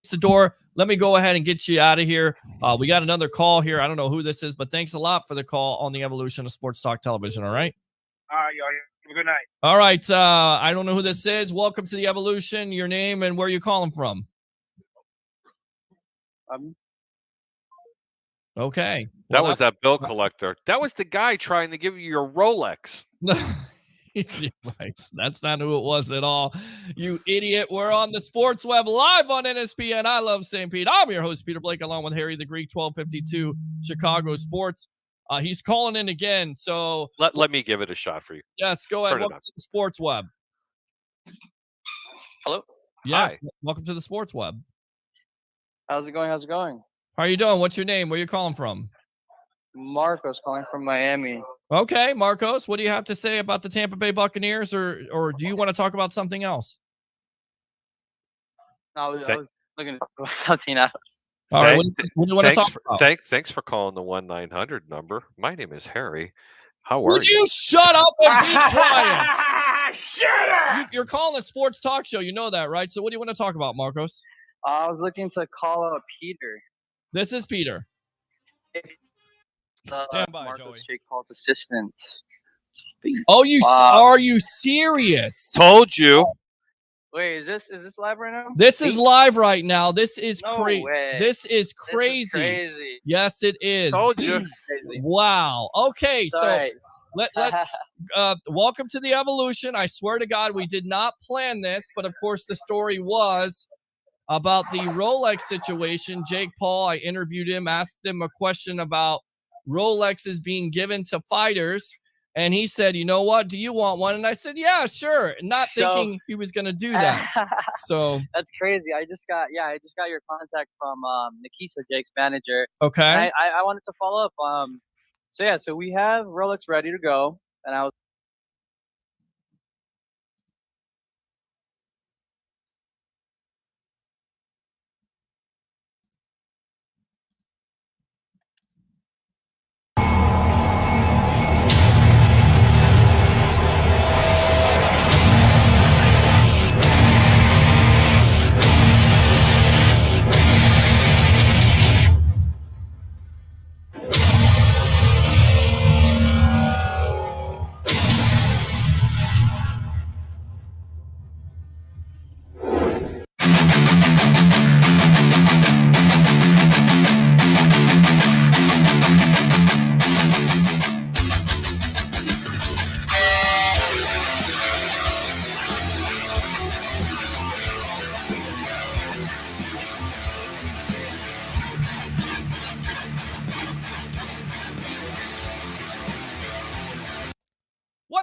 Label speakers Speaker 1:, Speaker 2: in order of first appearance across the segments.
Speaker 1: the door. Let me go ahead and get you out of here. We got another call here. I don't know who this is, but thanks a lot for the call on the evolution of Sports Talk Television. All right.
Speaker 2: All right, y'all. Have a good night.
Speaker 1: All right. I don't know who this is. Welcome to the evolution. Your name and where you calling from? Okay.
Speaker 3: Well, that was that bill collector. That was the guy trying to give you your Rolex.
Speaker 1: No. Right. That's not who it was at all. You idiot. We're on the Sports Web live on NSPN. I love St. Pete. I'm your host, Peter Blake, along with Harry the Greek, 1252 Chicago Sports. He's calling in again. So
Speaker 3: let me give it a shot for you.
Speaker 1: Yes, go ahead. Welcome to the Sports Web.
Speaker 4: Hello.
Speaker 1: Yes.
Speaker 3: Hi.
Speaker 1: Welcome to the Sports Web.
Speaker 4: How's it going?
Speaker 1: How are you doing? What's your name? Where are you calling from?
Speaker 4: Marcos calling from Miami.
Speaker 1: Okay, Marcos, what do you have to say about the Tampa Bay Buccaneers, or do you want to talk about something else?
Speaker 4: I was looking at something else.
Speaker 1: All right, what do you want to talk about?
Speaker 3: Thanks for calling the 1-900 number. My name is Harry. How are you?
Speaker 1: Would you shut up and be quiet? Shut up! You're calling a sports talk show. You know that, right? So what do you want to talk about, Marcos?
Speaker 4: I was looking to call out Peter.
Speaker 1: This is Peter. Stand by,
Speaker 4: Marcos
Speaker 1: Joey.
Speaker 4: Jake Paul's assistant.
Speaker 1: Oh, are you serious?
Speaker 3: Told you.
Speaker 4: Wait, is this live right now?
Speaker 1: This is live right now. This is crazy. This is crazy.
Speaker 4: This is crazy.
Speaker 1: Yes, it is.
Speaker 3: Told you.
Speaker 1: Wow. Okay,
Speaker 4: Sorry.
Speaker 1: so let welcome to the evolution. I swear to God, we did not plan this, but of course the story was about the Rolex situation. Jake Paul, I interviewed him, asked him a question about Rolexes being given to fighters. And he said, you know what? Do you want one? And I said, yeah, sure. Not thinking he was going to do that. So
Speaker 4: that's crazy. I just got your contact from Nikisa, Jake's manager.
Speaker 1: Okay.
Speaker 4: I wanted to follow up. So we have Rolex ready to go. And I was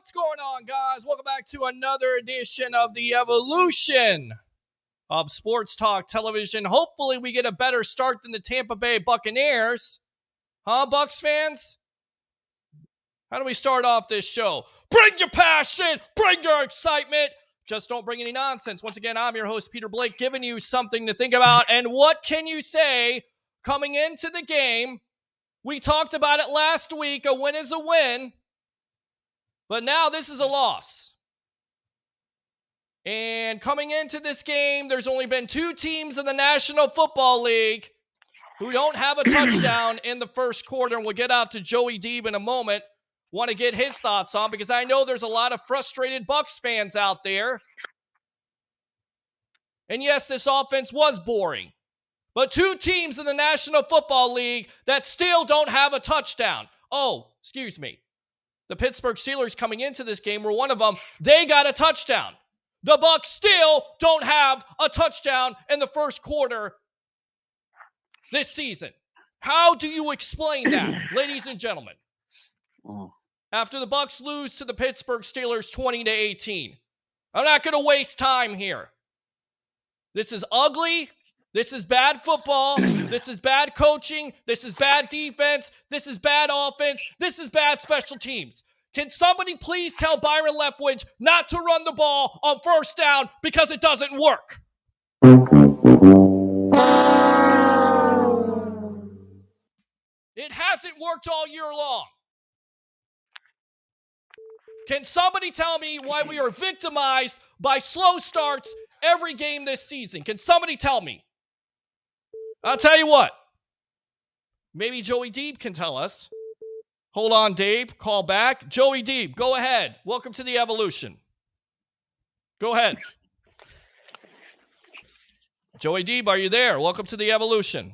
Speaker 1: what's going on, guys? Welcome back to another edition of the evolution of Sports Talk Television. Hopefully we get a better start than the Tampa Bay Buccaneers. Huh, Bucs fans? How do we start off this show? Bring your passion, bring your excitement. Just don't bring any nonsense. Once again, I'm your host, Peter Blake, giving you something to think about. And what can you say coming into the game? We talked about it last week. A win is a win. But now this is a loss. And coming into this game, there's only been 2 teams in the National Football League who don't have a touchdown in the first quarter. And we'll get out to Joey Deeb in a moment. Want to get his thoughts on, because I know there's a lot of frustrated Bucs fans out there. And yes, this offense was boring. But 2 teams in the National Football League that still don't have a touchdown. Oh, excuse me. The Pittsburgh Steelers coming into this game were one of them. They got a touchdown. The Bucs still don't have a touchdown in the first quarter this season. How do you explain that, ladies and gentlemen? After the Bucs lose to the Pittsburgh Steelers 20-18. I'm not going to waste time here. This is ugly. This is bad football. This is bad coaching. This is bad defense. This is bad offense. This is bad special teams. Can somebody please tell Byron Leftwich not to run the ball on first down because it doesn't work? It hasn't worked all year long. Can somebody tell me why we are victimized by slow starts every game this season? Can somebody tell me? I'll tell you what. Maybe Joey Deeb can tell us. Hold on, Dave. Call back. Joey Deeb, go ahead. Welcome to the Evolution. Go ahead. Joey Deeb, are you there? Welcome to the Evolution.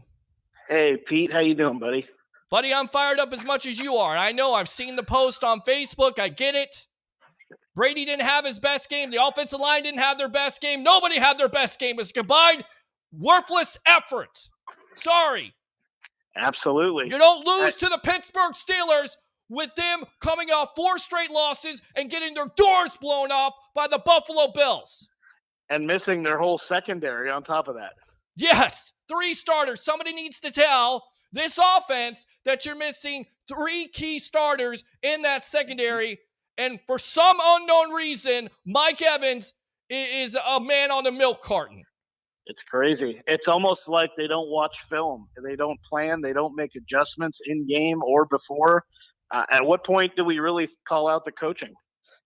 Speaker 5: Hey, Pete. How you doing, buddy?
Speaker 1: Buddy, I'm fired up as much as you are. I know. I've seen the post on Facebook. I get it. Brady didn't have his best game. The offensive line didn't have their best game. Nobody had their best game. It's a combined worthless effort. Sorry.
Speaker 5: Absolutely.
Speaker 1: You don't lose to the Pittsburgh Steelers with them coming off 4 straight losses and getting their doors blown up by the Buffalo Bills.
Speaker 5: And missing their whole secondary on top of that.
Speaker 1: Yes, 3 starters. Somebody needs to tell this offense that you're missing 3 key starters in that secondary. And for some unknown reason, Mike Evans is a man on the milk carton.
Speaker 5: It's crazy. It's almost like they don't watch film. They don't plan. They don't make adjustments in game or before. At what point do we really call out the coaching?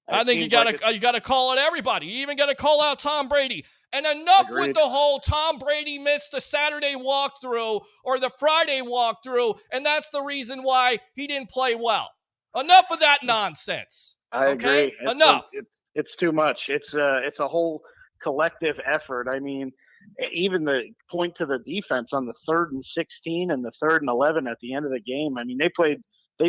Speaker 1: I think you gotta call out everybody. You even gotta call out Tom Brady. And enough
Speaker 5: Agreed.
Speaker 1: with the whole Tom Brady missed the Saturday walkthrough or the Friday walkthrough, and that's the reason why he didn't play well. Enough of that nonsense.
Speaker 5: I agree.
Speaker 1: Enough.
Speaker 5: It's too much. It's a whole collective effort. I mean, even the point to the defense on the 3rd and 16 and the 3rd and 11 at the end of the game. I mean, they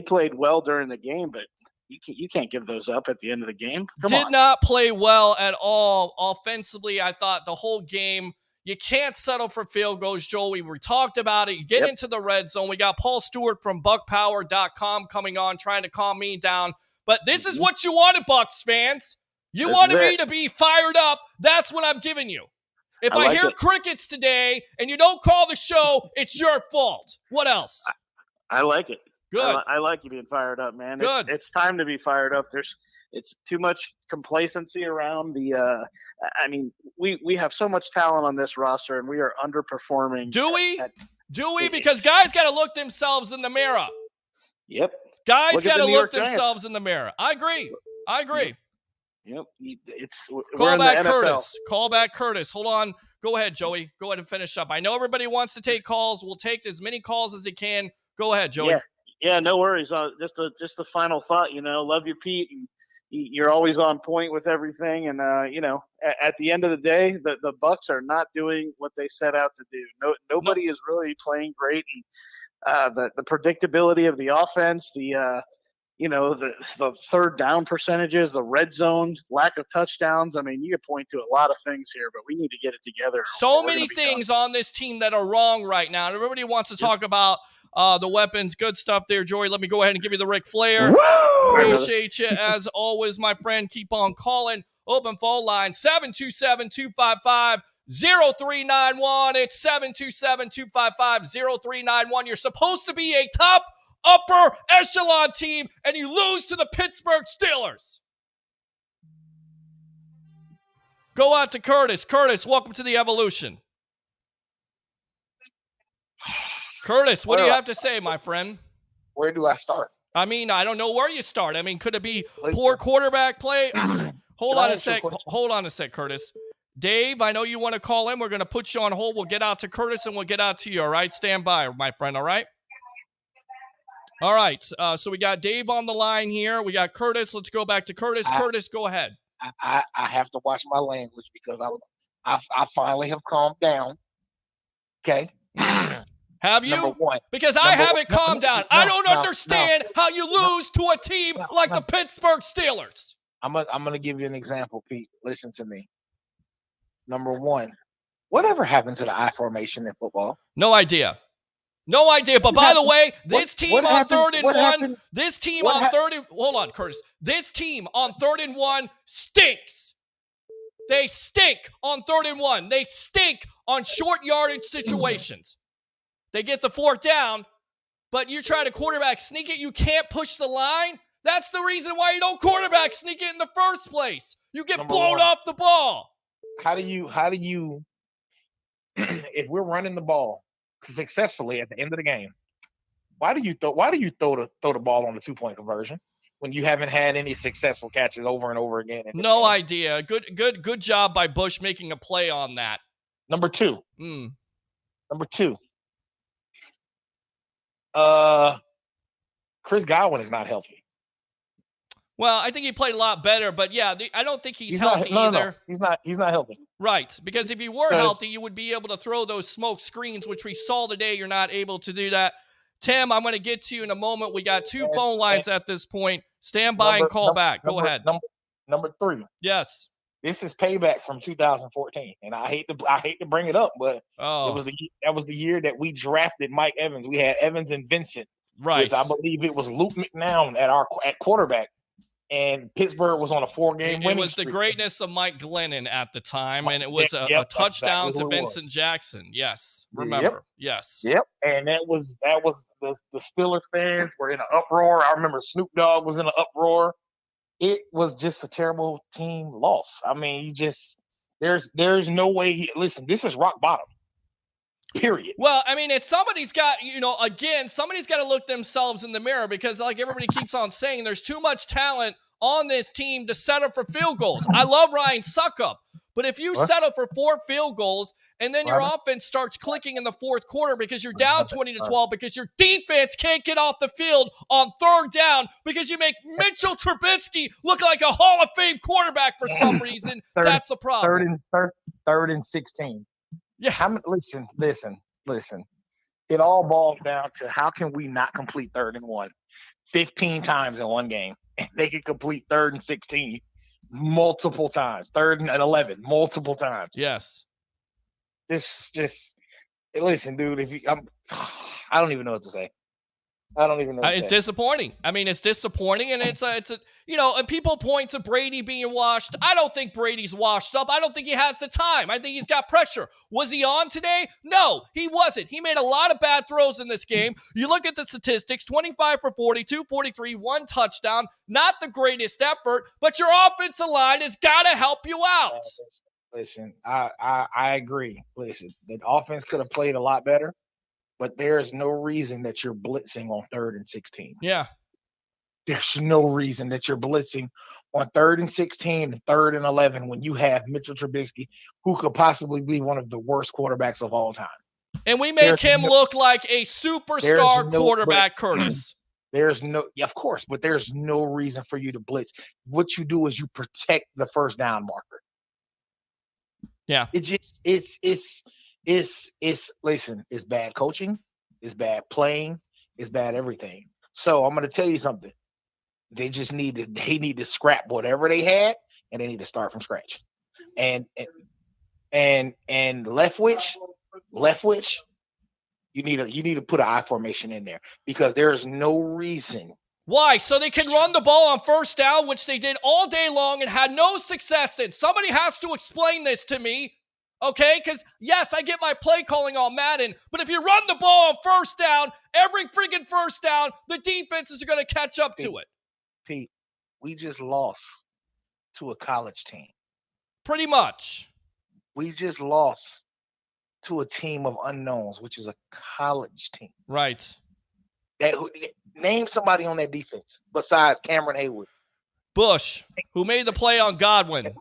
Speaker 5: played well during the game, but you can't give those up at the end of the game.
Speaker 1: Did not play well at all offensively. I thought the whole game, you can't settle for field goals, Joey. We talked about it. You get into the red zone. We got Paul Stewart from buckpower.com coming on, trying to calm me down. But this is what you wanted, Bucs fans. You wanted me to be fired up. That's what I'm giving you. If I hear crickets today and you don't call the show, it's your fault. What else?
Speaker 5: I like it.
Speaker 1: Good.
Speaker 5: I like you being fired up, man.
Speaker 1: Good.
Speaker 5: It's time to be fired up. It's too much complacency around the. I mean, we have so much talent on this roster, and we are underperforming.
Speaker 1: Do we? Because guys got to look themselves in the mirror.
Speaker 5: Yep.
Speaker 1: Guys got to look themselves in the mirror. I agree.
Speaker 5: Yep.
Speaker 1: Call back Curtis. Call back Curtis. Hold on. Go ahead, Joey. Go ahead and finish up. I know everybody wants to take calls. We'll take as many calls as you can. Go ahead, Joey.
Speaker 5: Yeah, no worries. Just a final thought. Love you, Pete. And you're always on point with everything. And at the end of the day, the Bucs are not doing what they set out to do. Nobody is really playing great. And the predictability of the offense, the 3rd down percentages, the red zone, lack of touchdowns. I mean, you could point to a lot of things here, but we need to get it together.
Speaker 1: So many things on this team that are wrong right now. Everybody wants to talk about the weapons. Good stuff there, Joey. Let me go ahead and give you the Ric Flair.
Speaker 5: Woo!
Speaker 1: Appreciate you as always, my friend. Keep on calling. Open phone line 727-255-0391. It's 727-255-0391. You're supposed to be a top upper echelon team, and you lose to the Pittsburgh Steelers. Go out to Curtis. Curtis, welcome to the Evolution. Curtis, what do you have to say, my friend?
Speaker 6: Where do I start?
Speaker 1: I mean, I don't know where you start. I mean, could it be poor quarterback play? Hold on a sec, Curtis. Dave, I know you want to call in. We're going to put you on hold. We'll get out to Curtis, and we'll get out to you, all right? Stand by, my friend, all right? All right, so we got Dave on the line here. We got Curtis. Let's go back to Curtis. Curtis, go ahead.
Speaker 6: I have to watch my language because I finally have calmed down. Okay?
Speaker 1: Have you?
Speaker 6: Number one.
Speaker 1: Because I haven't calmed down. I don't understand how you lose to a team like the Pittsburgh Steelers.
Speaker 6: I'm gonna give you an example, Pete. Listen to me. Number one, whatever happened to the I formation in football?
Speaker 1: No idea. But by the way, this team on 3rd and 1, this team on 3rd and, hold on, Curtis. This team on 3rd and 1 stinks. They stink on 3rd and 1. They stink on short yardage situations. They get the 4th down, but you're trying to quarterback sneak it. You can't push the line. That's the reason why you don't quarterback sneak it in the first place. You get blown off the ball.
Speaker 6: How do you if we're running the ball successfully at the end of the game, why do you throw the ball on the 2-point conversion when you haven't had any successful catches over and over again?
Speaker 1: No idea. Good job by Bush making a play on that.
Speaker 6: Number two. Chris Godwin is not healthy.
Speaker 1: Well, I think he played a lot better, but yeah, I don't think he's healthy either.
Speaker 6: No. He's not healthy.
Speaker 1: Right, because if you were healthy, you would be able to throw those smoke screens, which we saw today. You're not able to do that. Tim, I'm going to get to you in a moment. We got 2 phone lines at this point. Stand by and call back. Go ahead.
Speaker 6: Number 3.
Speaker 1: Yes.
Speaker 6: This is payback from 2014, and I hate to bring it up, but that was the year that we drafted Mike Evans. We had Evans and Vincent.
Speaker 1: Right.
Speaker 6: I believe it was Luke McNown at quarterback. And Pittsburgh was on a 4-game winning
Speaker 1: It was the
Speaker 6: streak.
Speaker 1: greatest of Mike Glennon at the time, and it was a touchdown to Vincent Jackson. Yes, remember? Yes.
Speaker 6: Yep. And that was the Steelers fans were in an uproar. I remember Snoop Dogg was in an uproar. It was just a terrible team loss. I mean, there's no way. Listen, this is rock bottom. Period.
Speaker 1: Well, I mean, somebody's got to look themselves in the mirror, because like everybody keeps on saying, there's too much talent on this team to settle for field goals. I love Ryan Suckup, but if you settle for 4 field goals and then your offense starts clicking in the fourth quarter because you're down 20-12 because your defense can't get off the field on 3rd down because you make Mitchell Trubisky look like a Hall of Fame quarterback for some reason, that's a problem.
Speaker 6: Third and 16.
Speaker 1: Yeah.
Speaker 6: Listen. It all boils down to how can we not complete 3rd and 1 15 times in one game? And they can complete 3rd and 16 multiple times, 3rd and 11 multiple times.
Speaker 1: Yes.
Speaker 6: Listen, dude. I don't even know what to say. I don't even know.
Speaker 1: It's disappointing. I mean, it's disappointing, and it's a and people point to Brady being washed. I don't think Brady's washed up. I don't think he has the time. I think he's got pressure. Was he on today? No, he wasn't. He made a lot of bad throws in this game. You look at the statistics: 25 for 40, 243, 1 touchdown. Not the greatest effort, but your offensive line has got to help you out.
Speaker 6: Listen, I agree. Listen, the offense could have played a lot better. But there's no reason that you're blitzing on 3rd and 16.
Speaker 1: Yeah.
Speaker 6: There's no reason that you're blitzing on 3rd and 16 and 3rd and 11 when you have Mitchell Trubisky, who could possibly be one of the worst quarterbacks of all time.
Speaker 1: And we make him look like a superstar quarterback, Curtis.
Speaker 6: Of course, but there's no reason for you to blitz. What you do is you protect the 1st down marker.
Speaker 1: Yeah.
Speaker 6: Listen, it's bad coaching, it's bad playing, it's bad everything. So I'm going to tell you something. They need to scrap whatever they had, and they need to start from scratch. And Leftwich, you need to put an I formation in there, because there is no reason.
Speaker 1: Why? So they can run the ball on 1st down, which they did all day long and had no success in. Somebody has to explain this to me. Okay, because yes, I get my play calling on Madden, but if you run the ball on 1st down, every freaking 1st down, the defenses are going to catch up to it.
Speaker 6: Pete, we just lost to a college team.
Speaker 1: Pretty much.
Speaker 6: We just lost to a team of unknowns, which is a college team.
Speaker 1: Right.
Speaker 6: Name somebody on that defense besides Cameron Haywood.
Speaker 1: Bush, who made the play on Godwin.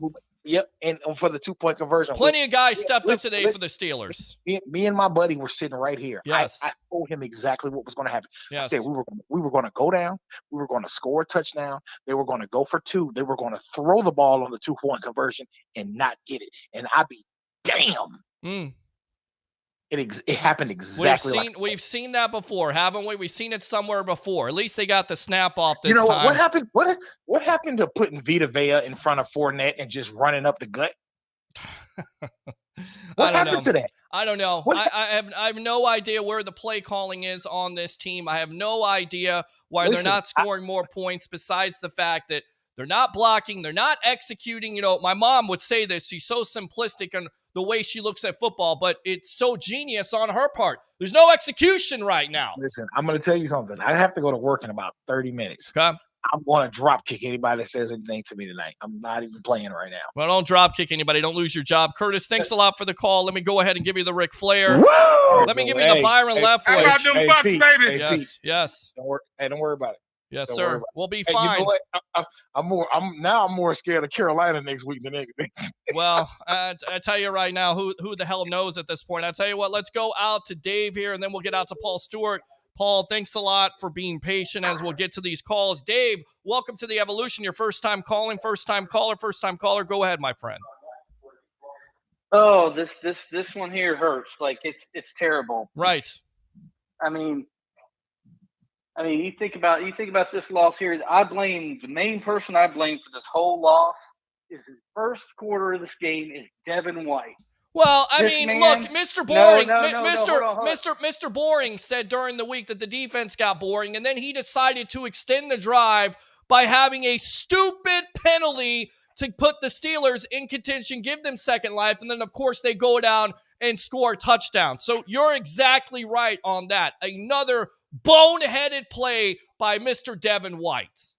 Speaker 6: Yep, and for the 2-point conversion.
Speaker 1: Plenty of guys stepped up today for the Steelers.
Speaker 6: Me and my buddy were sitting right here.
Speaker 1: Yes.
Speaker 6: I told him exactly what was going to happen.
Speaker 1: Yes.
Speaker 6: I said we were going to go down. We were going to score a touchdown. They were going to go for 2. They were going to throw the ball on the 2-point conversion and not get it. And I'd be damn. It happened exactly.
Speaker 1: We've seen that before, haven't we? We've seen it somewhere before. At least they got the snap off this time.
Speaker 6: What happened? What happened to putting Vita Vea in front of Fournette and just running up the gut? What happened to that?
Speaker 1: I don't know. I have no idea where the play calling is on this team. I have no idea why they're not scoring more points, besides the fact that they're not blocking, they're not executing. My mom would say this. She's so simplistic on the way she looks at football, but it's so genius on her part. There's no execution right now.
Speaker 6: Listen, I'm going to tell you something. I have to go to work in about 30 minutes.
Speaker 1: Okay.
Speaker 6: I'm going to drop kick anybody that says anything to me tonight. I'm not even playing right now.
Speaker 1: Well, don't drop kick anybody. Don't lose your job. Curtis, thanks a lot for the call. Let me go ahead and give you the Ric Flair.
Speaker 6: Woo!
Speaker 1: Let me give you the Byron Leftwich.
Speaker 2: How about them Bucs,
Speaker 6: Pete,
Speaker 2: baby?
Speaker 1: Yes.
Speaker 6: Don't worry about it.
Speaker 1: Yes,
Speaker 6: Don't
Speaker 1: sir. We'll be
Speaker 6: Hey,
Speaker 1: fine.
Speaker 6: you know what? I'm more scared of Carolina next week than anything.
Speaker 1: Well, I tell you right now, who the hell knows at this point? I tell you what, let's go out to Dave here, and then we'll get out to Paul Stewart. Paul, thanks a lot for being patient as we'll get to these calls. Dave, welcome to the Evolution. Your first time calling, first time caller. Go ahead, my friend.
Speaker 5: Oh, this one here hurts. Like it's terrible.
Speaker 1: Right.
Speaker 5: I mean, you think about this loss here. The main person I blame for this whole loss is the first quarter of this game is Devin White.
Speaker 1: Well, I
Speaker 5: This
Speaker 1: mean,
Speaker 5: man-
Speaker 1: look, Mr. Boring,
Speaker 5: hold on.
Speaker 1: Mr. Boring said during the week that the defense got boring, and then he decided to extend the drive by having a stupid penalty to put the Steelers in contention, give them second life, and then, of course, they go down and score a touchdown. So you're exactly right on that. Another boneheaded play by Mr. Devin White.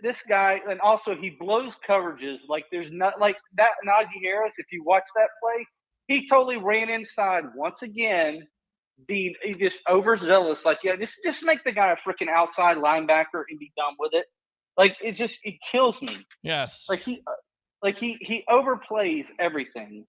Speaker 5: This guy, and also he blows coverages like there's not like that. Najee Harris, if you watch that play, he totally ran inside once again, being just overzealous. Like, yeah, just make the guy a freaking outside linebacker and be done with it. Like it kills me.
Speaker 1: Yes.
Speaker 5: Like he overplays everything.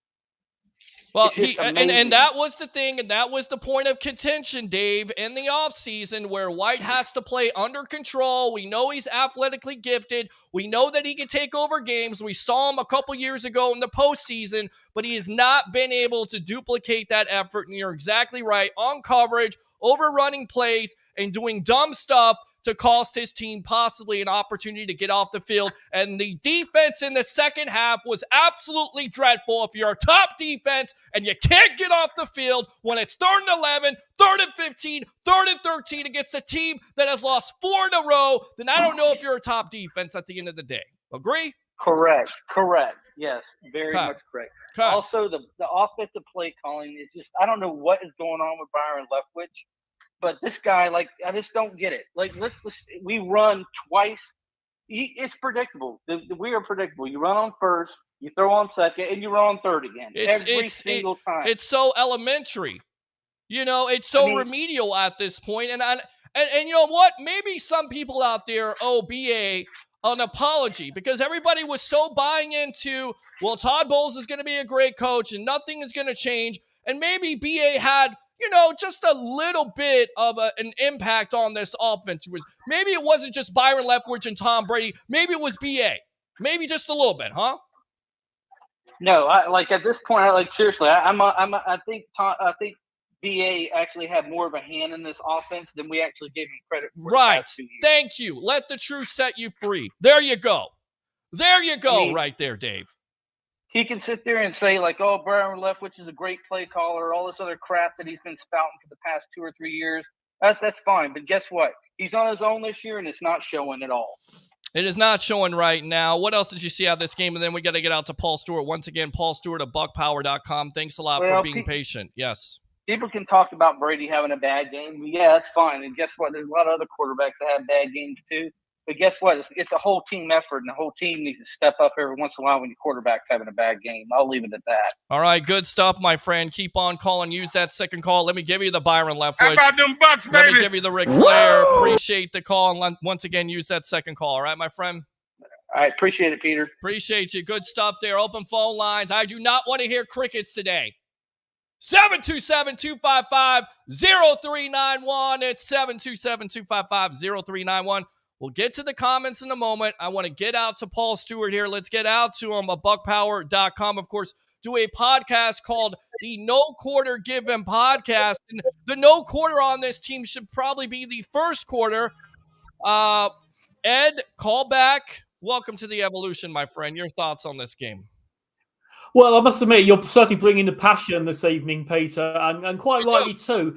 Speaker 1: Well,
Speaker 5: and
Speaker 1: that was the thing, and that was the point of contention, Dave, in the offseason where White has to play under control. We know he's athletically gifted. We know that he can take over games. We saw him a couple years ago in the postseason, but he has not been able to duplicate that effort, and you're exactly right. On coverage, overrunning plays, and doing dumb stuff to cost his team possibly an opportunity to get off the field. And the defense in the second half was absolutely dreadful. If you're a top defense and you can't get off the field when it's 3rd and 11, 3rd and 15, 3rd and 13 against a team that has lost 4 in a row, then I don't know if you're a top defense at the end of the day. Agree?
Speaker 5: Correct. Yes, very much correct.
Speaker 1: Okay.
Speaker 5: Also, the offensive play calling is just, I don't know what is going on with Byron Leftwich, but this guy, like, I just don't get it. Like, we run twice. It's predictable. We are predictable. You run on first, you throw on second, and you run on third again. Every single time.
Speaker 1: It's so elementary. You know, it's so remedial at this point. And you know what? Maybe some people out there owe BA an apology because everybody was so buying into, well, Todd Bowles is going to be a great coach and nothing is going to change. And maybe BA had, you know, just a little bit of an impact on this offense. Maybe it wasn't just Byron Leftwich and Tom Brady. Maybe it was BA. Maybe just a little bit, huh?
Speaker 5: No, at this point, seriously, I think BA actually had more of a hand in this offense than we actually gave him credit for.
Speaker 1: Right. Thank you. Let the truth set you free. There you go. Right there, Dave.
Speaker 5: He can sit there and say, like, oh, Byron Leftwich is a great play caller, all this other crap that he's been spouting for the past 2 or 3 years. That's fine. But guess what? He's on his own this year, and it's not showing at all.
Speaker 1: It is not showing right now. What else did you see out of this game? And then we got to get out to Paul Stewart. Once again, Paul Stewart of buckpower.com. Thanks a lot for being patient. Yes.
Speaker 5: People can talk about Brady having a bad game. Yeah, that's fine. And guess what? There's a lot of other quarterbacks that have bad games too. But guess what? It's a whole team effort, and the whole team needs to step up every once in a while when your quarterback's having a bad game. I'll leave it at that.
Speaker 1: All right, good stuff, my friend. Keep on calling. Use that second call. Let me give you the Byron Leftwich.
Speaker 2: How about them Bucs, baby?
Speaker 1: Let me give you the Ric Flair. Appreciate the call. And once again, use that second call. All right, my friend?
Speaker 5: All right, appreciate it, Peter.
Speaker 1: Appreciate you. Good stuff there. Open phone lines. I do not want to hear crickets today. 727-255-0391. It's 727-255-0391. We'll get to the comments in a moment. I want to get out to Paul Stewart here. Let's get out to him at buckpower.com. Of course, do a podcast called the No Quarter Given Podcast. And the no quarter on this team should probably be the first quarter. Ed, call back. Welcome to the Evolution, my friend. Your thoughts on this game?
Speaker 7: Well, I must admit, you're certainly bringing the passion this evening, Peter, and quite rightly too.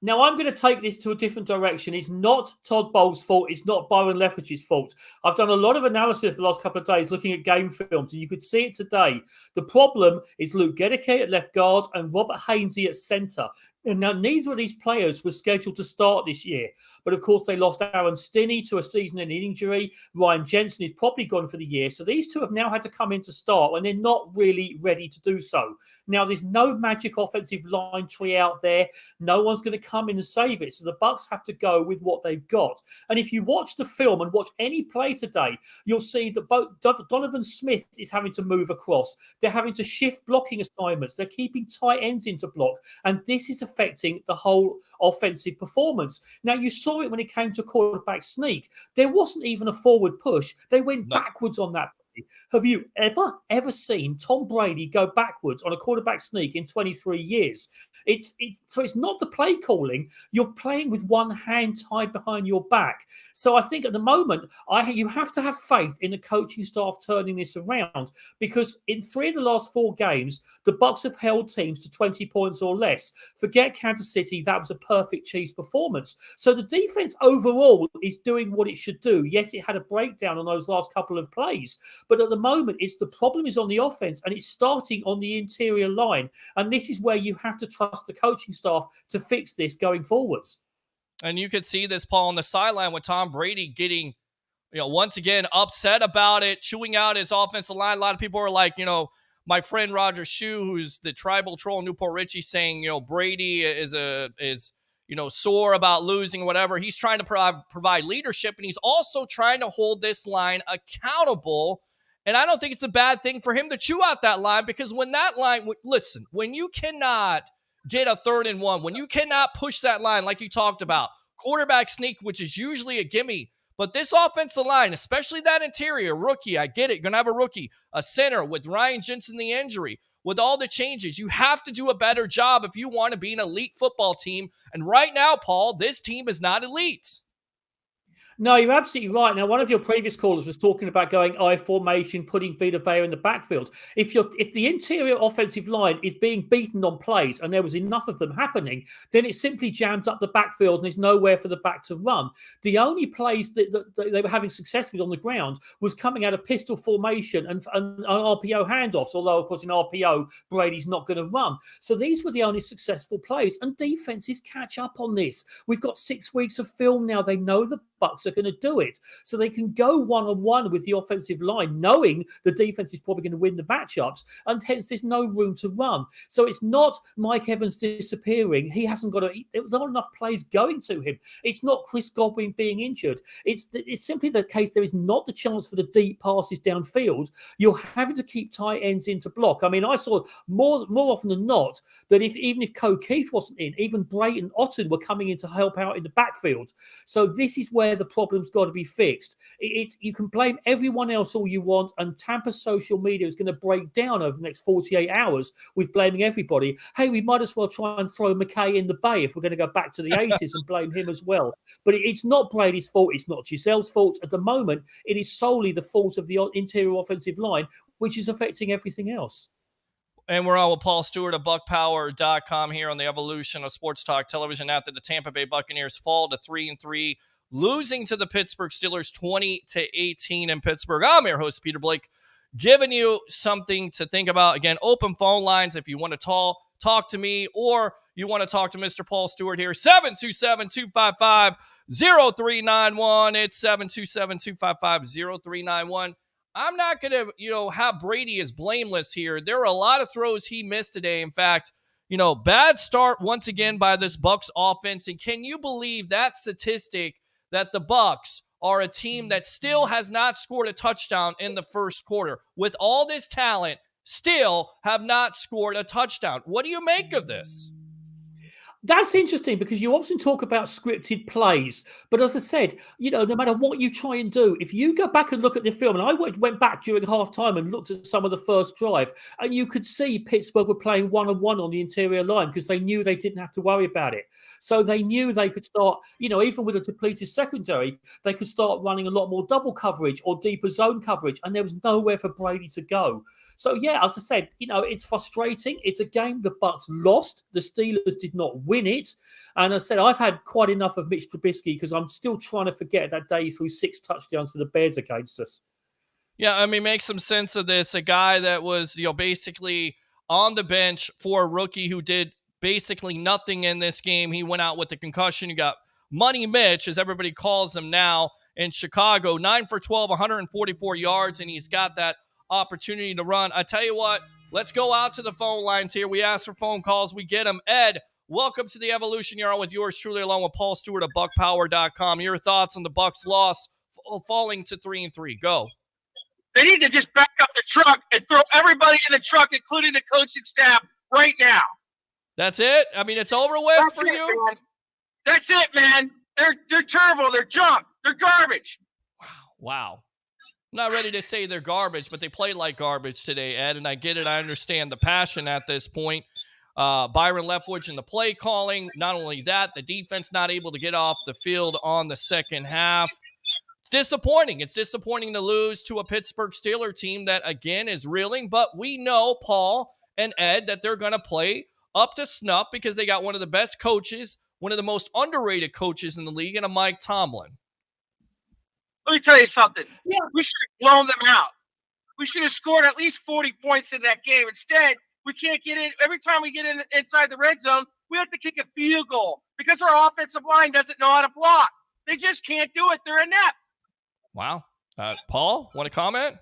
Speaker 7: Now, I'm going to take this to a different direction. It's not Todd Bowles' fault. It's not Byron Leftwich's fault. I've done a lot of analysis the last couple of days looking at game films, and you could see it today. The problem is Luke Gedeke at left guard and Robert Hainsey at centre. And now, neither of these players were scheduled to start this year. But, of course, they lost Aaron Stinney to a season-ending injury. Ryan Jensen is probably gone for the year. So these two have now had to come in to start, and they're not really ready to do so. Now, there's no magic offensive line tree out there. No one's going to come in and save it. So the Bucs have to go with what they've got. And if you watch the film and watch any play today, you'll see that both Donovan Smith is having to move across. They're having to shift blocking assignments. They're keeping tight ends into block. And this is affecting the whole offensive performance. Now, you saw it when it came to quarterback sneak. There wasn't even a forward push. They went backwards on that. Have you ever seen Tom Brady go backwards on a quarterback sneak in 23 years? So it's not the play calling. You're playing with one hand tied behind your back. So I think at the moment, you have to have faith in the coaching staff turning this around, because in 3 of the last 4 games, the Bucs have held teams to 20 points or less. Forget Kansas City. That was a perfect Chiefs performance. So the defense overall is doing what it should do. Yes, it had a breakdown on those last couple of plays, but at the moment, the problem is on the offense, and it's starting on the interior line. And this is where you have to trust the coaching staff to fix this going forwards.
Speaker 1: And you could see this, Paul, on the sideline with Tom Brady getting, once again, upset about it, chewing out his offensive line. A lot of people are like, my friend Roger Shue, who's the tribal troll in Newport Richie, saying, Brady is sore about losing, whatever. He's trying to provide leadership, and he's also trying to hold this line accountable. And I don't think it's a bad thing for him to chew out that line, because when that line, listen, when you cannot get a 3rd and 1, when you cannot push that line like you talked about, quarterback sneak, which is usually a gimme, but this offensive line, especially that interior, rookie, I get it, you're going to have a rookie, a center with Ryan Jensen, the injury, with all the changes, you have to do a better job if you want to be an elite football team. And right now, Paul, this team is not elite.
Speaker 7: No, you're absolutely right. Now, one of your previous callers was talking about going I formation, putting Vita Vea in the backfield. If the interior offensive line is being beaten on plays, and there was enough of them happening, then it simply jams up the backfield and there's nowhere for the back to run. The only plays that they were having success with on the ground was coming out of pistol formation and RPO handoffs, although, of course, in RPO, Brady's not going to run. So these were the only successful plays, and defenses catch up on this. We've got 6 weeks of film now. They know the Bucs are going to do it, so they can go one-on-one with the offensive line, knowing the defense is probably going to win the matchups, and hence there's no room to run. So it's not Mike Evans disappearing. He hasn't got there's not enough plays going to him. It's not Chris Godwin being injured. It's simply the case there is not the chance for the deep passes downfield. You're having to keep tight ends into block. I mean, I saw more often than not that even if Ko Keith wasn't in, even Brayton Otten were coming in to help out in the backfield. So this is where the problem's got to be fixed. You can blame everyone else all you want, and Tampa's social media is going to break down over the next 48 hours with blaming everybody. Hey, we might as well try and throw McKay in the bay if we're going to go back to the 80s and blame him as well. But it's not Brady's fault. It's not Giselle's fault. At the moment, it is solely the fault of the interior offensive line, which is affecting everything else.
Speaker 1: And we're on with Paul Stewart of BuckPower.com here on the evolution of Sports Talk Television after the Tampa Bay Buccaneers fall to 3-3, losing to the Pittsburgh Steelers 20-18 in Pittsburgh. I'm your host, Peter Blake, giving you something to think about. Again, open phone lines if you want to talk to me, or you want to talk to Mr. Paul Stewart here, 727-255-0391. It's 727-255-0391. I'm not going to, have Brady as blameless here. There are a lot of throws he missed today. In fact, bad start once again by this Bucs offense. And can you believe that statistic that the Bucs are a team that still has not scored a touchdown in the first quarter? With all this talent, still have not scored a touchdown. What do you make of this?
Speaker 7: That's interesting, because you often talk about scripted plays. But as I said, no matter what you try and do, if you go back and look at the film, and I went back during halftime and looked at some of the first drive, and you could see Pittsburgh were playing one-on-one on the interior line because they knew they didn't have to worry about it. So they knew they could start, even with a depleted secondary, they could start running a lot more double coverage or deeper zone coverage, and there was nowhere for Brady to go. So, yeah, as I said, it's frustrating. It's a game the Bucs lost. The Steelers did not win it. And as I said, I've had quite enough of Mitch Trubisky, because I'm still trying to forget that day he threw 6 touchdowns for the Bears against us.
Speaker 1: Yeah, I mean, make some sense of this. A guy that was, basically on the bench for a rookie who did basically nothing in this game. He went out with a concussion. You got Money Mitch, as everybody calls him now, in Chicago, 9 for 12, 144 yards, and he's got that opportunity to run. I tell you what, let's go out to the phone lines here. We ask for phone calls. We get them. Ed, welcome to the Evolution. You're on with yours truly, along with Paul Stewart of BuckPower.com. Your thoughts on the Bucs' loss, falling to 3-3. Go.
Speaker 2: They need to just back up the truck and throw everybody in the truck, including the coaching staff, right now.
Speaker 1: That's it? I mean, it's over with
Speaker 2: That's
Speaker 1: for
Speaker 2: it,
Speaker 1: you?
Speaker 2: man. That's it, man. They're terrible. They're junk. They're garbage.
Speaker 1: Wow. I'm not ready to say they're garbage, but they played like garbage today, Ed, and I get it. I understand the passion at this point. Byron Leftwich in the play calling. Not only that, the defense not able to get off the field on the second half. It's disappointing. It's disappointing to lose to a Pittsburgh Steelers team that, again, is reeling, but we know, Paul and Ed, that they're going to play up to snuff because they got one of the best coaches, one of the most underrated coaches in the league, and a Mike Tomlin.
Speaker 2: Let me tell you something.
Speaker 7: Yeah.
Speaker 2: We should have blown them out. We should have scored at least 40 points in that game. Instead, we can't get in. Every time we get inside the red zone, we have to kick a field goal because our offensive line doesn't know how to block. They just can't do it. They're inept.
Speaker 1: Wow. Paul, want to comment?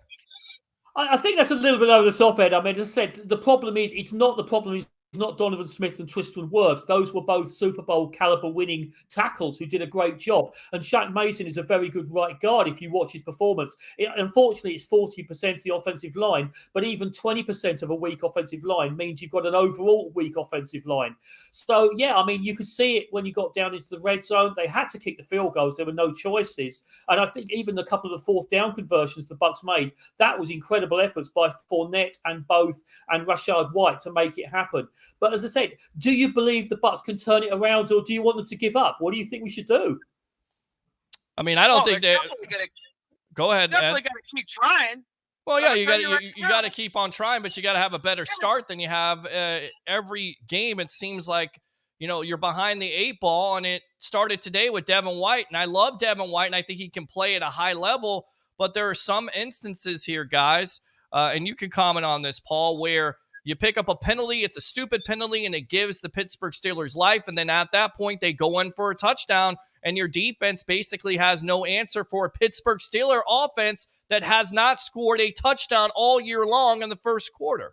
Speaker 7: I think that's a little bit over the top, Ed. I mean, as I said, the problem is it's not the problem is not Donovan Smith and Tristan Wirfs. Those were both Super Bowl caliber winning tackles who did a great job. And Shaq Mason is a very good right guard if you watch his performance. Unfortunately, it's 40% of the offensive line, but even 20% of a weak offensive line means you've got an overall weak offensive line. So, yeah, I mean, you could see it when you got down into the red zone. They had to kick the field goals. There were no choices. And I think even a couple of the fourth down conversions the Bucs made, that was incredible efforts by Fournette and Rashad White to make it happen. But as I said, do you believe the Bucs can turn it around, or do you want them to give up? What do you think we should do?
Speaker 1: I mean, I don't think they. Go ahead,
Speaker 2: Definitely
Speaker 1: Ed.
Speaker 2: got to keep trying.
Speaker 1: Well, yeah, you got to keep on trying, but you got to have a better start than you have every game. It seems like you're behind the 8 ball, and it started today with Devin White, and I love Devin White, and I think he can play at a high level. But there are some instances here, guys, and you can comment on this, Paul, where you pick up a penalty, it's a stupid penalty, and it gives the Pittsburgh Steelers life. And then at that point, they go in for a touchdown, and your defense basically has no answer for a Pittsburgh Steelers offense that has not scored a touchdown all year long in the first quarter.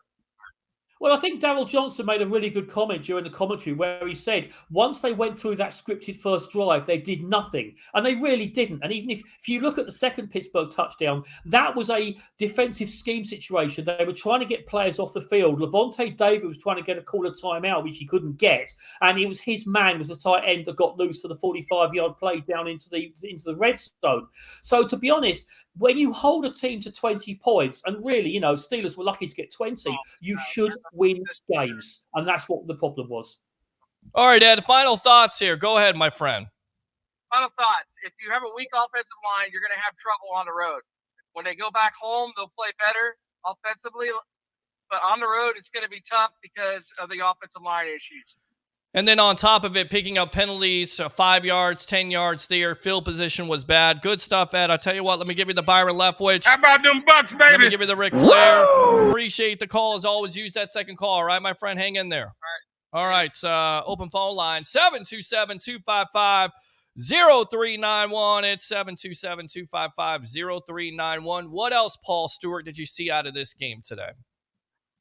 Speaker 7: Well, I think Daryl Johnson made a really good comment during the commentary where he said once they went through that scripted first drive, they did nothing. And they really didn't. And even if you look at the second Pittsburgh touchdown, that was a defensive scheme situation. They were trying to get players off the field. Levante David was trying to get a call of timeout, which he couldn't get. And it was his man, was the tight end, that got loose for the 45-yard play down into the red zone. So to be honest, when you hold a team to 20 points, and really, Steelers were lucky to get 20, you should win games. And that's what the problem was.
Speaker 1: All right, Ed, final thoughts here. Go ahead, my friend.
Speaker 2: Final thoughts. If you have a weak offensive line, you're going to have trouble on the road. When they go back home, they'll play better offensively. But on the road, it's going to be tough because of the offensive line issues.
Speaker 1: And then on top of it, picking up penalties, 5 yards, 10 yards there. Field position was bad. Good stuff, Ed. I'll tell you what, let me give you the Byron Leftwich.
Speaker 2: How about them Bucs, baby?
Speaker 1: Let me give you the Ric Flair. Appreciate the call. As always, use that second call. All right, my friend? Hang in there. All right. Open phone line, 727-255-0391. It's 727-255-0391. What else, Paul Stewart, did you see out of this game today?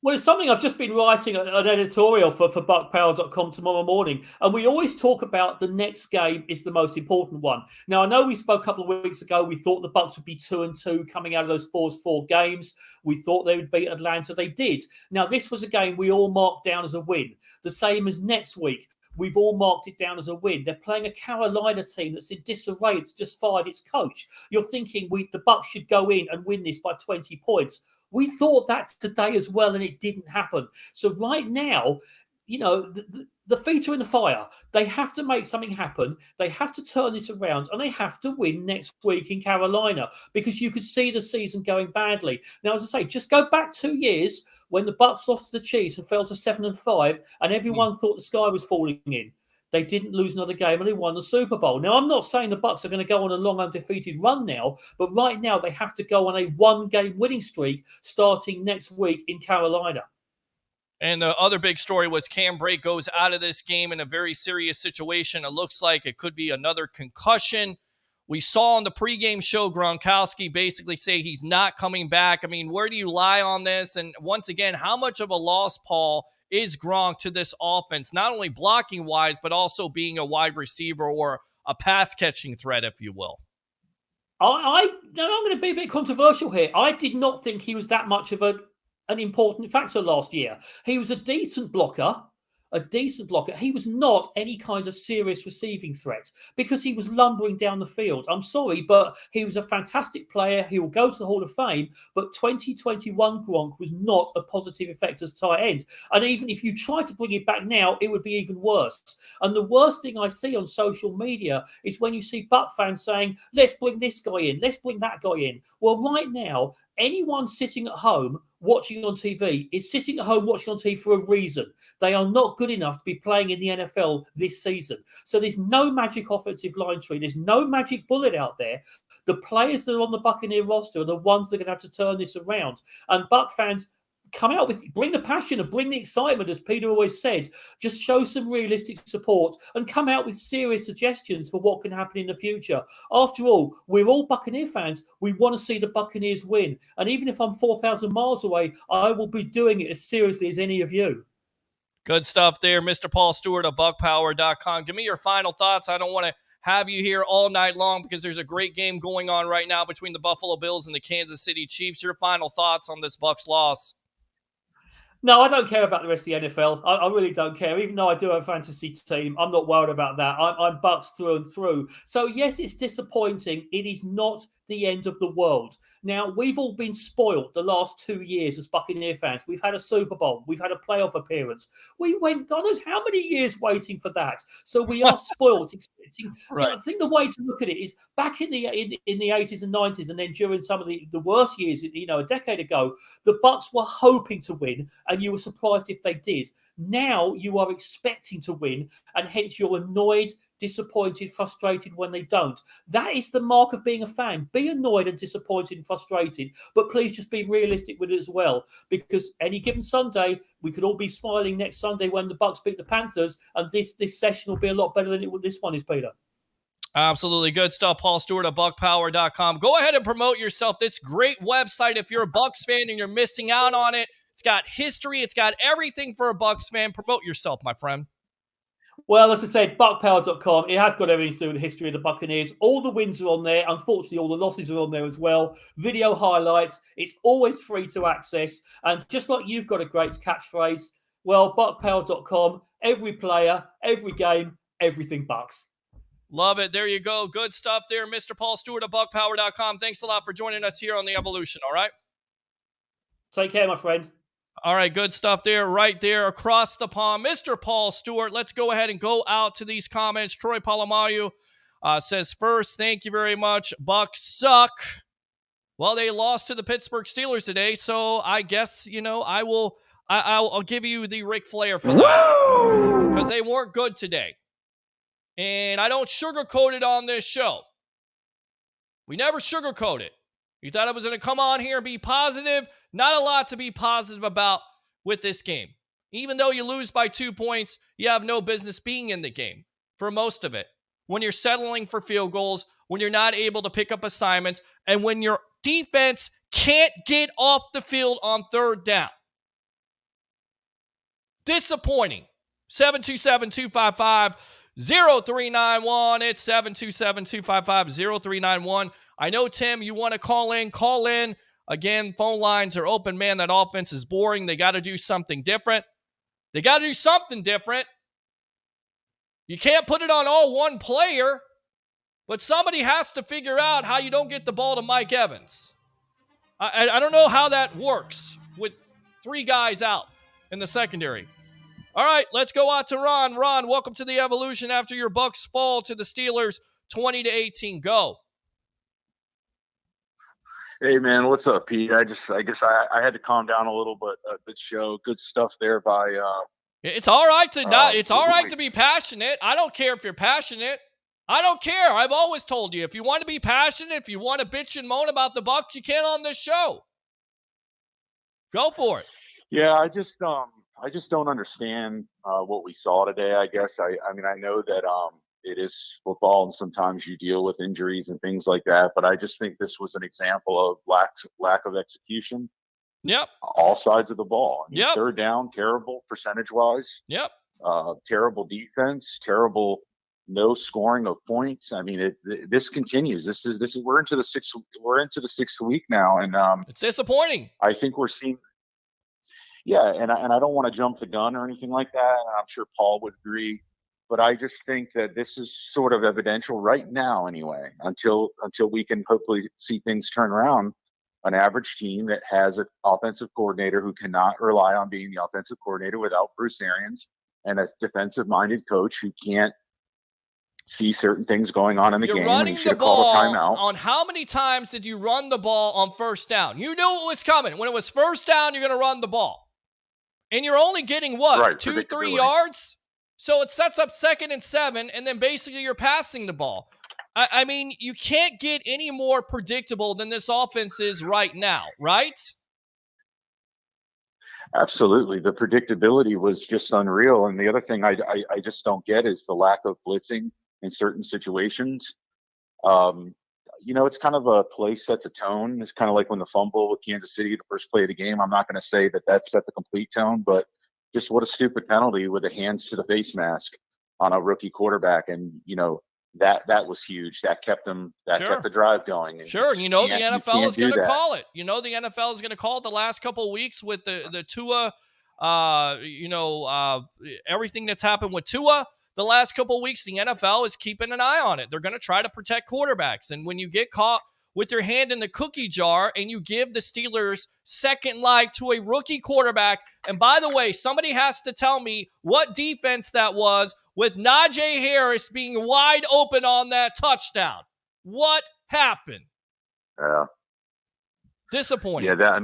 Speaker 7: Well, it's something I've just been writing an editorial for BuckPower.com tomorrow morning. And we always talk about the next game is the most important one. Now, I know we spoke a couple of weeks ago. We thought the Bucs would be 2-2 coming out of those first 4 games. We thought they would beat Atlanta. They did. Now, this was a game we all marked down as a win. The same as next week. We've all marked it down as a win. They're playing a Carolina team that's in disarray. It's just fired its coach. You're thinking the Bucs should go in and win this by 20 points. We thought that today as well, and it didn't happen. So right now, the feet are in the fire. They have to make something happen. They have to turn this around, and they have to win next week in Carolina because you could see the season going badly. Now, as I say, just go back 2 years when the Bucs lost to the Chiefs and fell to 7-5, and everyone thought the sky was falling in. They didn't lose another game and they won the Super Bowl. Now, I'm not saying the Bucs are going to go on a long undefeated run now, but right now they have to go on a 1-game winning streak starting next week in Carolina.
Speaker 1: And the other big story was Cam Brate goes out of this game in a very serious situation. It looks like it could be another concussion. We saw on the pregame show Gronkowski basically say he's not coming back. I mean, where do you lie on this? And once again, how much of a loss, Paul, is Gronk to this offense, not only blocking-wise, but also being a wide receiver or a pass-catching threat, if you will?
Speaker 7: I'm going to be a bit controversial here. I did not think he was that much of an important factor last year. He was a decent blocker. He was not any kind of serious receiving threat because he was lumbering down the field. I'm sorry, but he was a fantastic player. He will go to the Hall of Fame, but 2021 Gronk was not a positive effect as tight end. And even if you try to bring it back now, it would be even worse. And the worst thing I see on social media is when you see Buck fans saying, let's bring this guy in, let's bring that guy in. Well, right now, anyone sitting at home watching on TV is sitting at home watching on TV for a reason. They are not good enough to be playing in the NFL this season. So there's no magic offensive line tree. There's no magic bullet out there. The players that are on the Buccaneer roster are the ones that are going to have to turn this around. And Buck fans, come out bring the passion and bring the excitement, as Peter always said. Just show some realistic support and come out with serious suggestions for what can happen in the future. After all, we're all Buccaneer fans. We want to see the Buccaneers win. And even if I'm 4,000 miles away, I will be doing it as seriously as any of you.
Speaker 1: Good stuff there, Mr. Paul Stewart of BuckPower.com. Give me your final thoughts. I don't want to have you here all night long because there's a great game going on right now between the Buffalo Bills and the Kansas City Chiefs. Your final thoughts on this Bucs loss?
Speaker 7: No, I don't care about the rest of the NFL. I really don't care. Even though I do have a fantasy team, I'm not worried about that. I'm Bucs through and through. So, yes, it's disappointing. It is not the end of the world. Now, we've all been spoiled the last 2 years as Buccaneer fans. We've had a Super Bowl. We've had a playoff appearance. We went, God knows how many years waiting for that. So we are spoiled, expecting.
Speaker 1: Right.
Speaker 7: I think the way to look at it is back in the 80s and 90s, and then during some of the worst years, a decade ago, the Bucs were hoping to win, and you were surprised if they did. Now you are expecting to win, and hence you're annoyed, disappointed, frustrated when they don't. That is the mark of being a fan. Be annoyed and disappointed and frustrated, but please just be realistic with it as well, because any given Sunday, we could all be smiling next Sunday when the Bucs beat the Panthers, and this session will be a lot better than this one is, Peter.
Speaker 1: Absolutely. Good stuff. Paul Stewart of BuckPower.com. Go ahead and promote yourself. This great website. If you're a Bucs fan and you're missing out on it, it's got history. It's got everything for a Bucs fan. Promote yourself, my friend.
Speaker 7: Well, as I said, BuckPower.com, it has got everything to do with the history of the Buccaneers. All the wins are on there. Unfortunately, all the losses are on there as well. Video highlights. It's always free to access. And just like you've got a great catchphrase, well, BuckPower.com, every player, every game, everything Bucs.
Speaker 1: Love it. There you go. Good stuff there, Mr. Paul Stewart of BuckPower.com. Thanks a lot for joining us here on The Evolution, all right?
Speaker 7: Take care, my friend.
Speaker 1: All right, good stuff there, right there across the pond. Mr. Paul Stewart, let's go ahead and go out to these comments. Troy Palamayu says, first, thank you very much. Bucs suck. Well, they lost to the Pittsburgh Steelers today, so I guess, I'll give you the Ric Flair for that. Because they weren't good today. And I don't sugarcoat it on this show. We never sugarcoat it. You thought I was going to come on here and be positive? Not a lot to be positive about with this game. Even though you lose by 2 points, you have no business being in the game for most of it. When you're settling for field goals, when you're not able to pick up assignments, and when your defense can't get off the field on third down. Disappointing. 727-255-0391. It's 727-255-0391. I know, Tim, you want to call in. Call in. Again, phone lines are open. Man, that offense is boring. They got to do something different. You can't put it on all one player, but somebody has to figure out how you don't get the ball to Mike Evans. I don't know how that works with 3 guys out in the secondary. All right, let's go out to Ron. Ron, welcome to the Evolution after your Bucs fall to the Steelers 20-18. Go.
Speaker 8: Hey man, what's up, Pete? I guess I had to calm down a little, but good show, good stuff there by.
Speaker 1: It's all right to not. It's all right to be passionate. I don't care if you're passionate. I don't care. I've always told you, if you want to be passionate, if you want to bitch and moan about the Bucs, you can on this show. Go for it.
Speaker 8: Yeah, I just don't understand what we saw today. I guess I mean I know that it is football, and sometimes you deal with injuries and things like that. But I just think this was an example of lack of execution.
Speaker 1: Yep.
Speaker 8: All sides of the ball. I mean,
Speaker 1: Yep.
Speaker 8: Third down, terrible percentage-wise.
Speaker 1: Yep.
Speaker 8: Terrible defense. Terrible no scoring of points. I mean, this continues. This is we're into the sixth week now, and
Speaker 1: It's disappointing.
Speaker 8: I think we're seeing. Yeah, and I don't want to jump the gun or anything like that. And I'm sure Paul would agree, but I just think that this is sort of evidential right now, anyway. Until we can hopefully see things turn around. An average team that has an offensive coordinator who cannot rely on being the offensive coordinator without Bruce Arians, and a defensive-minded coach who can't see certain things going on in the
Speaker 1: You're
Speaker 8: game.
Speaker 1: running
Speaker 8: He
Speaker 1: the
Speaker 8: should have called a
Speaker 1: ball
Speaker 8: timeout.
Speaker 1: on how many times did you run the ball on first down? You knew it was coming. When it was first down, you're going to run the ball. And you're only getting what?
Speaker 8: Right,
Speaker 1: 2-3 yards? So it sets up 2nd and 7, and then basically you're passing the ball. I mean, you can't get any more predictable than this offense is right now, right?
Speaker 8: Absolutely. The predictability was just unreal. And the other thing I just don't get is the lack of blitzing in certain situations. It's kind of a play sets a tone. It's kind of like when the fumble with Kansas City, the first play of the game. I'm not going to say that set the complete tone, but just what a stupid penalty with the hands to the face mask on a rookie quarterback. And, that was huge. That kept them. That
Speaker 1: Sure.
Speaker 8: kept the drive going. And
Speaker 1: Sure, the NFL is going to
Speaker 8: that.
Speaker 1: call it. The NFL is going to call it the last couple of weeks with the Tua, everything that's happened with Tua the last couple of weeks. The NFL is keeping an eye on it. They're going to try to protect quarterbacks. And when you get caught with your hand in the cookie jar and you give the Steelers second life to a rookie quarterback, and by the way, somebody has to tell me what defense that was with Najee Harris being wide open on that touchdown. What happened? Disappointing.
Speaker 8: Yeah,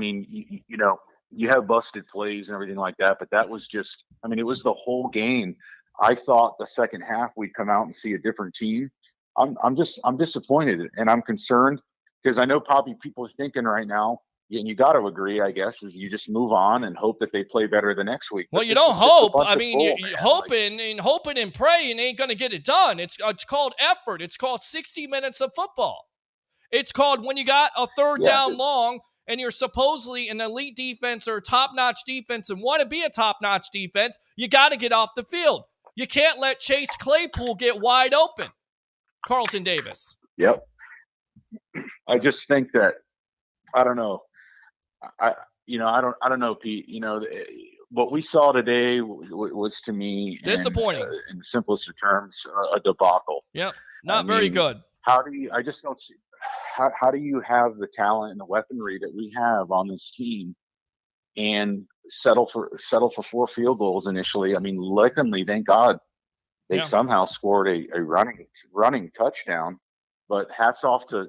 Speaker 8: you have busted plays and everything like that, but that was just, it was the whole game. I thought the second half we'd come out and see a different team. I'm disappointed, and I'm concerned because I know probably people are thinking right now, and you got to agree, I guess, is you just move on and hope that they play better the next week.
Speaker 1: Well, you don't hope. You're hoping and praying ain't going to get it done. It's called effort. It's called 60 minutes of football. It's called when you got a third down long and you're supposedly an elite defense or top-notch defense and want to be a top-notch defense, you got to get off the field. You can't let Chase Claypool get wide open. Carlton Davis.
Speaker 8: Yep. I just think that, I don't know. I don't know, Pete. What we saw today was to me
Speaker 1: disappointing.
Speaker 8: In the simplest of terms, a debacle.
Speaker 1: Yep. Not very good.
Speaker 8: I just don't see, how do you have the talent and the weaponry that we have on this team and settle for 4 field goals initially? Luckily, thank God, they somehow scored a running touchdown. But hats off to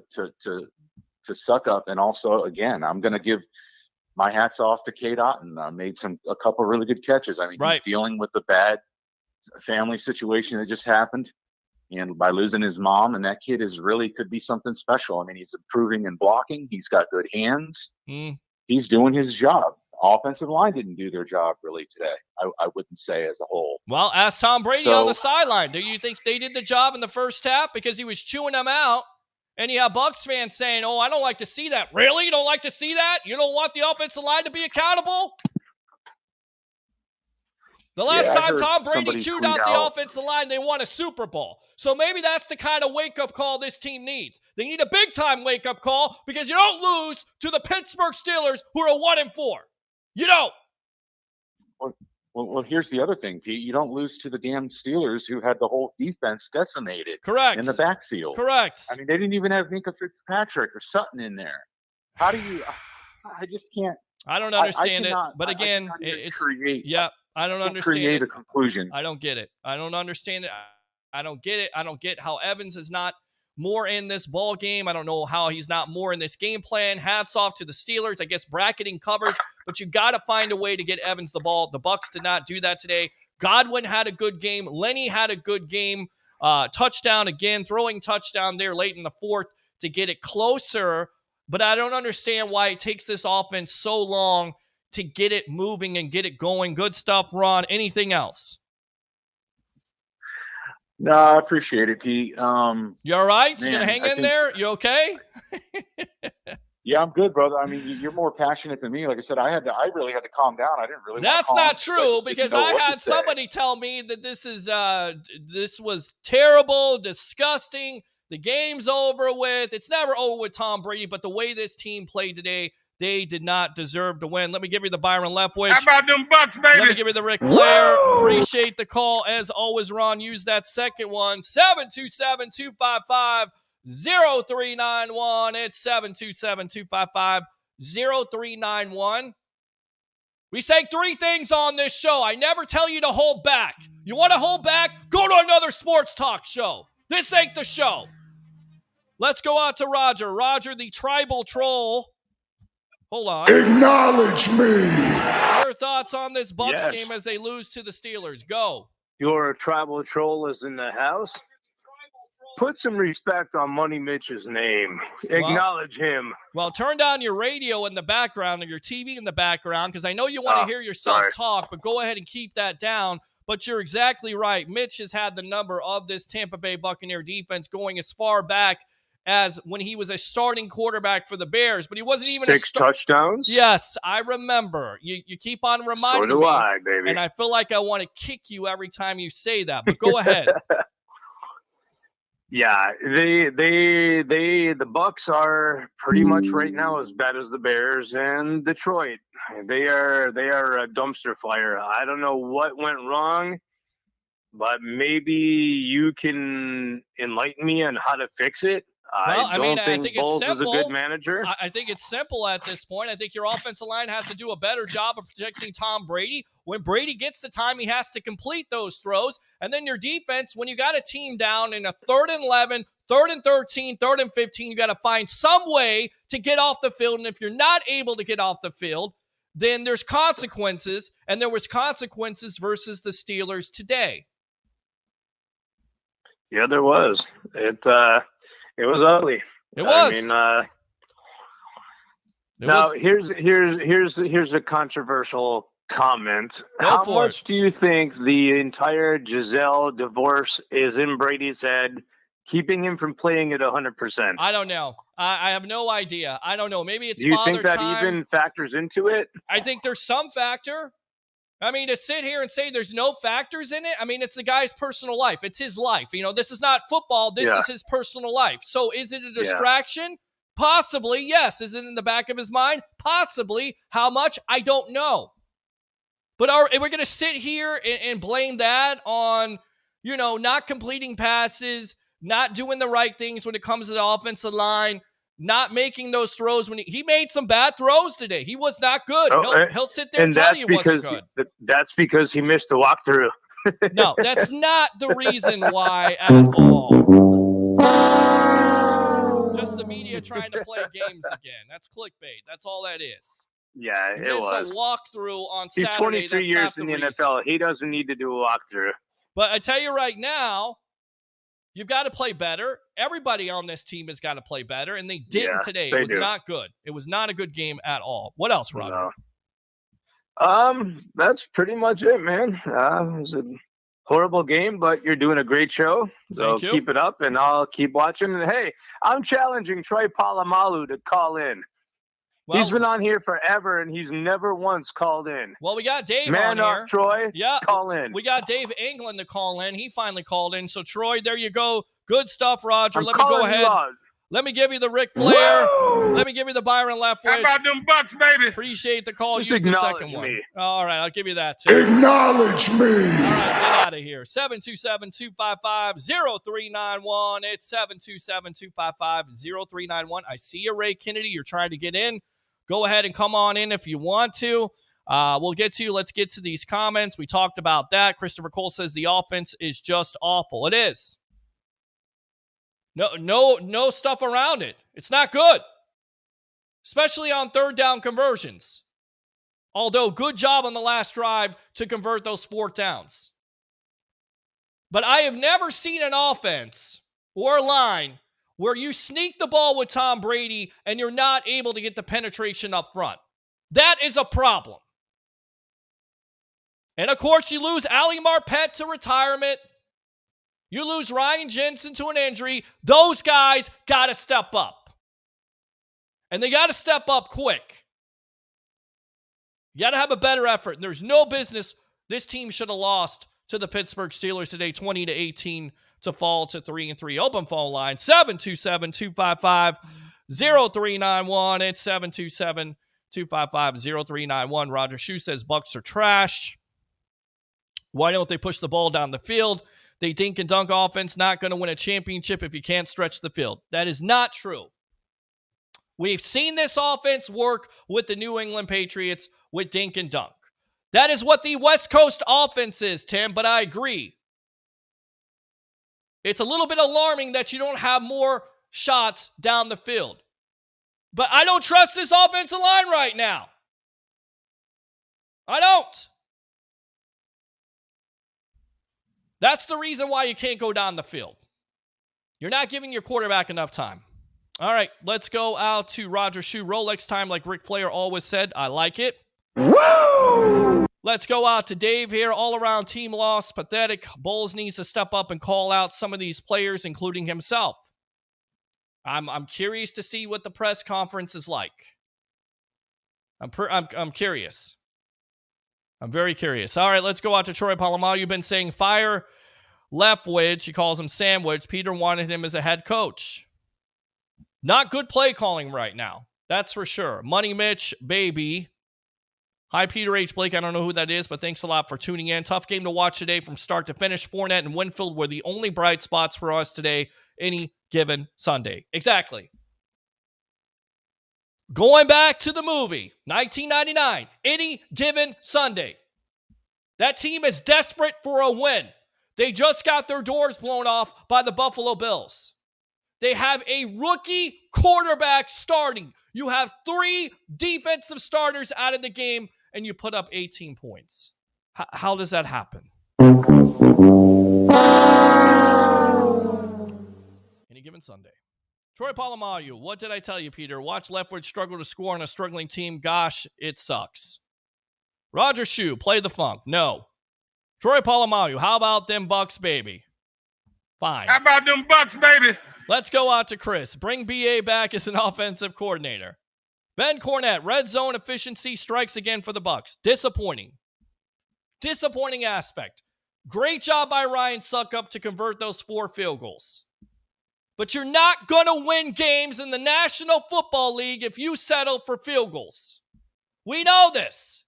Speaker 8: Suck Up, and also again, I'm going to give my hats off to Kate Otten. Made a couple really good catches. He's dealing with the bad family situation that just happened, and by losing his mom, and that kid could be something special. He's improving in blocking. He's got good hands. He's doing his job. Offensive line didn't do their job really today. I wouldn't say as a whole.
Speaker 1: Well, ask Tom Brady on the sideline. Do you think they did the job in the first half because he was chewing them out? And you have Bucs fans saying, "Oh, I don't like to see that." Really? You don't like to see that? You don't want the offensive line to be accountable? The last time Tom Brady chewed out the offensive line, they won a Super Bowl. So maybe that's the kind of wake-up call this team needs. They need a big-time wake-up call because you don't lose to the Pittsburgh Steelers, who are 1-4. You don't.
Speaker 8: Well, here's the other thing, Pete. You don't lose to the damn Steelers, who had the whole defense decimated.
Speaker 1: Correct.
Speaker 8: In the backfield.
Speaker 1: Correct.
Speaker 8: They didn't even have Minka Fitzpatrick or Sutton in there. How do you? I just can't.
Speaker 1: I don't understand it. But again, it's
Speaker 8: create.
Speaker 1: Yeah, I don't understand
Speaker 8: create
Speaker 1: it.
Speaker 8: A conclusion.
Speaker 1: I don't get it. I don't understand it. I don't get it. I don't get how Evans is not more in this ball game. I don't know how he's not more in this game plan. Hats off to the Steelers. I guess bracketing coverage, but you got to find a way to get Evans the ball. The Bucs did not do that today. Godwin had a good game. Lenny had a good game. Touchdown again, throwing touchdown there late in the fourth to get it closer. But I don't understand why it takes this offense so long to get it moving and get it going. Good stuff, Ron. Anything else?
Speaker 8: No, I appreciate it, Pete.
Speaker 1: You all right? You
Speaker 8: Man,
Speaker 1: gonna hang
Speaker 8: I
Speaker 1: in
Speaker 8: think-
Speaker 1: there? You okay?
Speaker 8: Yeah, I'm good, brother. I mean, you're more passionate than me. Like I said, I really had to calm down. I didn't really.
Speaker 1: That's
Speaker 8: wanna calm,
Speaker 1: not
Speaker 8: but
Speaker 1: true,
Speaker 8: just didn't
Speaker 1: because
Speaker 8: know
Speaker 1: I
Speaker 8: what to
Speaker 1: had
Speaker 8: say.
Speaker 1: somebody tell me that this was terrible, disgusting. The game's over with. It's never over with Tom Brady, but the way this team played today, they did not deserve to win. Let me give you the Byron Leftwich.
Speaker 9: How about them Bucs, baby?
Speaker 1: Let me give you the Ric Flair. Appreciate the call. As always, Ron, use that second one. 727-255-0391. It's 727-255-0391. We say three things on this show. I never tell you to hold back. You want to hold back? Go to another sports talk show. This ain't the show. Let's go out to Roger. Roger, the tribal troll. Hold on.
Speaker 9: Acknowledge me.
Speaker 1: Your thoughts on this Bucs
Speaker 10: Yes.
Speaker 1: game as they lose to the Steelers? Go.
Speaker 10: Your tribal troll is in the house. Put some respect on Money Mitch's name. Acknowledge him.
Speaker 1: Well, turn down your radio in the background or your TV in the background, because I know you want to hear yourself
Speaker 10: sorry.
Speaker 1: talk, but go ahead and keep that down. But you're exactly right. Mitch has had the number of this Tampa Bay Buccaneer defense going as far back as when he was a starting quarterback for the Bears, but he wasn't even
Speaker 10: Six touchdowns?
Speaker 1: Yes, I remember. You keep on reminding
Speaker 10: So do
Speaker 1: me.
Speaker 10: I, baby.
Speaker 1: And I feel like I want to kick you every time you say that, but go ahead.
Speaker 10: Yeah, the Bucs are pretty much right now as bad as the Bears and Detroit. They are a dumpster fire. I don't know what went wrong, but maybe you can enlighten me on how to fix it.
Speaker 1: Well,
Speaker 10: I don't think
Speaker 1: it's
Speaker 10: Bowles is a
Speaker 1: simple.
Speaker 10: good manager.
Speaker 1: I think it's simple at this point. I think your offensive line has to do a better job of protecting Tom Brady. When Brady gets the time, he has to complete those throws. And then your defense, when you got a team down in a 3rd and 11, 3rd and 13, 3rd and 15, you got to find some way to get off the field. And if you're not able to get off the field, then there's consequences. And there was consequences versus the Steelers today.
Speaker 10: Yeah, there was. It was ugly.
Speaker 1: It was.
Speaker 10: I mean, now here's a controversial comment.
Speaker 1: Go
Speaker 10: How
Speaker 1: for
Speaker 10: much do you think the entire Giselle divorce is in Brady's head, keeping him from playing at 100%?
Speaker 1: I don't know. I have no idea. I don't know. Maybe it's
Speaker 10: Do you
Speaker 1: father
Speaker 10: think that
Speaker 1: time.
Speaker 10: even factors into it?
Speaker 1: I think there's some factor. I mean, to sit here and say there's no factors in it, I mean, it's the guy's personal life. It's his life. You know, this is not football. This is his personal life. So is it a distraction? Possibly, yes. Is it in the back of his mind? Possibly. How much? I don't know. But we're going to sit here and blame that on, you know, not completing passes, not doing the right things when it comes to the offensive line, not making those throws when he made some bad throws today. He was not good. He'll sit there and tell you he wasn't good.
Speaker 10: That's because he missed the walkthrough.
Speaker 1: No, that's not the reason why at all. Just the media trying to play games again. That's clickbait. That's all that is.
Speaker 10: Yeah, it was.
Speaker 1: A walkthrough on
Speaker 10: He's
Speaker 1: Saturday.
Speaker 10: 23 years in the NFL. He doesn't need to do a walkthrough.
Speaker 1: But I tell you right now, you've got to play better. Everybody on this team has got to play better, and they didn't today. It was not good. It was not a good game at all. What else, Roger?
Speaker 10: No. That's pretty much it, man. It was a horrible game, but you're doing a great show. So keep it up, and I'll keep watching. And hey, I'm challenging Troy Polamalu to call in. Well, he's been on here forever, and he's never once called in.
Speaker 1: Well, we got Dave
Speaker 10: Man
Speaker 1: on
Speaker 10: up,
Speaker 1: here.
Speaker 10: Troy.
Speaker 1: Yeah,
Speaker 10: call in.
Speaker 1: We got Dave England to call in. He finally called in. So, Troy, there you go. Good stuff, Roger.
Speaker 10: I'm
Speaker 1: Let me go ahead. Let me give you the Ric Flair. Let me give you the Byron Leftwich.
Speaker 9: How about them Bucs, baby?
Speaker 1: Appreciate the call.
Speaker 10: Just
Speaker 1: Use the
Speaker 10: acknowledge
Speaker 1: second
Speaker 10: me.
Speaker 1: one. All right, I'll give you that, too.
Speaker 9: Acknowledge me.
Speaker 1: All right, get out of here. 727-255-0391. It's 727-255-0391. I see you, Ray Kennedy. You're trying to get in. Go ahead and come on in if you want to. We'll get to you. Let's get to these comments. We talked about that. Christopher Cole says the offense is just awful. It is. No stuff around it. It's not good. Especially on third down conversions. Although, good job on the last drive to convert those fourth downs. But I have never seen an offense or a line where you sneak the ball with Tom Brady and you're not able to get the penetration up front. That is a problem. And, of course, you lose Ali Marpet to retirement. You lose Ryan Jensen to an injury. Those guys got to step up. And they got to step up quick. You got to have a better effort. And there's no business. This team should have lost to the Pittsburgh Steelers today, 20-18, to fall to 3-3. Open phone line, 727-255-0391. It's 727-255-0391. Roger Shue says Bucs are trash. Why don't they push the ball down the field? They dink and dunk offense, not going to win a championship if you can't stretch the field. That is not true. We've seen this offense work with the New England Patriots with dink and dunk. That is what the West Coast offense is, Tim, but I agree. It's a little bit alarming that you don't have more shots down the field. But I don't trust this offensive line right now. I don't. That's the reason why you can't go down the field. You're not giving your quarterback enough time. All right, let's go out to Roger Shue. Rolex time, like Ric Flair always said. I like it. Woo! Let's go out to Dave here. All-around team loss, pathetic. Bowles needs to step up and call out some of these players, including himself. I'm curious to see what the press conference is like. I'm curious. I'm very curious. All right, let's go out to Troy Polamalu. You've been saying fire Leftwich. He calls him Sandwich. Peter wanted him as a head coach. Not good play calling right now. That's for sure. Money Mitch, baby. Hi, Peter H. Blake. I don't know who that is, but thanks a lot for tuning in. Tough game to watch today from start to finish. Fournette and Winfield were the only bright spots for us today, any given Sunday. Exactly. Going back to the movie, 1999, any given Sunday. That team is desperate for a win. They just got their doors blown off by the Buffalo Bills. They have a rookie quarterback starting. You have 3 defensive starters out of the game, and you put up 18 points. How does that happen? Any given Sunday. Troy Polamalu, what did I tell you, Peter? Watch Leftwich struggle to score on a struggling team. Gosh, it sucks. Roger Shue, play the funk. No. Troy Polamalu, how about them Bucs, baby? Fine.
Speaker 9: How about them Bucs, baby?
Speaker 1: Let's go out to Chris. Bring BA back as an offensive coordinator. Ben Cornett, red zone efficiency strikes again for the Bucs. Disappointing. Disappointing aspect. Great job by Ryan Suckup to convert those 4 field goals. But you're not going to win games in the National Football League if you settle for field goals. We know this.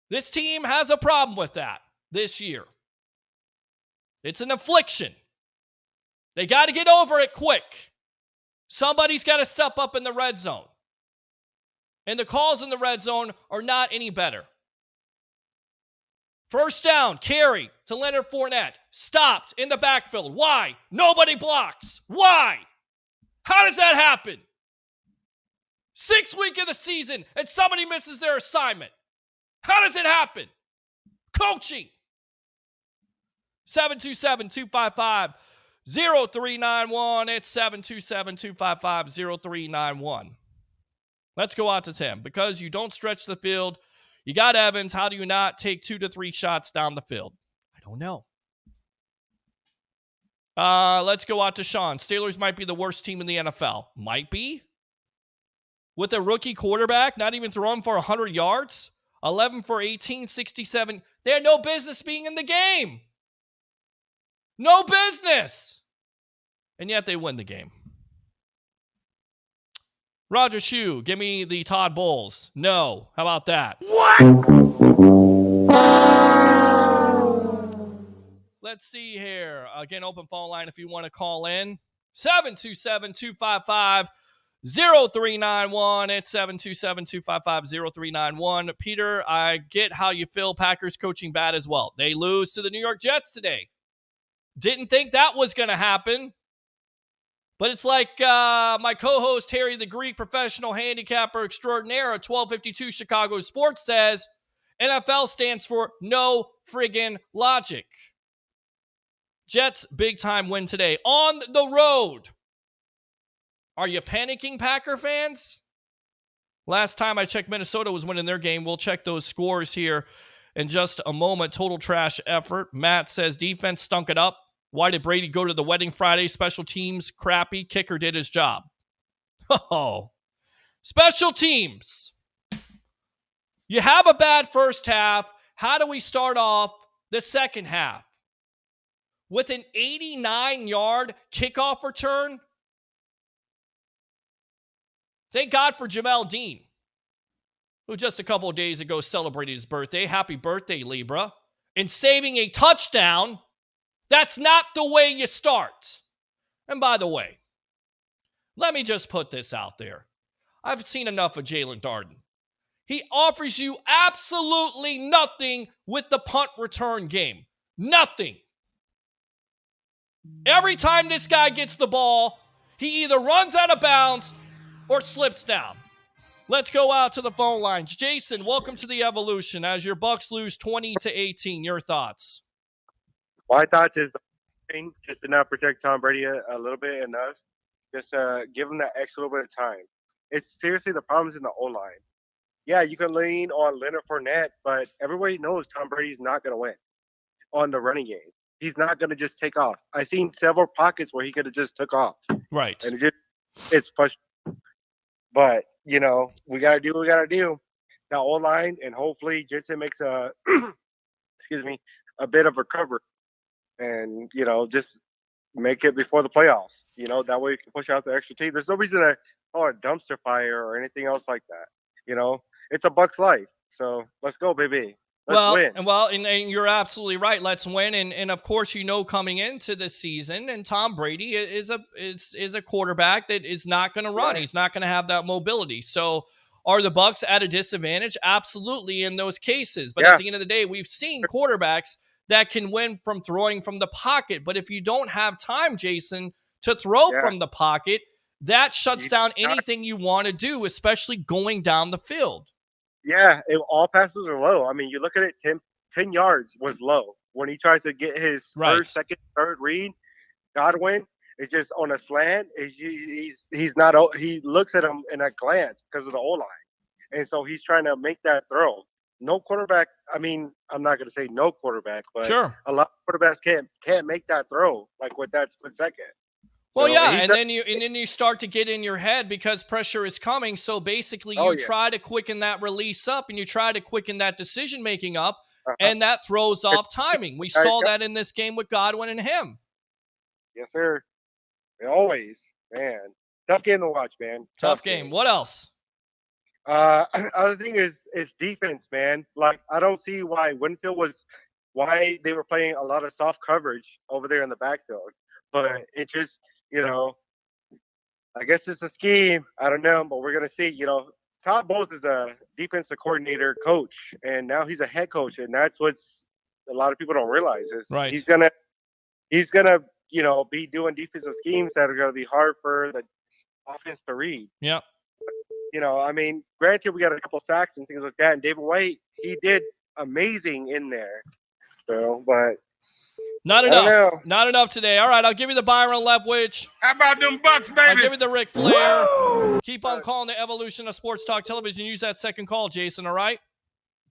Speaker 1: This team has a problem with that this year. It's an affliction. They got to get over it quick. Somebody's got to step up in the red zone. And the calls in the red zone are not any better. First down, carry to Leonard Fournette. Stopped in the backfield. Why? Nobody blocks. Why? How does that happen? 6th week of the season and somebody misses their assignment. How does it happen? Coaching. 727-255-0391. It's 727-255-0391. Let's go out to Tim. Because you don't stretch the field, you got Evans. How do you not take 2 to 3 shots down the field? I don't know. Let's go out to Sean. Steelers might be the worst team in the NFL. Might be. With a rookie quarterback, not even throwing for 100 yards. 11 for 18, 67. They had no business being in the game. No business. And yet they win the game. Roger Shue, give me the Todd Bowles. No. How about that?
Speaker 9: What?
Speaker 1: Let's see here. Again, open phone line if you want to call in. 727-255-0391. It's 727-255-0391. Peter, I get how you feel. Packers coaching bad as well. They lose to the New York Jets today. Didn't think that was going to happen. But it's like my co-host Harry the Greek, professional handicapper extraordinaire at 1252 Chicago Sports says, NFL stands for no friggin' logic. Jets, big time win today. On the road. Are you panicking, Packer fans? Last time I checked, Minnesota was winning their game. We'll check those scores here in just a moment. Total trash effort. Matt says defense stunk it up. Why did Brady go to the wedding Friday? Special teams crappy. Kicker did his job. Oh, special teams. You have a bad first half. How do we start off the second half? With an 89-yard kickoff return? Thank God for Jamel Dean, who just a couple of days ago celebrated his birthday. Happy birthday, Libra. And saving a touchdown. That's not the way you start. And by the way, let me just put this out there. I've seen enough of Jalen Darden. He offers you absolutely nothing with the punt return game. Nothing. Every time this guy gets the ball, he either runs out of bounds or slips down. Let's go out to the phone lines. Jason, welcome to the Evolution as your Bucs lose 20-18. Your thoughts?
Speaker 11: My thoughts is just to not protect Tom Brady a little bit enough. Just give him that extra little bit of time. It's seriously the problems in the O-line. Yeah, you can lean on Leonard Fournette, but everybody knows Tom Brady's not going to win on the running game. He's not going to just take off. I've seen several pockets where he could have just took off.
Speaker 1: Right.
Speaker 11: And it's frustrating. But, we got to do what we got to do. The O-line, and hopefully Jensen makes a bit of recovery. And, just make it before the playoffs. That way we can push out the extra team. There's no reason to call it a dumpster fire or anything else like that. It's a Bucs life. So let's go, baby. Let's win.
Speaker 1: And you're absolutely right. Let's win. And of course, coming into this season, and Tom Brady is a quarterback that is not going to run. He's not going to have that mobility. So are the Bucs at a disadvantage? Absolutely in those cases. But at the end of the day, we've seen quarterbacks that can win from throwing from the pocket. But if you don't have time, Jason, to throw from the pocket, that shuts down anything you want to do, especially going down the field.
Speaker 11: Yeah, all passes are low. I mean, you look at it, 10 yards was low. When he tries to get his first, second, third read, Godwin is just on a slant. He's not. He looks at him in a glance because of the O-line. And so he's trying to make that throw. No quarterback, I'm not going to say no quarterback, but a lot of quarterbacks can't make that throw like with that split second.
Speaker 1: Well, and then you start to get in your head because pressure is coming. So basically, you try to quicken that release up, and you try to quicken that decision making up, and that throws off timing. We saw that in this game with Godwin and him.
Speaker 11: Yes, sir. Always, man. Tough game to watch, man.
Speaker 1: Tough game. What else?
Speaker 11: Other thing is defense, man. Like, I don't see why they were playing a lot of soft coverage over there in the backfield, but it just. I guess it's a scheme. I don't know, but we're going to see. Todd Bowles is a defensive coordinator coach, and now he's a head coach, and that's what's a lot of people don't realize is he's gonna be doing defensive schemes that are going to be hard for the offense to read.
Speaker 1: Yeah.
Speaker 11: Granted, we got a couple sacks and things like that, and David White, he did amazing in there. So, but.
Speaker 1: Not enough. Not enough today. All right, I'll give you the Byron Leftwich.
Speaker 9: How about them Bucs, baby?
Speaker 1: I'll give you the Ric Flair. Woo! Keep on calling the Evolution of Sports Talk Television. Use that second call, Jason, all right?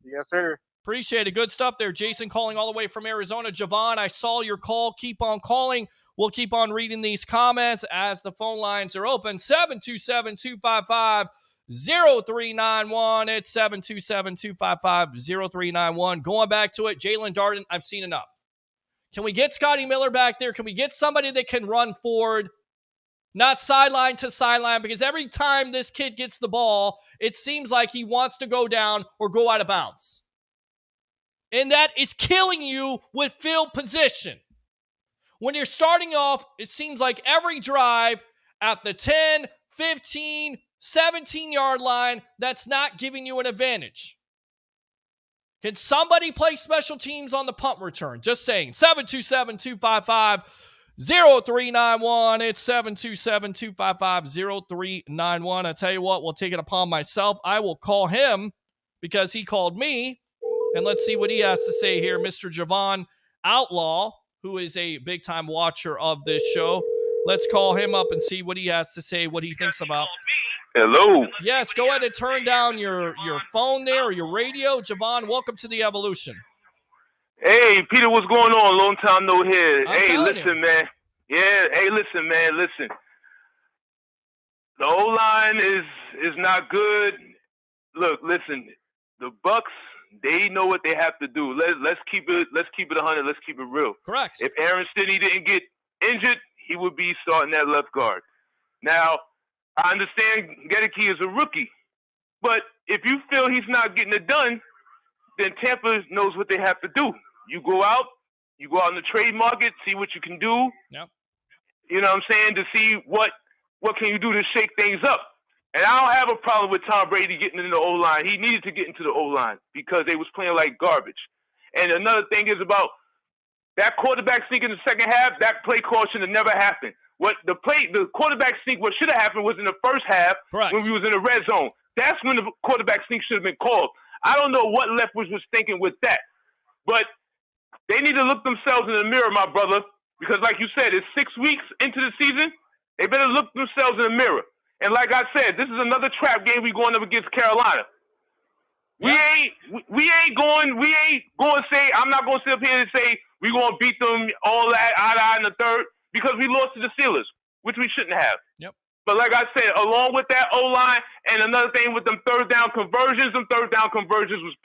Speaker 11: Yes, sir.
Speaker 1: Appreciate it. Good stuff there. Jason calling all the way from Arizona. Javon, I saw your call. Keep on calling. We'll keep on reading these comments as the phone lines are open. 727-255-0391. It's 727-255-0391. Going back to it, Jalen Darden, I've seen enough. Can we get Scotty Miller back there? Can we get somebody that can run forward, not sideline to sideline? Because every time this kid gets the ball, it seems like he wants to go down or go out of bounds. And that is killing you with field position. When you're starting off, it seems like every drive at the 10, 15, 17-yard line, that's not giving you an advantage. Can somebody play special teams on the punt return? Just saying. 727-255-0391. It's 727-255-0391. I tell you what, we'll take it upon myself. I will call him because he called me. And let's see what he has to say here. Mr. Javon Outlaw, who is a big-time watcher of this show. Let's call him up and see what he has to say, what he thinks about
Speaker 12: Hello.
Speaker 1: Yes, go ahead and turn down your phone there or your radio. Javon, welcome to the Evolution.
Speaker 12: Hey, Peter, what's going on? Long time no hear. Hey, listen,
Speaker 1: you.
Speaker 12: man. Yeah, hey, listen, man. Listen. The O-line is not good. Look, listen. The Bucs, they know what they have to do. Let's keep it 100. Let's keep it real.
Speaker 1: Correct.
Speaker 12: If Aaron Stinney didn't get injured, he would be starting at left guard. Now, I understand Gedeke is a rookie, but if you feel he's not getting it done, then Tampa knows what they have to do. You go out in the trade market, see what you can do.
Speaker 1: Yep.
Speaker 12: You know what I'm saying? To see what can you do to shake things up. And I don't have a problem with Tom Brady getting into the O-line. He needed to get into the O-line because they was playing like garbage. And another thing is about that quarterback sneak in the second half, that play call should have never happened. The quarterback sneak, what should have happened was in the first half.
Speaker 1: Correct.
Speaker 12: When we was in the red zone. That's when the quarterback sneak should have been called. I don't know what Leftwich was thinking with that. But they need to look themselves in the mirror, my brother, because like you said, it's 6 weeks into the season. They better look themselves in the mirror. And like I said, this is another trap game we going up against Carolina. We ain't going to say, I'm not going to sit up here and say we're going to beat them all that eye in the third because we lost to the Steelers, which we shouldn't have.
Speaker 1: Yep.
Speaker 12: But like I said, along with that O-line and another thing with them third down conversions was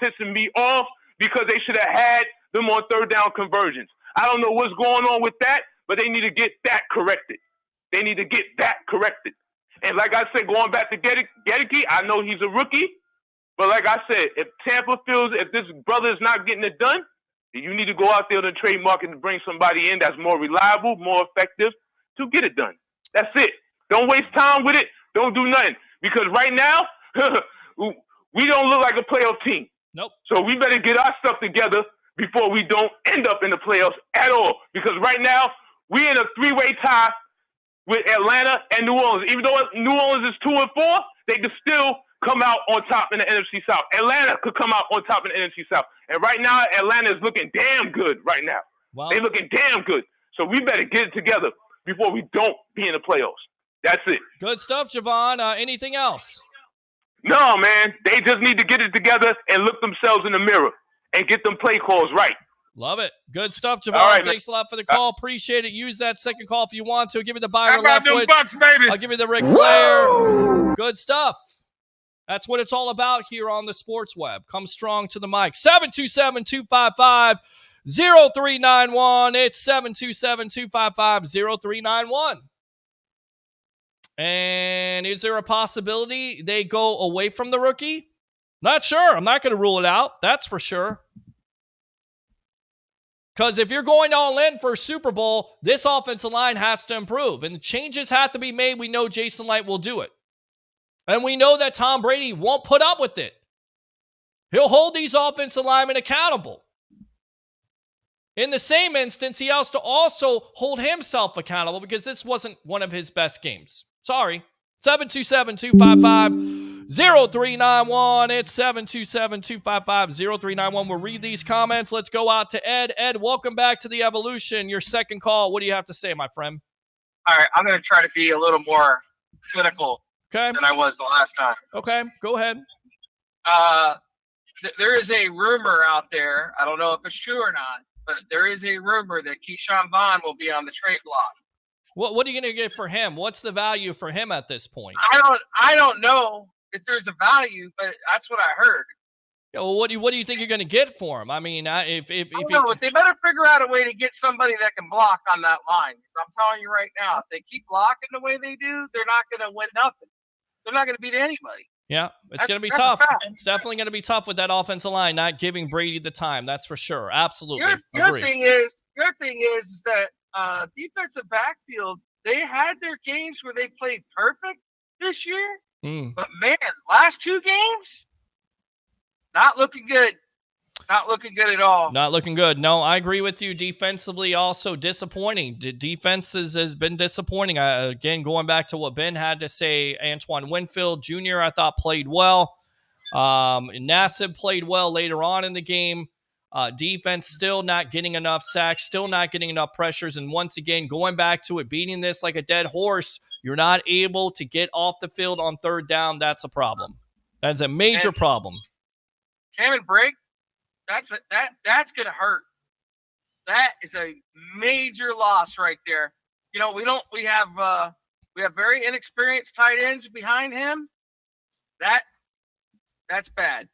Speaker 12: pissing me off because they should have had them on third down conversions. I don't know what's going on with that, but they need to get that corrected. And like I said, going back to Gedeke, I know he's a rookie, but like I said, if Tampa feels if this brother is not getting it done, then you need to go out there on the trade market and bring somebody in that's more reliable, more effective to get it done. That's it. Don't waste time with it. Don't do nothing. Because right now, we don't look like a playoff team.
Speaker 1: Nope.
Speaker 12: So we better get our stuff together before we don't end up in the playoffs at all. Because right now, we're in a three-way tie with Atlanta and New Orleans. Even though New Orleans is 2-4, they could still come out on top in the NFC South. Atlanta could come out on top in the NFC South. And right now, Atlanta is looking damn good right now.
Speaker 1: Wow.
Speaker 12: They're looking damn good. So we better get it together before we don't be in the playoffs. That's it.
Speaker 1: Good stuff, Javon. Anything else?
Speaker 12: No, man. They just need to get it together and look themselves in the mirror and get them play calls right.
Speaker 1: Love it. Good stuff, Javon.
Speaker 12: All right,
Speaker 1: thanks a lot for the call. Appreciate it. Use that second call if you want to. Give me the Byron
Speaker 9: How about them
Speaker 1: Leftwich.
Speaker 9: Bucs, baby?
Speaker 1: I'll give you the Ric Flair. Good stuff. That's what it's all about here on the Sports Web. Come strong to the mic. 727-255-0391. It's 727-255-0391. And is there a possibility they go away from the rookie? Not sure. I'm not going to rule it out. That's for sure. Because if you're going all in for a Super Bowl, this offensive line has to improve. And changes have to be made. We know Jason Light will do it. And we know that Tom Brady won't put up with it. He'll hold these offensive linemen accountable. In the same instance, he has to also hold himself accountable because this wasn't one of his best games. Sorry. 727-255-0391. It's 727-255-0391. We'll read these comments. Let's go out to Ed. Ed, welcome back to the Evolution. Your second call. What do you have to say, my friend?
Speaker 2: All right, I'm going to try to be a little more clinical
Speaker 1: than
Speaker 2: I was the last time.
Speaker 1: Okay, go ahead.
Speaker 2: There is a rumor out there. I don't know if it's true or not, but there is a rumor that Keyshawn Vaughn will be on the trade block.
Speaker 1: What are you going to get for him? What's the value for him at this point?
Speaker 2: I don't know if there's a value, but that's what I heard.
Speaker 1: Yeah, well, what do you think you're going to get for him? I mean, if
Speaker 2: they better figure out a way to get somebody that can block on that line. I'm telling you right now, if they keep blocking the way they do, they're not going to win nothing. They're not going to beat anybody.
Speaker 1: Yeah, it's going to be tough. It's definitely going to be tough with that offensive line not giving Brady the time. That's for sure. Absolutely.
Speaker 2: Your thing is that defensive backfield, they had their games where they played perfect this year. But, man, last two games, not looking good. Not looking good at all.
Speaker 1: Not looking good. No, I agree with you. Defensively, also disappointing. The defenses has been disappointing. Again, going back to what Ben had to say, Antoine Winfield Jr., I thought played well. Nassib played well later on in the game. Defense still not getting enough sacks, still not getting enough pressures. And once again, going back to it, beating this like a dead horse, you're not able to get off the field on third down. That's a problem. That's a major problem.
Speaker 2: Cam and break, that's going to hurt. That is a major loss right there. You know, we have very inexperienced tight ends behind him. That's bad.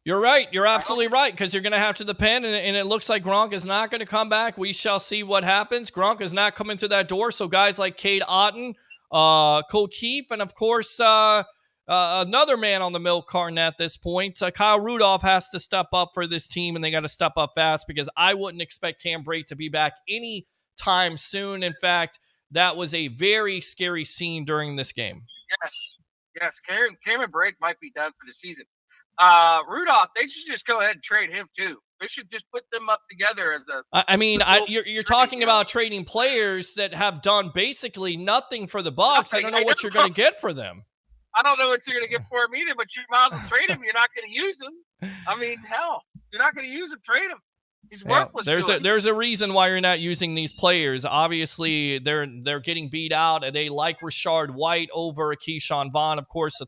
Speaker 1: You're right. You're absolutely right, because you're going to have to depend, and it looks like Gronk is not going to come back. We shall see what happens. Gronk is not coming through that door, so guys like Cade Otton, Cole Keefe, and, of course, another man on the milk carton at this point, Kyle Rudolph has to step up for this team, and they got to step up fast, because I wouldn't expect Cam Brate to be back any time soon. In fact, that was a very scary scene during this game.
Speaker 2: Yes. Cameron Brake might be done for the season. Rudolph, they should just go ahead and trade him too. They should just put them up together as a.
Speaker 1: You're talking about trading players that have done basically nothing for the Bucs. I don't know what you're going to get for them.
Speaker 2: I don't know what you're going to get for him either, but you might as well trade him. You're not going to use him. I mean, hell, you're not going to use him. Trade him. He's worthless.
Speaker 1: There's a reason why you're not using these players. Obviously, they're getting beat out, and they like Rashard White over Keyshawn Vaughn, of course,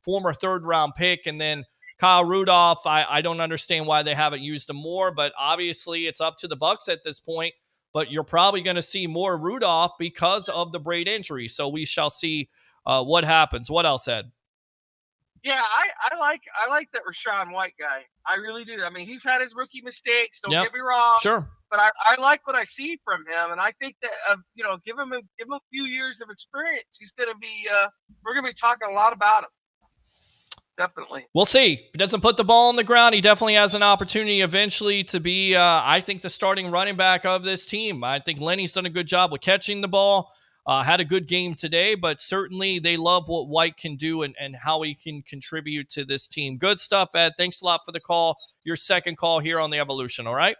Speaker 1: former third-round pick, and then Kyle Rudolph. I don't understand why they haven't used him more, but obviously it's up to the Bucs at this point. But you're probably going to see more Rudolph because of the Brate injury. So we shall see what happens. What else, Ed?
Speaker 2: Yeah, I like that Rashawn White guy. I really do. I mean, he's had his rookie mistakes. Don't get me wrong.
Speaker 1: Sure.
Speaker 2: But I like what I see from him, and I think that give him a few years of experience. He's going to be. We're going to be talking a lot about him. Definitely.
Speaker 1: We'll see. If he doesn't put the ball on the ground, he definitely has an opportunity eventually to be, I think, the starting running back of this team. I think Lenny's done a good job with catching the ball. Had a good game today, but certainly they love what White can do and how he can contribute to this team. Good stuff, Ed. Thanks a lot for the call. Your second call here on the Evolution, all right?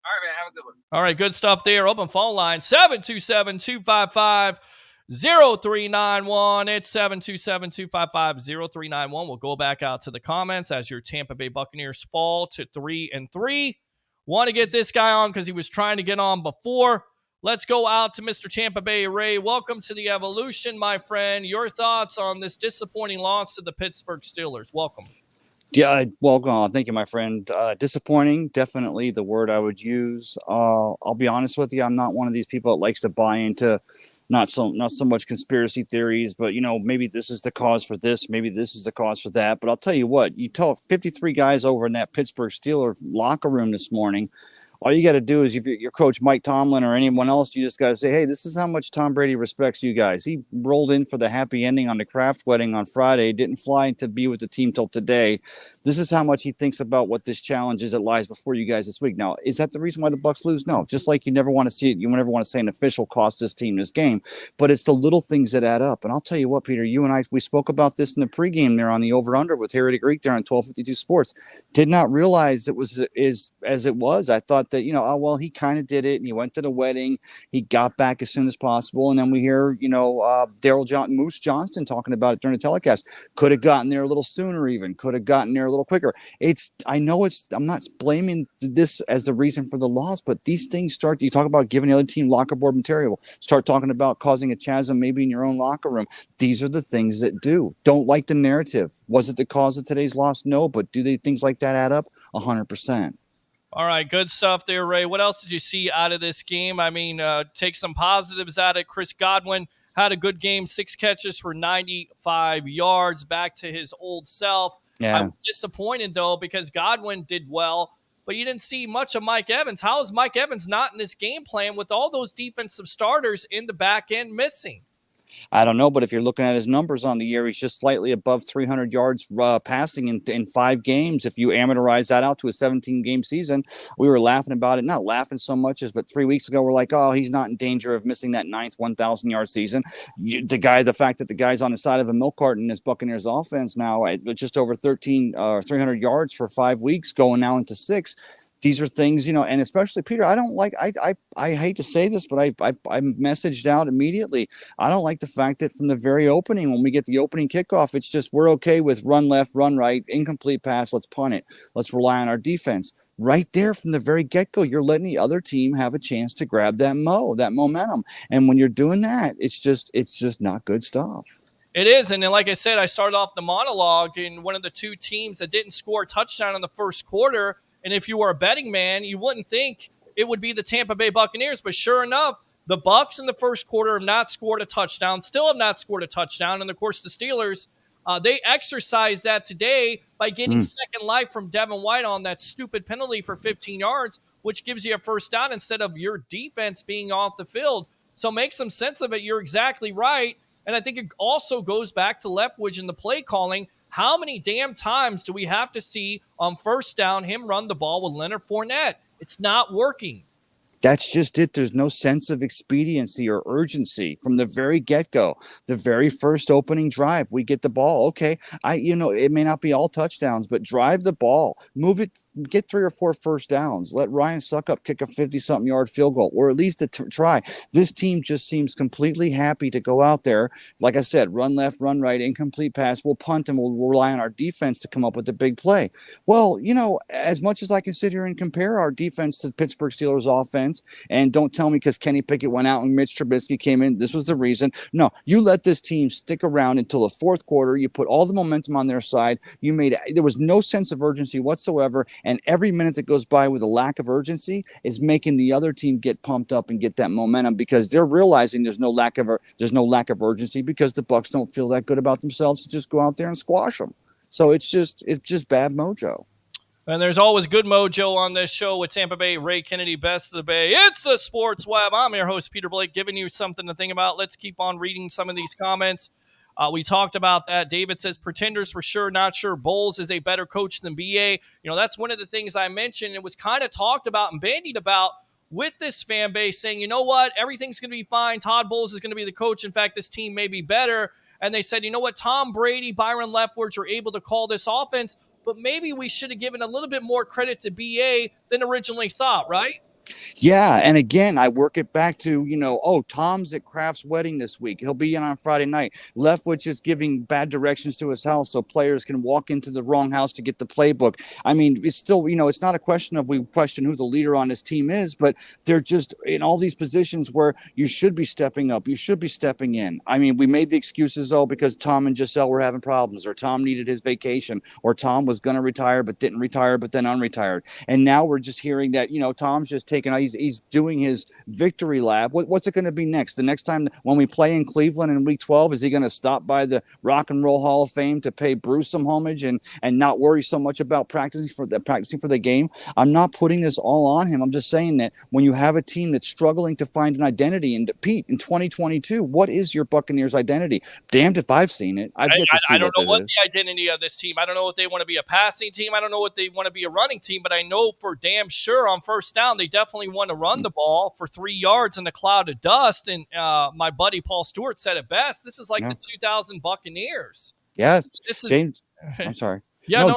Speaker 2: All right, man. Have a good one.
Speaker 1: All right, good stuff there. Open phone line, 727-255-0391. It's 727-255-0391. We'll go back out to the comments as your Tampa Bay Buccaneers fall to 3-3. Want to get this guy on because he was trying to get on before. Let's go out to Mr. Tampa Bay. Ray, welcome to the Evolution, my friend. Your thoughts on this disappointing loss to the Pittsburgh Steelers. Welcome.
Speaker 13: Yeah, well, thank you, my friend. Disappointing, definitely the word I would use. I'll be honest with you. I'm not one of these people that likes to buy into not so much conspiracy theories, but, maybe this is the cause for this. Maybe this is the cause for that. But I'll tell you what, you tell 53 guys over in that Pittsburgh Steelers locker room this morning, all you got to do is, if your coach Mike Tomlin or anyone else, you just got to say, hey, this is how much Tom Brady respects you guys. He rolled in for the happy ending on the Kraft wedding on Friday, didn't fly to be with the team till today. This is how much he thinks about what this challenge is that lies before you guys this week. Now, is that the reason why the Bucs lose? No. Just like you never want to see it, you never want to say an official cost this team this game, but it's the little things that add up. And I'll tell you what, Peter, you and I, we spoke about this in the pregame there on the over-under with Harry the Greek there on 1252 Sports. Did not realize it was as it was. I thought that, he kind of did it, and he went to the wedding. He got back as soon as possible, and then we hear, Moose Johnston talking about it during the telecast. Could have gotten there a little sooner, even could have gotten there a little quicker. I'm not blaming this as the reason for the loss, but these things start. You talk about giving the other team locker board material. Start talking about causing a chasm maybe in your own locker room. These are the things that do. Don't like the narrative. Was it the cause of today's loss? No, but do things like that add up? 100%.
Speaker 1: All right, good stuff there, Ray. What else did you see out of this game? I mean, take some positives out of it. Chris Godwin had a good game, 6 catches for 95 yards, back to his old self.
Speaker 13: Yeah.
Speaker 1: I was disappointed, though, because Godwin did well, but you didn't see much of Mike Evans. How is Mike Evans not in this game plan with all those defensive starters in the back end missing?
Speaker 13: I don't know, but if you're looking at his numbers on the year, he's just slightly above 300 yards passing in 5 games. If you amortize that out to a 17-game season, we were laughing about it. Not laughing so much as, but 3 weeks ago, we're like, oh, he's not in danger of missing that 9th 1,000-yard season. The fact that the guy's on the side of a milk carton in his Buccaneers offense now, just over 300 yards for 5 weeks, going now into 6. these are things, and especially Peter, I don't like, I hate to say this, but I messaged out immediately. I don't like the fact that from the very opening, when we get the opening kickoff, it's just, we're okay with run left, run right, incomplete pass. Let's punt it. Let's rely on our defense. Right there from the very get-go, you're letting the other team have a chance to grab that momentum. And when you're doing that, it's just not good stuff.
Speaker 1: It is. And then, like I said, I started off the monologue in one of the two teams that didn't score a touchdown in the first quarter. And if you were a betting man, you wouldn't think it would be the Tampa Bay Buccaneers. But sure enough, the Bucs in the first quarter have not scored a touchdown, still have not scored a touchdown. And, of course, the Steelers, they exercised that today by getting second life from Devin White on that stupid penalty for 15 yards, which gives you a first down instead of your defense being off the field. So make some sense of it. You're exactly right. And I think it also goes back to Leftwich and the play calling. How many damn times do we have to see on first down him run the ball with Leonard Fournette? It's not working.
Speaker 13: That's just it. There's no sense of expediency or urgency from the very get-go. The very first opening drive, we get the ball. Okay, it may not be all touchdowns, but drive the ball, move it, get 3 or 4 first downs. Let Ryan Suckup kick a 50-something yard field goal, or at least a try. This team just seems completely happy to go out there. Like I said, run left, run right, incomplete pass. We'll punt and we'll rely on our defense to come up with the big play. Well, as much as I can sit here and compare our defense to the Pittsburgh Steelers offense, and don't tell me because Kenny Pickett went out and Mitch Trubisky came in, this was the reason. No, you let this team stick around until the fourth quarter. You put all the momentum on their side. There was no sense of urgency whatsoever. And every minute that goes by with a lack of urgency is making the other team get pumped up and get that momentum, because they're realizing there's no lack of urgency because the Bucs don't feel that good about themselves to just go out there and squash them. So it's just bad mojo.
Speaker 1: And there's always good mojo on this show with Tampa Bay Ray Kennedy, Best of the Bay. It's the Sports Web. I'm your host, Peter Blake, giving you something to think about. Let's keep on reading some of these comments. We talked about that. David says, pretenders for sure, not sure. Bowles is a better coach than BA. That's one of the things I mentioned. It was kind of talked about and bandied about with this fan base saying, you know what, everything's going to be fine. Todd Bowles is going to be the coach. In fact, this team may be better. And they said, you know what, Tom Brady, Byron Leftwich are able to call this offense, but maybe we should have given a little bit more credit to BA than originally thought, right?
Speaker 13: Yeah, and again, I work it back to, Tom's at Kraft's wedding this week. He'll be in on Friday night. Leftwich is giving bad directions to his house so players can walk into the wrong house to get the playbook. I mean, it's still, it's not a question of we question who the leader on this team is, but they're just in all these positions where you should be stepping up. You should be stepping in. I mean, we made the excuses, because Tom and Giselle were having problems, or Tom needed his vacation, or Tom was going to retire but didn't retire but then unretired. And now we're just hearing that, Tom's just he's doing his victory lap. What's it going to be next? The next time when we play in Cleveland in week 12, is he going to stop by the Rock and Roll Hall of Fame to pay Bruce some homage and not worry so much about practicing for the game? I'm not putting this all on him. I'm just saying that when you have a team that's struggling to find an identity, and Pete, in 2022, what is your Buccaneers identity? Damned if I've seen it. I
Speaker 1: don't know what the identity of this team. I don't know if they want to be a passing team. I don't know if they want to be a running team, but I know for damn sure on first down, they definitely want to run the ball for 3 yards in a cloud of dust. And my buddy Paul Stewart said it best. This is like the 2000 Buccaneers.
Speaker 13: Yeah. James. I'm sorry.
Speaker 1: Yeah, no,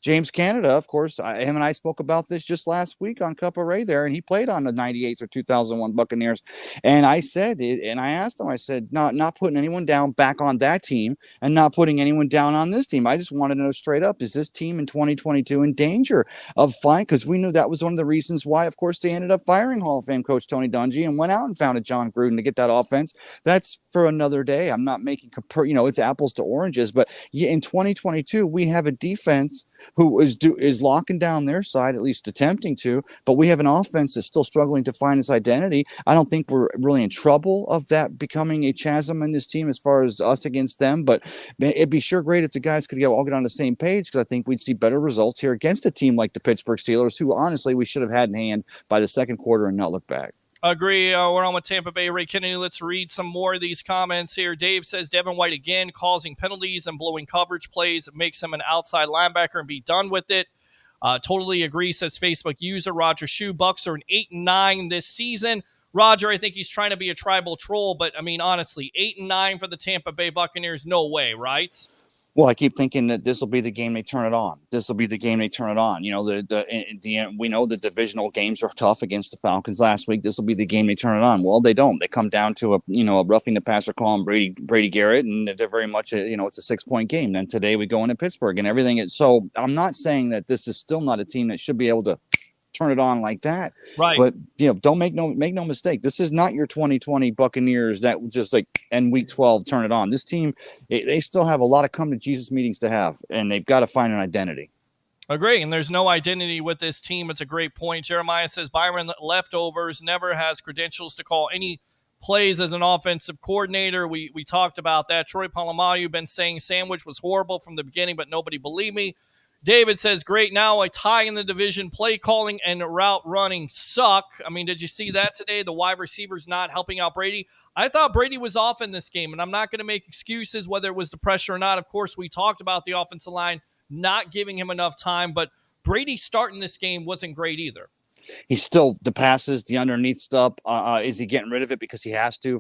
Speaker 13: James Canada, of course, him and I spoke about this just last week on Cup of Ray there, and he played on the 98 or 2001 Buccaneers. And I said, and I asked him, I said, not putting anyone down back on that team and not putting anyone down on this team. I just wanted to know straight up, is this team in 2022 in danger of flying? Because we knew that was one of the reasons why, of course, they ended up firing Hall of Fame coach Tony Dungy and went out and founded John Gruden to get that offense. That's for another day. I'm not making, it's apples to oranges, but in 2022, we have a defense who is locking down their side, at least attempting to, but we have an offense that's still struggling to find its identity. I don't think we're really in trouble of that becoming a chasm in this team as far as us against them, but it'd be sure great if the guys could all get on the same page, because I think we'd see better results here against a team like the Pittsburgh Steelers, who honestly we should have had in hand by the second quarter and not look back.
Speaker 1: Agree. We're on with Tampa Bay Ray Kennedy. Let's read some more of these comments here. Dave says Devin White again causing penalties and blowing coverage plays. It makes him an outside linebacker and be done with it. Totally agree, says Facebook user Roger Shue. Bucs are an 8-9 this season. Roger, I think he's trying to be a tribal troll, but I mean, honestly, 8-9 for the Tampa Bay Buccaneers, no way, right?
Speaker 13: Well, I keep thinking that this will be the game they turn it on. This will be the game they turn it on. You know, we know the divisional games are tough against the Falcons last week. This will be the game they turn it on. Well, they don't. They come down to a roughing the passer call on Brady Garrett, and they're very much it's a 6-point game. Then today we go into Pittsburgh and everything. So I'm not saying that this is still not a team that should be able to turn it on like that,
Speaker 1: right?
Speaker 13: But don't make no mistake. This is not your 2020 Buccaneers that just like in week 12 turn it on. This team, they still have a lot of come to Jesus meetings to have, and they've got to find an identity.
Speaker 1: Agree, and there's no identity with this team. It's a great point. Jeremiah says Byron Leftovers never has credentials to call any plays as an offensive coordinator. We talked about that. Troy Polamalu been saying Sandwich was horrible from the beginning, but nobody believed me. David says, great, now a tie in the division. Play calling and route running suck. I mean, did you see that today? The wide receivers not helping out Brady. I thought Brady was off in this game, and I'm not going to make excuses whether it was the pressure or not. Of course, we talked about the offensive line not giving him enough time, but Brady starting this game wasn't great either.
Speaker 13: He's still the passes, the underneath stuff. Is he getting rid of it because he has to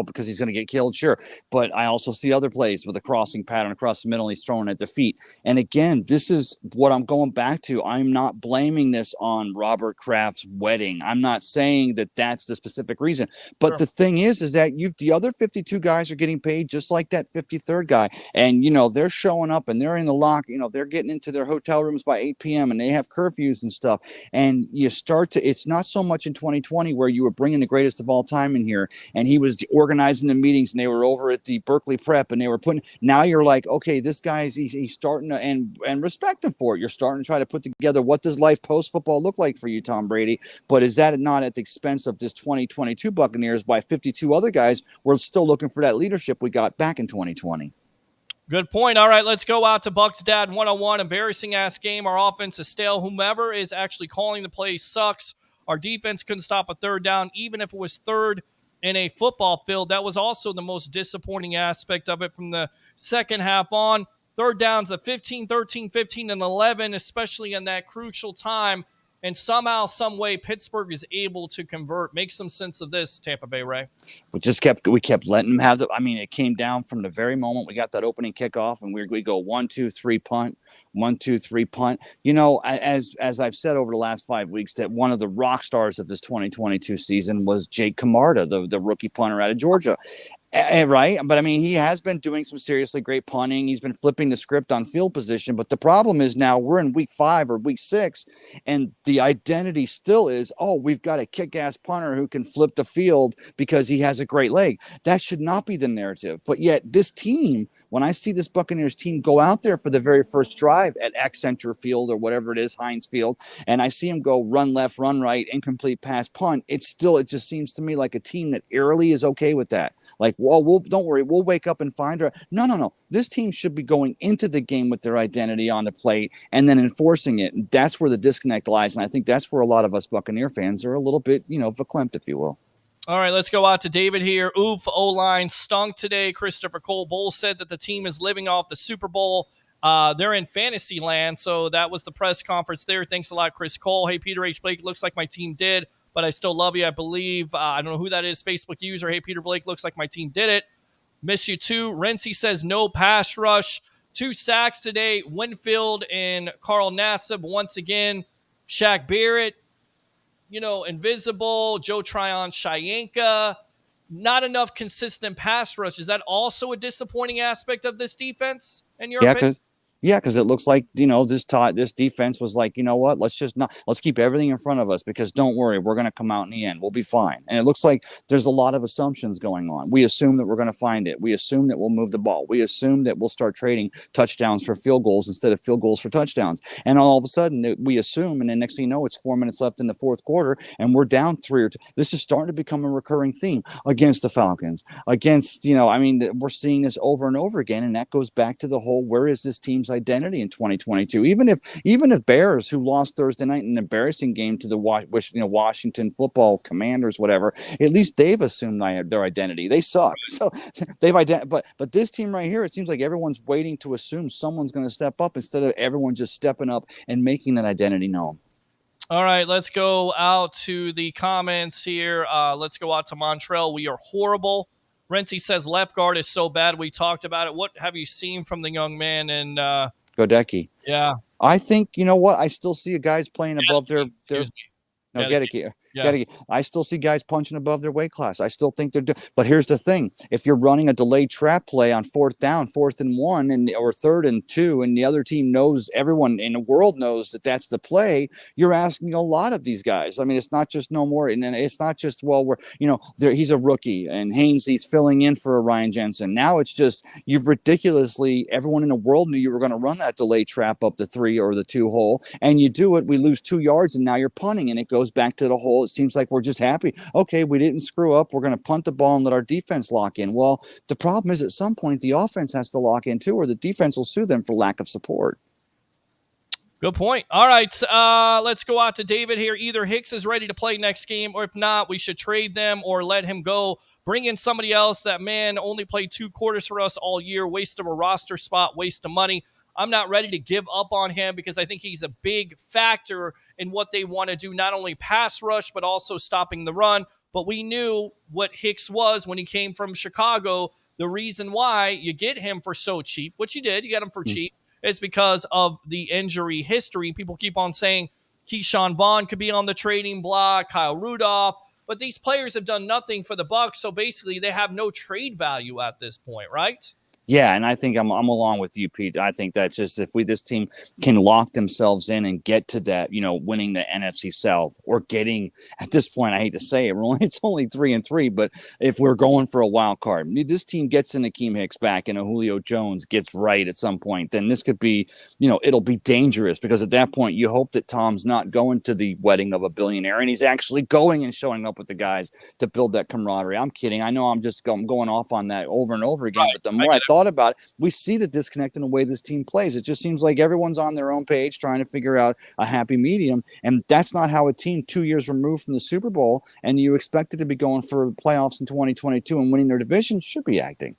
Speaker 13: because he's going to get killed? Sure. But I also see other plays with a crossing pattern across the middle. And he's throwing at the feet. And again, this is what I'm going back to. I'm not blaming this on Robert Kraft's wedding. I'm not saying that that's the specific reason. But the thing is that the other 52 guys are getting paid just like that 53rd guy. And, they're showing up and they're in the lock. They're getting into their hotel rooms by 8 p.m. and they have curfews and stuff. And it's not so much in 2020 where you were bringing the greatest of all time in here and he was organizing the meetings and they were over at the Berkeley Prep and they were now you're like, okay, this guy's he's starting to and respect him for it. You're starting to try to put together what does life post football look like for you, Tom Brady? But is that not at the expense of this 2022 Buccaneers by 52 other guys? We're still looking for that leadership we got back in 2020.
Speaker 1: Good point. All right, let's go out to Bucs Dad 101. Embarrassing-ass game. Our offense is stale. Whomever is actually calling the play sucks. Our defense couldn't stop a third down, even if it was third in a football field. That was also the most disappointing aspect of it from the second half on. Third downs of 15, 13, 15, and 11, especially in that crucial time. And somehow, some way, Pittsburgh is able to convert. Make some sense of this, Tampa Bay, Ray.
Speaker 13: We kept letting them have it came down from the very moment we got that opening kickoff, and we go 1, 2, 3 punt, 1, 2, 3 punt. As I've said over the last 5 weeks, that one of the rock stars of this 2022 season was Jake Camarda, the rookie punter out of Georgia. Right. But I mean, he has been doing some seriously great punting. He's been flipping the script on field position. But the problem is now we're in week 5 or week 6. And the identity still is, we've got a kick-ass punter who can flip the field because he has a great leg. That should not be the narrative. But yet this team, when I see this Buccaneers team go out there for the very first drive at Accenture Field or whatever it is, Heinz Field, and I see him go run left, run right, incomplete pass, punt, it just seems to me like a team that eerily is okay with that. Like, well, don't worry, we'll wake up and find her. No. This team should be going into the game with their identity on the plate and then enforcing it. And that's where the disconnect lies. And I think that's where a lot of us Buccaneer fans are a little bit, verklempt, if you will.
Speaker 1: All right, let's go out to David here. Oof, O-line stunk today. Christopher Cole Bull said that the team is living off the Super Bowl. They're in fantasy land, so that was the press conference there. Thanks a lot, Chris Cole. Hey, Peter H. Blake, looks like my team did, but I still love you, I believe. I don't know who that is, Facebook user. Hey, Peter Blake, looks like my team did it. Miss you too. Renzi says no pass rush. 2 sacks today. Winfield and Carl Nassib once again. Shaq Barrett, invisible. Joe Tryon Shayanka. Not enough consistent pass rush. Is that also a disappointing aspect of this defense in your opinion?
Speaker 13: Because it looks like, this defense was like, you know what, let's keep everything in front of us because don't worry, we're going to come out in the end. We'll be fine. And it looks like there's a lot of assumptions going on. We assume that we're going to find it. We assume that we'll move the ball. We assume that we'll start trading touchdowns for field goals instead of field goals for touchdowns. And all of a sudden we assume, and then next thing you know, it's 4 minutes left in the fourth quarter and we're down 3 or 2. This is starting to become a recurring theme against the Falcons, we're seeing this over and over again. And that goes back to the whole, where is this team's identity in 2022? Even if Bears, who lost Thursday night in an embarrassing game to the Washington Football Commanders, whatever, at least they've assumed their identity. They suck, so they've but this team right here, it seems like everyone's waiting to assume someone's going to step up instead of everyone just stepping up and making that identity known.
Speaker 1: All right, let's go out to the comments here. Let's go out to Montreal. We are horrible. Renty says left guard is so bad. We talked about it. What have you seen from the young man? And
Speaker 13: Godecki.
Speaker 1: Yeah.
Speaker 13: I think, you know what? I still see guys playing above their no,
Speaker 1: Gedeke.
Speaker 13: Gedeke. I still see guys punching above their weight class. I still think they're but here's the thing. If you're running a delayed trap play on 4th down, 4th and 1 or 3rd and 2, and the other team knows, everyone in the world knows that that's the play, you're asking a lot of these guys. I mean, it's not just no more, and it's not just, well, he's a rookie and Hainsey's filling in for a Ryan Jensen. Now it's just, everyone in the world knew you were going to run that delayed trap up the 3 or the 2 hole, and you do it, we lose 2 yards, and now you're punting, and it goes back to the hole. It seems like we're just happy. Okay, we didn't screw up. We're going to punt the ball and let our defense lock in. Well, the problem is at some point the offense has to lock in too, or the defense will sue them for lack of support.
Speaker 1: Good point. All right, let's go out to David here. Either Hicks is ready to play next game, or if not, we should trade them or let him go. Bring in somebody else. That man only played 2 quarters for us all year. Waste of a roster spot, waste of money. I'm not ready to give up on him because I think he's a big factor in what they want to do, not only pass rush, but also stopping the run. But we knew what Hicks was when he came from Chicago. The reason why you get him for so cheap, which you did, you got him for cheap, is because of the injury history. People keep on saying Keyshawn Vaughn could be on the trading block, Kyle Rudolph, but these players have done nothing for the Bucs, so basically they have no trade value at this point, right?
Speaker 13: Yeah, and I think I'm along with you, Pete. I think that's just if this team can lock themselves in and get to that, winning the NFC South or getting at this point, I hate to say it, it's only 3-3, but if we're going for a wild card, this team gets in Akeem Hicks back and a Julio Jones gets right at some point, then this could be, it'll be dangerous because at that point you hope that Tom's not going to the wedding of a billionaire and he's actually going and showing up with the guys to build that camaraderie. I'm kidding. I know I'm just going off on that over and over again, but the more I thought about it, we see the disconnect in the way this team plays. It just seems like everyone's on their own page trying to figure out a happy medium, and that's not how a team 2 years removed from the Super Bowl and you expect it to be going for playoffs in 2022 and winning their division should be acting.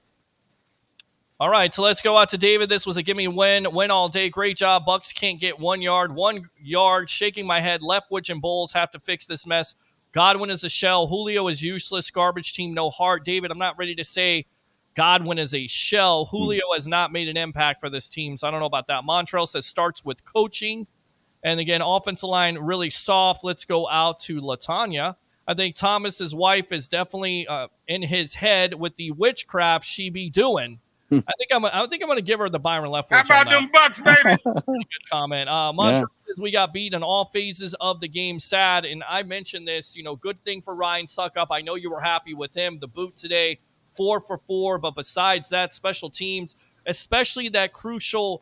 Speaker 1: All right, so let's go out to David. This was a gimme win all day. Great job. Bucs can't get 1 yard. 1 yard. Shaking my head. Leftwich and Bowles have to fix this mess. Godwin is a shell. Julio is useless. Garbage team, no heart. David, I'm not ready to say Godwin is a shell. Julio has not made an impact for this team, so I don't know about that. Montrell says starts with coaching. And again, offensive line really soft. Let's go out to LaTanya. I think Thomas's wife is definitely in his head with the witchcraft she be doing. I think I'm going to give her the Byron Leftwich.
Speaker 9: How about them Bucs, baby?
Speaker 1: Pretty good comment. Montrell says we got beat in all phases of the game. Sad, and I mentioned this. Good thing for Ryan Suckup. I know you were happy with him. The boot today. 4 for 4, but besides that, special teams, especially that crucial,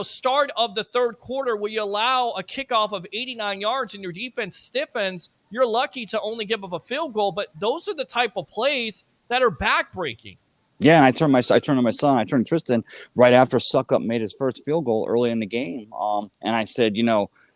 Speaker 1: start of the third quarter where you allow a kickoff of 89 yards and your defense stiffens, you're lucky to only give up a field goal, but those are the type of plays that are backbreaking.
Speaker 13: Yeah, and I turned to Tristan right after Suckup made his first field goal early in the game, and I said,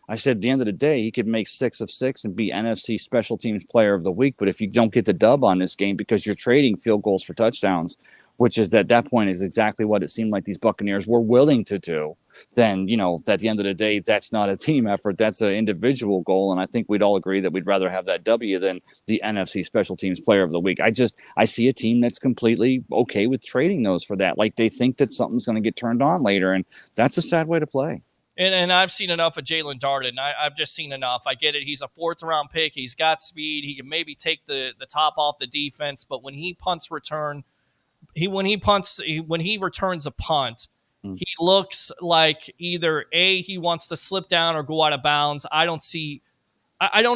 Speaker 13: at the end of the day, he could make 6 of 6 and be NFC Special Teams Player of the Week. But if you don't get the dub on this game because you're trading field goals for touchdowns, which is at that point is exactly what it seemed like these Buccaneers were willing to do, then, at the end of the day, that's not a team effort. That's an individual goal. And I think we'd all agree that we'd rather have that W than the NFC Special Teams Player of the Week. I see a team that's completely okay with trading those for that. Like they think that something's going to get turned on later. And that's a sad way to play.
Speaker 1: And I've seen enough of Jalen Darden. I've just seen enough. I get it. He's a 4th-round pick. He's got speed. He can maybe take the top off the defense. But when he returns a punt, he looks like either A, he wants to slip down or go out of bounds. I don't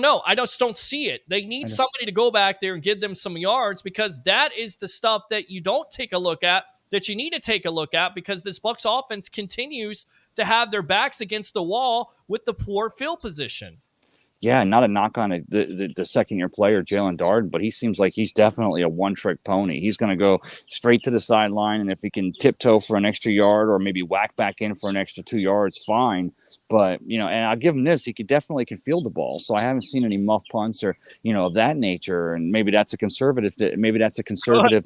Speaker 1: know. I just don't see it. They need somebody to go back there and give them some yards because that is the stuff that you don't take a look at, that you need to take a look at because this Bucs offense continues to have their backs against the wall with the poor field position.
Speaker 13: Yeah, not a knock on the second-year player, Jalen Darden, but he seems like he's definitely a one-trick pony. He's going to go straight to the sideline, and if he can tiptoe for an extra yard or maybe whack back in for an extra 2 yards, fine. But, and I'll give him this. He definitely can field the ball. So I haven't seen any muff punts or, of that nature. And maybe that's a conservative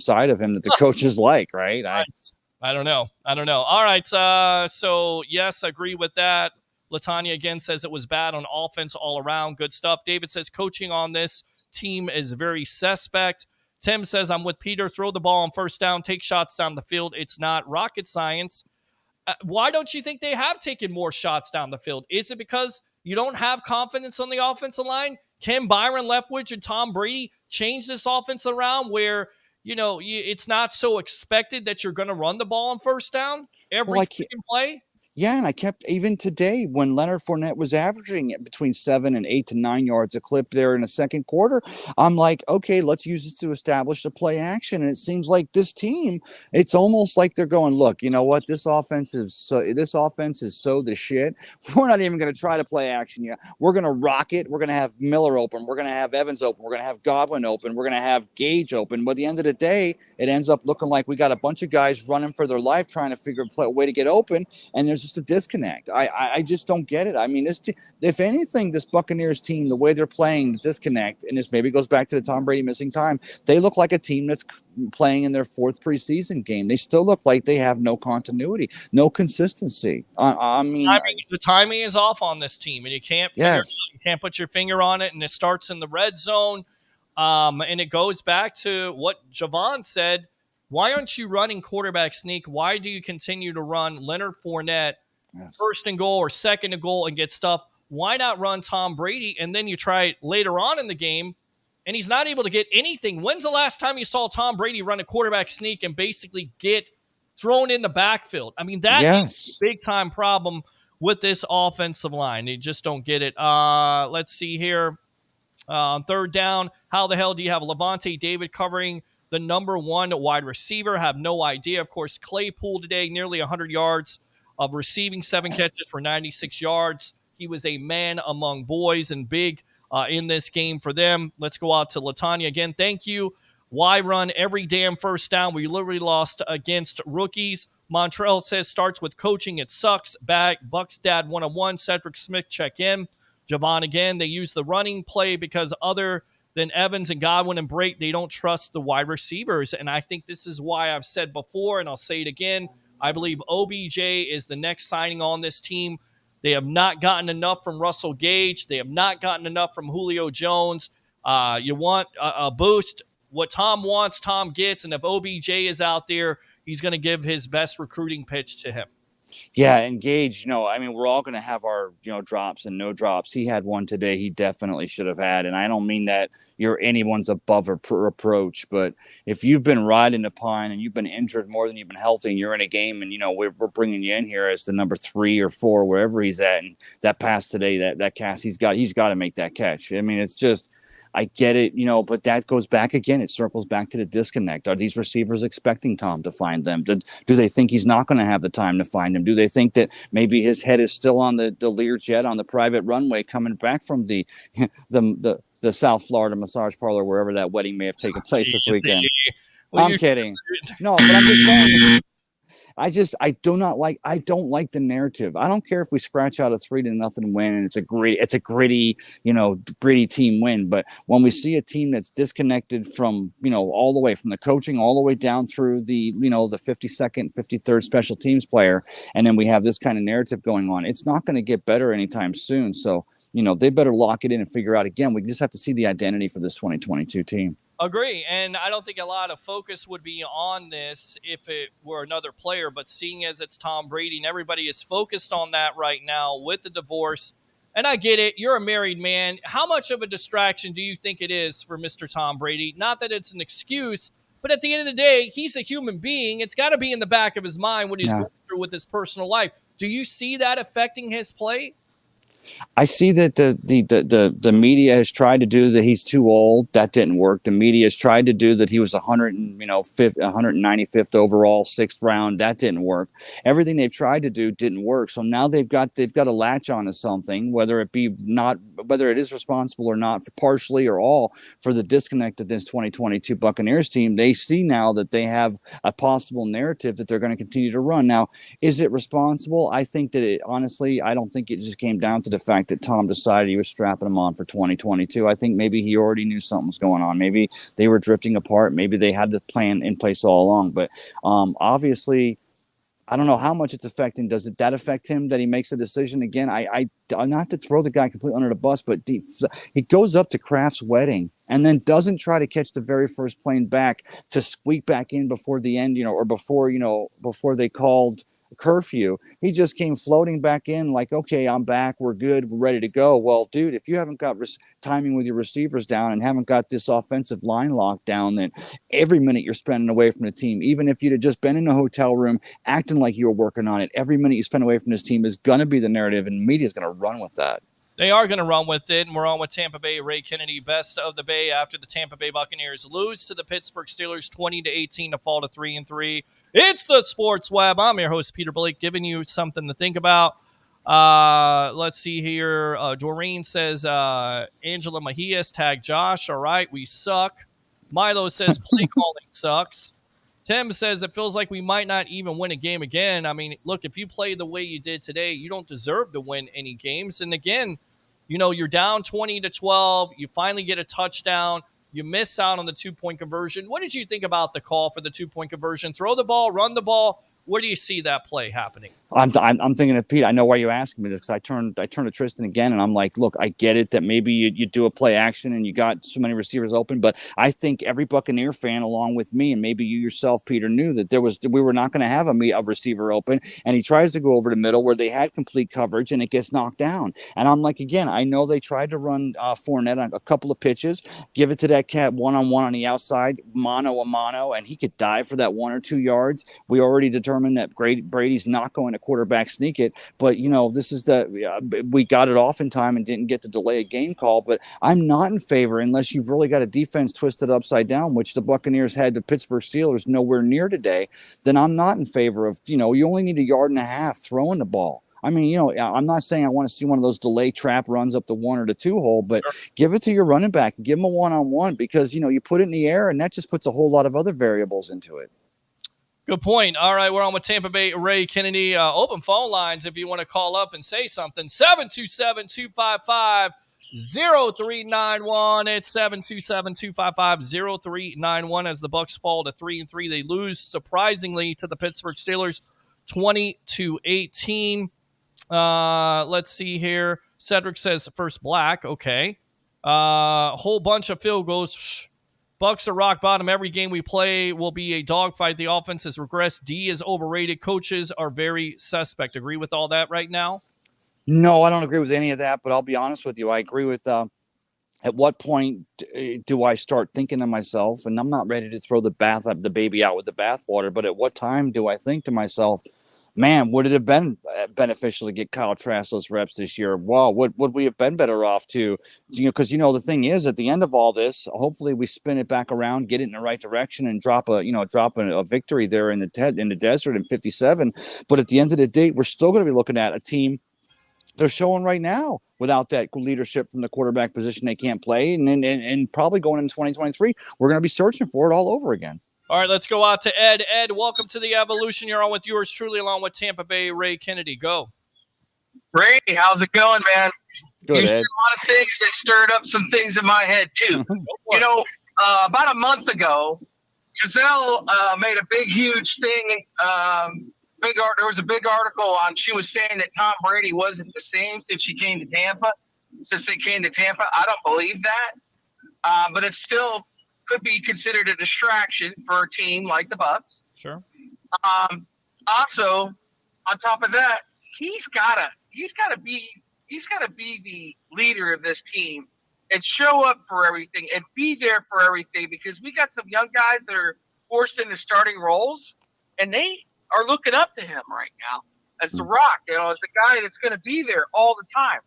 Speaker 13: side of him that the coaches like, right?
Speaker 1: I don't know. All right. So, yes, I agree with that. LaTanya again says it was bad on offense all around. Good stuff. David says coaching on this team is very suspect. Tim says, I'm with Peter. Throw the ball on first down. Take shots down the field. It's not rocket science. Why don't you think they have taken more shots down the field? Is it because you don't have confidence on the offensive line? Can Byron Leftwich and Tom Brady change this offense around where, it's not so expected that you're going to run the ball on first down every play?
Speaker 13: Yeah, and I kept, even today, when Leonard Fournette was averaging between 7 and 8 to 9 yards a clip there in the second quarter, I'm like, okay, let's use this to establish the play action. And it seems like this team, it's almost like they're going, look, you know what? This offense is so the shit. We're not even going to try to play action yet. We're going to rock it. We're going to have Miller open. We're going to have Evans open. We're going to have Godwin open. We're going to have Gage open. But at the end of the day, it ends up looking like we got a bunch of guys running for their life trying to figure a way to get open. And there's just a disconnect. I just don't get it. I mean, if anything, this Buccaneers team, the way they're playing, the disconnect, and this maybe goes back to the Tom Brady missing time, they look like a team that's playing in their fourth preseason game. They still look like they have no continuity, no consistency. I mean,
Speaker 1: the timing is off on this team, and you can't put your finger on it, and it starts in the red zone. And it goes back to what Javon said. Why aren't you running quarterback sneak? Why do you continue to run Leonard Fournette first and goal or second and goal and get stuff? Why not run Tom Brady? And then you try it later on in the game, and he's not able to get anything. When's the last time you saw Tom Brady run a quarterback sneak and basically get thrown in the backfield? I mean, that is a big-time problem with this offensive line. They just don't get it. Let's see here. On third down, how the hell do you have Levante David covering the number one wide receiver? Have no idea. Of course, Claypool today, nearly 100 yards of receiving, 7 catches for 96 yards. He was a man among boys and big in this game for them. Let's go out to Latanya again. Thank you. Why run every damn first down? We literally lost against rookies. Montrell says starts with coaching. It sucks. Bucs Dad 101. Cedric Smith check in. Javon again. They use the running play because other than Evans and Godwin and Brake, they don't trust the wide receivers. And I think this is why I've said before, and I'll say it again, I believe OBJ is the next signing on this team. They have not gotten enough from Russell Gage. They have not gotten enough from Julio Jones. You want a boost. What Tom wants, Tom gets. And if OBJ is out there, he's going to give his best recruiting pitch to him.
Speaker 13: Yeah, and Gage, I mean, we're all going to have our, drops and no drops. He had one today he definitely should have had. And I don't mean that you're anyone's above reproach, but if you've been riding the pine and you've been injured more than you've been healthy and you're in a game and, we're bringing you in here as the number 3 or 4, wherever he's at, and that pass today, that cast, he's got to make that catch. I mean, it's just, I get it, but that goes back again. It circles back to the disconnect. Are these receivers expecting Tom to find them? Do they think he's not going to have the time to find them? Do they think that maybe his head is still on the Learjet on the private runway coming back from the South Florida massage parlor, wherever that wedding may have taken place this weekend? I'm kidding. No, but I'm just saying. I don't like the narrative. I don't care if we scratch out a 3-0 win and it's a gritty, gritty team win. But when we see a team that's disconnected from, all the way from the coaching, all the way down through the, the 52nd, 53rd special teams player, and then we have this kind of narrative going on, it's not going to get better anytime soon. So, they better lock it in and figure out again. We just have to see the identity for this 2022 team.
Speaker 1: Agree, and I don't think a lot of focus would be on this if it were another player, but seeing as it's Tom Brady and everybody is focused on that right now with the divorce, and I get it, you're a married man. How much of a distraction do you think it is for Mr. Tom Brady? Not that it's an excuse, but at the end of the day, he's a human being. It's got to be in the back of his mind what he's going through with his personal life. Do you see that affecting his play?
Speaker 13: I see that the media has tried to do that he's too old. That didn't work. The media has tried to do that he was 195th overall, 6th round. That didn't work. Everything they've tried to do didn't work. So now they've got to latch onto something, whether it is responsible or not, partially or all, for the disconnect of this 2022 Buccaneers team. They see now that they have a possible narrative that they're going to continue to run. Now, is it responsible? I think that honestly, I don't think it just came down to the fact that Tom decided he was strapping him on for 2022. I think maybe he already knew something was going on. Maybe they were drifting apart. Maybe they had the plan in place all along. But obviously, I don't know how much it's affecting. Does that affect him that he makes a decision again? I not to throw the guy completely under the bus, but he goes up to Kraft's wedding and then doesn't try to catch the very first plane back to squeak back in before the end, or before they called curfew. He just came floating back in like, okay, I'm back, we're good, we're ready to go. Well, dude, if you haven't got timing with your receivers down and haven't got this offensive line locked down, then every minute you're spending away from the team, even if you'd have just been in a hotel room acting like you were working on it, every minute you spend away from this team is going to be the narrative, and media is going to run with that.
Speaker 1: They are going to run with it, and we're on with Tampa Bay. Ray Kennedy, best of the Bay after the Tampa Bay Buccaneers lose to the Pittsburgh Steelers 20-18 to fall to 3-3. It's the Sports Web. I'm your host, Peter Blake, giving you something to think about. Let's see here. Doreen says, Angela Mejias, tag Josh. All right, we suck. Milo says, play calling sucks. Tim says, it feels like we might not even win a game again. I mean, look, if you play the way you did today, you don't deserve to win any games. And again, you're down 20-12. You finally get a touchdown. You miss out on the 2-point conversion. What did you think about the call for the 2-point conversion? Throw the ball, run the ball. Where do you see that play happening?
Speaker 13: I'm thinking of Pete. I know why you asked me this, because I turned to Tristan again, and I'm like, look, I get it that maybe you do a play action and you got so many receivers open, but I think every Buccaneer fan, along with me, and maybe you yourself, Peter, knew that we were not going to have a receiver open, and he tries to go over the middle where they had complete coverage, and it gets knocked down. And I'm like, again, I know they tried to run Fournette on a couple of pitches, give it to that cat one-on-one on the outside, mano a mano, and he could dive for that 1 or 2 yards. We already determined that Brady's not going to quarterback sneak it, but this is we got it off in time and didn't get to delay a game call. But I'm not in favor, unless you've really got a defense twisted upside down, which the Buccaneers had the Pittsburgh Steelers nowhere near today. Then I'm not in favor of, you only need 1.5 yards throwing the ball. I mean, I'm not saying I want to see one of those delay trap runs up the 1 or the 2 hole, but give it to your running back and give him a one-on-one, because, you put it in the air and that just puts a whole lot of other variables into it.
Speaker 1: Good point. All right, we're on with Tampa Bay. Ray Kennedy. Open phone lines if you want to call up and say something. 727-255-0391. It's 727-255-0391 as the Bucs fall to 3-3. They lose, surprisingly, to the Pittsburgh Steelers 20-18. Let's see here. Cedric says first black. Okay. Whole bunch of field goals. Bucs are rock bottom. Every game we play will be a dogfight. The offense has regressed. D is overrated. Coaches are very suspect. Agree with all that right now?
Speaker 13: No, I don't agree with any of that, but I'll be honest with you. I agree with at what point do I start thinking to myself, and I'm not ready to throw the baby out with the bathwater, but at what time do I think to myself, man, would it have been beneficial to get Kyle Trask those reps this year? Wow, would we have been better off to, because the thing is, at the end of all this, hopefully we spin it back around, get it in the right direction, and drop a victory there in the desert in 57. But at the end of the day, we're still going to be looking at a team they're showing right now without that leadership from the quarterback position. They can't play, and probably going into 2023, we're going to be searching for it all over again.
Speaker 1: All right, let's go out to Ed. Ed, welcome to the Evolution. You're on with yours truly, along with Tampa Bay Ray Kennedy. Go.
Speaker 2: Ray, how's it going, man?
Speaker 13: Good,
Speaker 2: you said
Speaker 13: Ed.
Speaker 2: a lot of things that stirred up some things in my head, too. About a month ago, Giselle made a big, huge thing. There was a big article on, she was saying that Tom Brady wasn't the same since they came to Tampa. I don't believe that. But it's still could be considered a distraction for a team like the Bucs.
Speaker 1: Sure.
Speaker 2: Also, on top of that, he's gotta be the leader of this team and show up for everything and be there for everything, because we got some young guys that are forced into starting roles, and they are looking up to him right now as the Rock, as the guy that's going to be there all the time.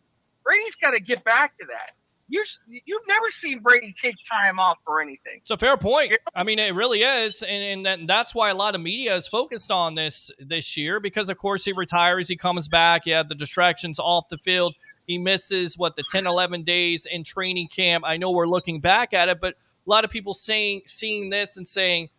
Speaker 2: Brady's got to get back to that. You've never seen Brady take time off for anything.
Speaker 1: It's a fair point. I mean, it really is, and that's why a lot of media is focused on this year, because, of course, he retires, he comes back, he had the distractions off the field, he misses, the 10, 11 days in training camp. I know we're looking back at it, but a lot of people seeing this and saying,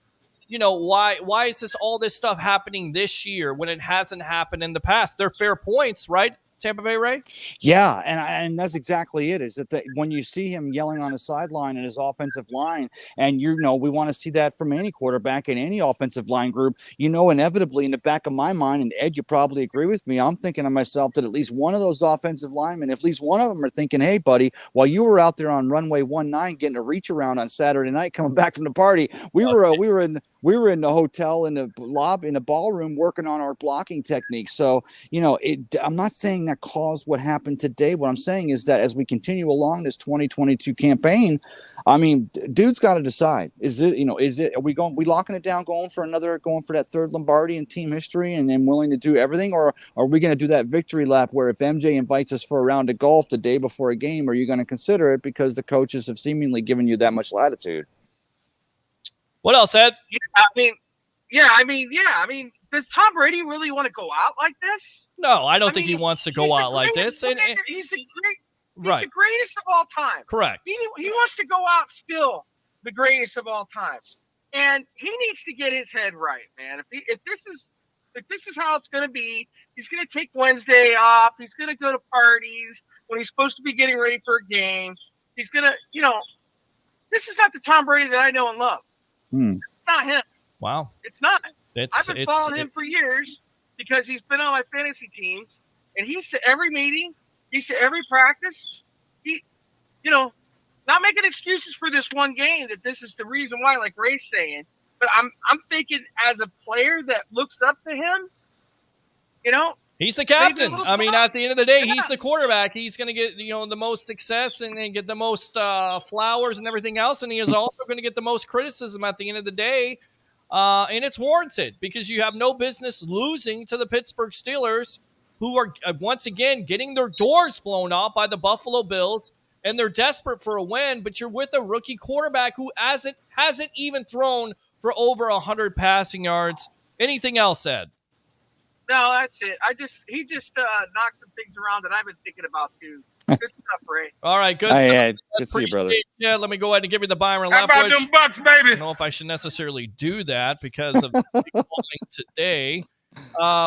Speaker 1: why is all this stuff happening this year when it hasn't happened in the past? They're fair points, right? Tampa Bay, Ray?
Speaker 13: Yeah, and that's exactly it. Is that when you see him yelling on the sideline and his offensive line, and we want to see that from any quarterback in any offensive line group. Inevitably in the back of my mind, and Ed, you probably agree with me. I'm thinking to myself that at least one of those offensive linemen, at least one of them, are thinking, "Hey, buddy, while you were out there on runway 19 getting a reach around on Saturday night, coming back from the party, we were in the hotel in the lobby in the ballroom working on our blocking techniques." So I'm not saying that caused what happened today. What I'm saying is that as we continue along this 2022 campaign, I mean, dude's got to decide: are we locking it down, going for that third Lombardi in team history, and then willing to do everything, or are we going to do that victory lap where if MJ invites us for a round of golf the day before a game, are you going to consider it because the coaches have seemingly given you that much latitude?
Speaker 1: What else, Ed?
Speaker 2: I mean, does Tom Brady really want to go out like this?
Speaker 1: No, I don't think he wants to go out like this.
Speaker 2: He's the greatest of all time.
Speaker 1: Correct.
Speaker 2: He wants to go out still the greatest of all time, and he needs to get his head right, man. If this is how it's going to be, he's going to take Wednesday off. He's going to go to parties when he's supposed to be getting ready for a game. He's going to, this is not the Tom Brady that I know and love. It's not him.
Speaker 1: Wow.
Speaker 2: It's not. I've been following him for years because he's been on my fantasy teams, and he's to every meeting, he's to every practice. Not making excuses for this one game that this is the reason why, like Ray's saying, but I'm thinking as a player that looks up to him,
Speaker 1: he's the captain. I mean, at the end of the day, he's the quarterback. He's going to get, the most success and get the most flowers and everything else. And he is also going to get the most criticism at the end of the day. And it's warranted because you have no business losing to the Pittsburgh Steelers, who are once again getting their doors blown off by the Buffalo Bills. And they're desperate for a win, but you're with a rookie quarterback who hasn't even thrown for over 100 passing yards. Anything else, Ed?
Speaker 2: No, that's it. He just knocked some things around that I've been thinking about too. Good stuff, Ray.
Speaker 1: All right, good
Speaker 13: stuff.
Speaker 1: Ed.
Speaker 13: Good to see you, brother.
Speaker 1: Yeah, let me go ahead and give you the Byron Leftwich.
Speaker 9: How about them Bucs, baby?
Speaker 1: I don't know if I should necessarily do that because of calling today.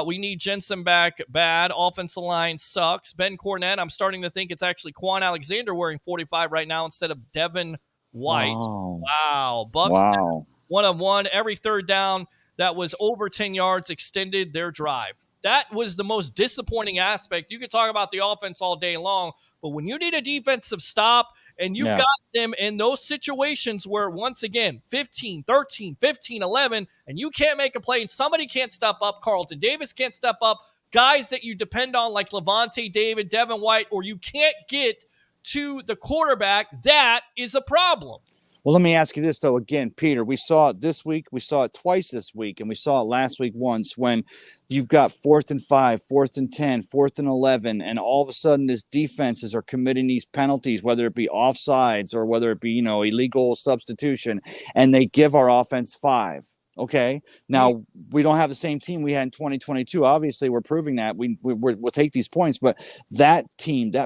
Speaker 1: We need Jensen back bad. Offensive line sucks. Ben Cornette, I'm starting to think it's actually Quan Alexander wearing 45 right now instead of Devin White. Wow. Bucs 1-of-1. Every third down that was over 10 yards extended their drive. That was the most disappointing aspect. You could talk about the offense all day long, but when you need a defensive stop and you got them in those situations where, once again, 15, 13, 15, 11, and you can't make a play and somebody can't step up, Carlton Davis can't step up, guys that you depend on like Levante David, Devin White, or you can't get to the quarterback, that is a problem.
Speaker 13: Well, let me ask you this, though. Again, Peter, we saw it this week. We saw it twice this week, and we saw it last week once when you've got 4th and 5, 4th and 10, 4th and 11, and all of a sudden these defenses are committing these penalties, whether it be offsides or whether it be, illegal substitution, and they give our offense 5. Okay. Now we don't have the same team we had in 2022. Obviously, we're proving that we'll take these points, but that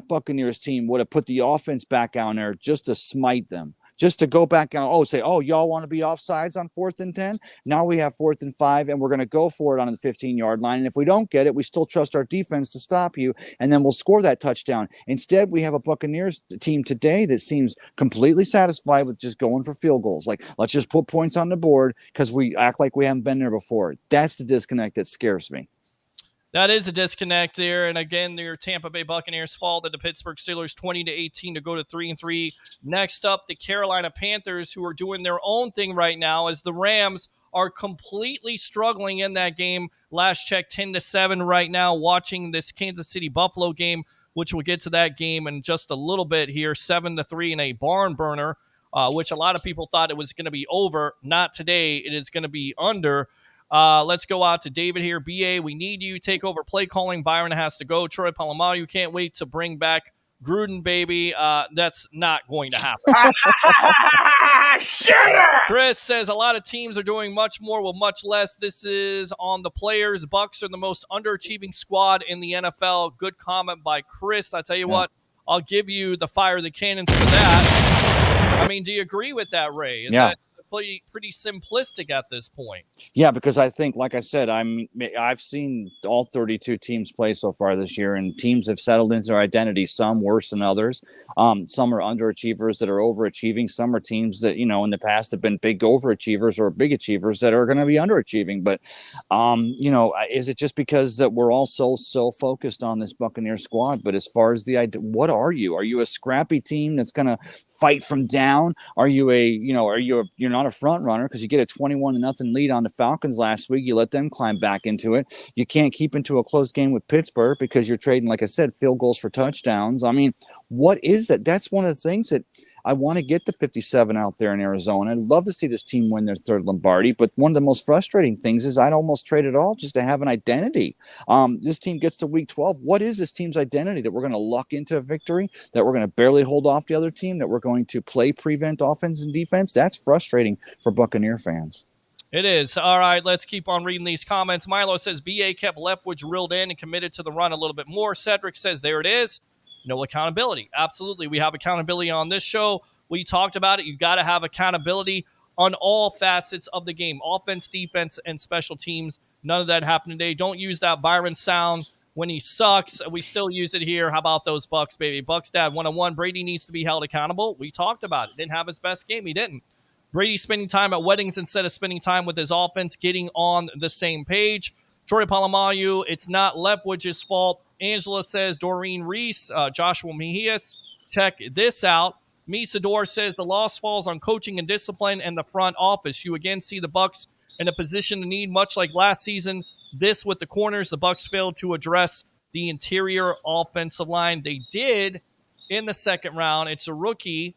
Speaker 13: Buccaneers team would have put the offense back out there just to smite them. Just to go back and say, y'all want to be offsides on 4th and 10? Now we have 4th and 5, and we're going to go for it on the 15-yard line. And if we don't get it, we still trust our defense to stop you, and then we'll score that touchdown. Instead, we have a Buccaneers team today that seems completely satisfied with just going for field goals. Like, let's just put points on the board because we act like we haven't been there before. That's the disconnect that scares me.
Speaker 1: That is a disconnect there. And again, your Tampa Bay Buccaneers fall to the Pittsburgh Steelers 20-18 to go to 3-3. Next up, the Carolina Panthers, who are doing their own thing right now as the Rams are completely struggling in that game. Last check, 10-7 right now, watching this Kansas City Buffalo game, which we'll get to that game in just a little bit here, 7-3 in a barn burner, which a lot of people thought it was going to be over. Not today. It is going to be under. Let's go out to David here. BA, we need you. Take over play calling. Byron has to go. Troy Palomaro, you can't wait to bring back Gruden, baby. That's not going to happen. Chris says a lot of teams are doing much more with much less. This is on the players. Bucs are the most underachieving squad in the NFL. Good comment by Chris. I tell you what, I'll give you the fire the cannons for that. I mean, do you agree with that, Ray? Is that pretty simplistic at this point.
Speaker 13: Yeah, because I think, like I said, I've seen all 32 teams play so far this year, and teams have settled into their identity, some worse than others. Some are underachievers that are overachieving. Some are teams that, in the past have been big overachievers or big achievers that are going to be underachieving. But, is it just because that we're all so focused on this Buccaneer squad? But as far as what are you? Are you a scrappy team that's going to fight from down? Are you you're not a front runner because you get a 21-0 lead on the Falcons last week. You let them climb back into it. You can't keep into a close game with Pittsburgh because you're trading, like I said, field goals for touchdowns. I mean, what is that? That's one of the things that I want to get the 57 out there in Arizona. I'd love to see this team win their third Lombardi, but one of the most frustrating things is I'd almost trade it all just to have an identity. This team gets to week 12. What is this team's identity? That we're going to luck into a victory, that we're going to barely hold off the other team, that we're going to prevent offense and defense? That's frustrating for Buccaneer fans.
Speaker 1: It is. All right, let's keep on reading these comments. Milo says, BA kept Leftwich reeled in and committed to the run a little bit more. Cedric says, there it is. No accountability. Absolutely. We have accountability on this show. We talked about it. You got to have accountability on all facets of the game. Offense, defense, and special teams. None of that happened today. Don't use that Byron sound when he sucks. We still use it here. How about those Bucs, baby? Bucs dad 101. Brady needs to be held accountable. We talked about it. Didn't have his best game. He didn't. Brady spending time at weddings instead of spending time with his offense, getting on the same page. Troy Polamalu, it's not Leftwich's fault. Angela says, Doreen Reese, Joshua Mejias, check this out. Misador says the loss falls on coaching and discipline and the front office. You again see the Bucs in a position to need, much like last season. This with the corners, the Bucs failed to address the interior offensive line. They did in the second round. It's a rookie.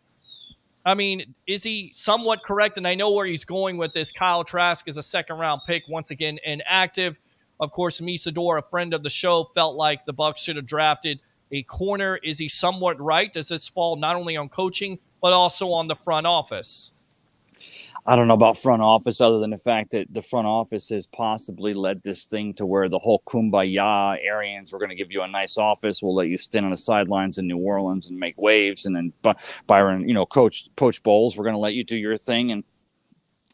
Speaker 1: I mean, is he somewhat correct? And I know where he's going with this. Kyle Trask is a second-round pick, once again inactive. Of course, Misador, a friend of the show, felt like the Bucs should have drafted a corner. Is he somewhat right? Does this fall not only on coaching, but also on the front office?
Speaker 13: I don't know about front office, other than the fact that the front office has possibly led this thing to where the whole kumbaya Arians, we're going to give you a nice office, we'll let you stand on the sidelines in New Orleans and make waves, and then Byron, Coach Bowles, we're going to let you do your thing. And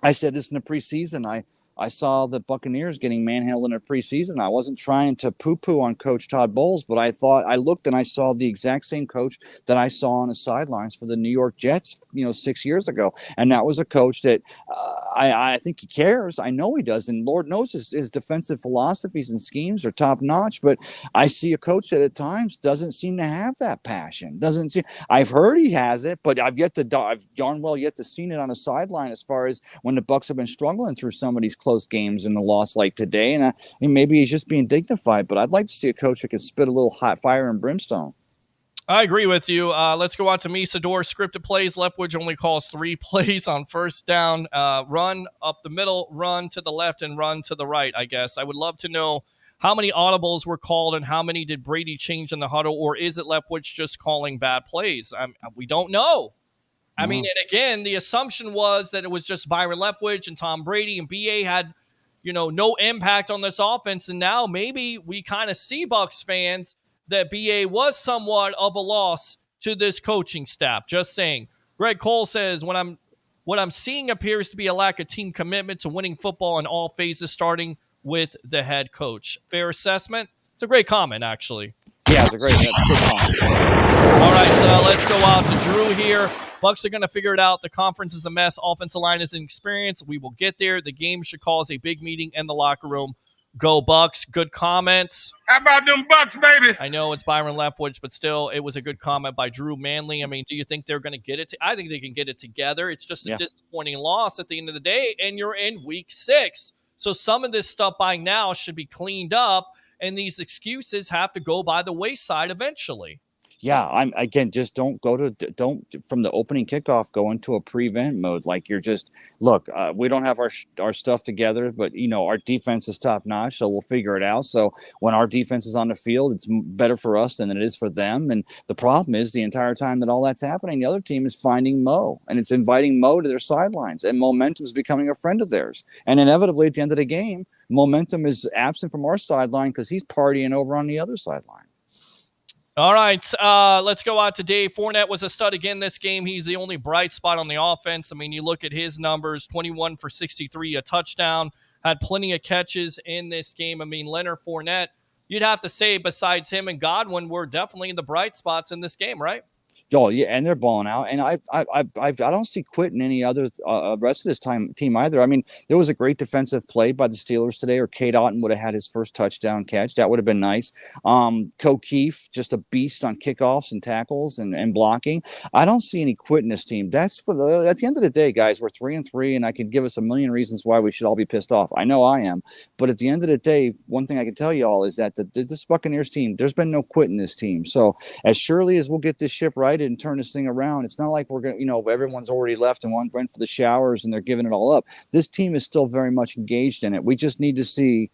Speaker 13: I said this in the preseason. I saw the Buccaneers getting manhandled in the preseason. I wasn't trying to poo-poo on Coach Todd Bowles, but I looked and I saw the exact same coach that I saw on the sidelines for the New York Jets, 6 years ago. And that was a coach that I think he cares. I know he does. And Lord knows his defensive philosophies and schemes are top-notch. But I see a coach that at times doesn't seem to have that passion. I've heard he has it, but I've darn well yet to seen it on the sideline as far as when the Bucs have been struggling through some of these close games and a loss like today. And maybe he's just being dignified, but I'd like to see a coach that can spit a little hot fire and brimstone.
Speaker 1: I agree with you. Let's go out to Misador. Scripted plays. Leftwich only calls 3 plays on first down. Run up the middle, run to the left, and run to the right, I guess. I would love to know how many audibles were called and how many did Brady change in the huddle, or is it Leftwich just calling bad plays? We don't know. I mean, and again, the assumption was that it was just Byron Leftwich and Tom Brady, and BA had, no impact on this offense. And now maybe we kind of see Bucs fans that BA was somewhat of a loss to this coaching staff. Just saying. Greg Cole says, what I'm seeing appears to be a lack of team commitment to winning football in all phases, starting with the head coach. Fair assessment? It's a great comment, actually.
Speaker 13: Yeah, it's a great comment.
Speaker 1: All right, let's go out to Drew here. Bucs are going to figure it out. The conference is a mess. Offensive line is inexperienced. We will get there. The game should cause a big meeting in the locker room. Go Bucs. Good comments.
Speaker 9: How about them Bucs, baby?
Speaker 1: I know it's Byron Leftwich, but still, it was a good comment by Drew Manley. I mean, do you think they're going to get it? I think they can get it together. It's just a disappointing loss at the end of the day, and you're in week 6. So some of this stuff by now should be cleaned up, and these excuses have to go by the wayside eventually.
Speaker 13: Yeah, just don't from the opening kickoff go into a prevent mode. Like you're just, look, we don't have our stuff together, but our defense is top notch, so we'll figure it out. So when our defense is on the field, it's better for us than it is for them. And the problem is the entire time that all that's happening, the other team is finding Mo, and it's inviting Mo to their sidelines, and momentum is becoming a friend of theirs. And inevitably at the end of the game, momentum is absent from our sideline because he's partying over on the other sideline.
Speaker 1: All right, let's go out to Dave. Fournette was a stud again this game. He's the only bright spot on the offense. I mean, you look at his numbers, 21 for 63, a touchdown, had plenty of catches in this game. I mean, Leonard Fournette, you'd have to say besides him and Godwin were definitely the bright spots in this game, right?
Speaker 13: Oh yeah, and they're balling out, and I don't see quitting any other rest of this team either. I mean, there was a great defensive play by the Steelers today, or Kate Otten would have had his first touchdown catch. That would have been nice. Keefe, just a beast on kickoffs and tackles and blocking. I don't see any quitting this team. That's at the end of the day, guys. We're 3-3, and I could give us a million reasons why we should all be pissed off. I know I am, but at the end of the day, one thing I can tell you all is that this Buccaneers team, there's been no quitting this team. So as surely as we'll get this ship right and turn this thing around, it's not like we're going to, everyone's already left and went for the showers and they're giving it all up. This team is still very much engaged in it. We just need to see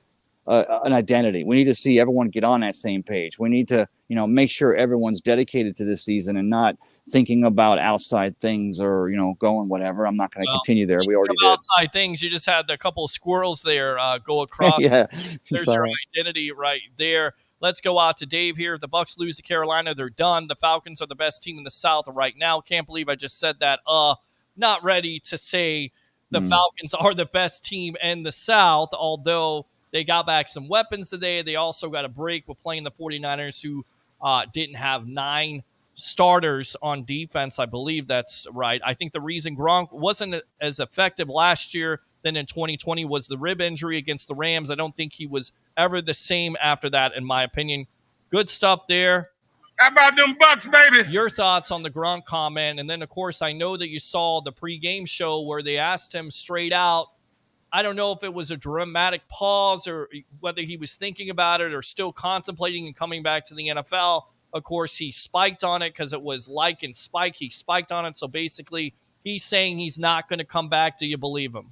Speaker 13: an identity. We need to see everyone get on that same page. We need to, make sure everyone's dedicated to this season and not thinking about outside things or, going whatever. I'm not going to continue there. We already did.
Speaker 1: Outside things. You just had a couple of squirrels there go across.
Speaker 13: Yeah.
Speaker 1: There's your identity right there. Let's go out to Dave here. If the Bucs lose to Carolina, they're done. The Falcons are the best team in the South right now. Can't believe I just said that. Not ready to say the Falcons are the best team in the South, although they got back some weapons today. They also got a break with playing the 49ers, who didn't have 9 starters on defense. I believe that's right. I think the reason Gronk wasn't as effective last year than in 2020 was the rib injury against the Rams. I don't think he was ever the same after that, in my opinion. Good stuff there.
Speaker 9: How about them Bucs, baby?
Speaker 1: Your thoughts on the Gronk comment. And then, of course, I know that you saw the pregame show where they asked him straight out. I don't know if it was a dramatic pause or whether he was thinking about it or still contemplating and coming back to the NFL. Of course, he spiked on it because it was like and spike. He spiked on it. So basically, he's saying he's not going to come back. Do you believe him?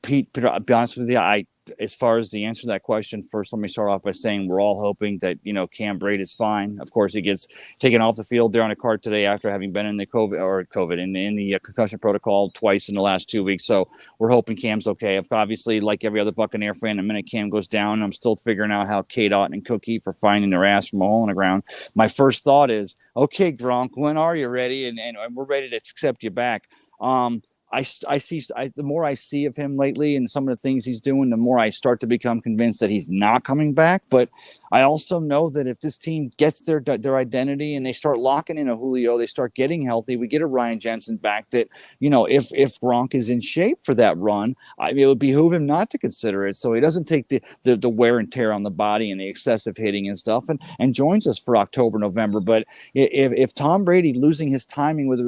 Speaker 13: Pete, I'll be honest with you, as far as the answer to that question, first, let me start off by saying we're all hoping that, Cam Brate is fine. Of course, he gets taken off the field there on a cart today after having been in the in the concussion protocol twice in the last 2 weeks. So we're hoping Cam's okay. Obviously, like every other Buccaneer fan, the minute Cam goes down, I'm still figuring out how Kate Otten and Cookie for finding their ass from a hole in the ground. My first thought is, okay, Gronk, when are you ready? And we're ready to accept you back. The more I see of him lately and some of the things he's doing, the more I start to become convinced that he's not coming back. But I also know that if this team gets their identity and they start locking in a Julio, they start getting healthy, we get a Ryan Jensen back that, if Gronk is in shape for that run, it would behoove him not to consider it. So he doesn't take the wear and tear on the body and the excessive hitting and stuff and joins us for October, November. But if Tom Brady losing his timing with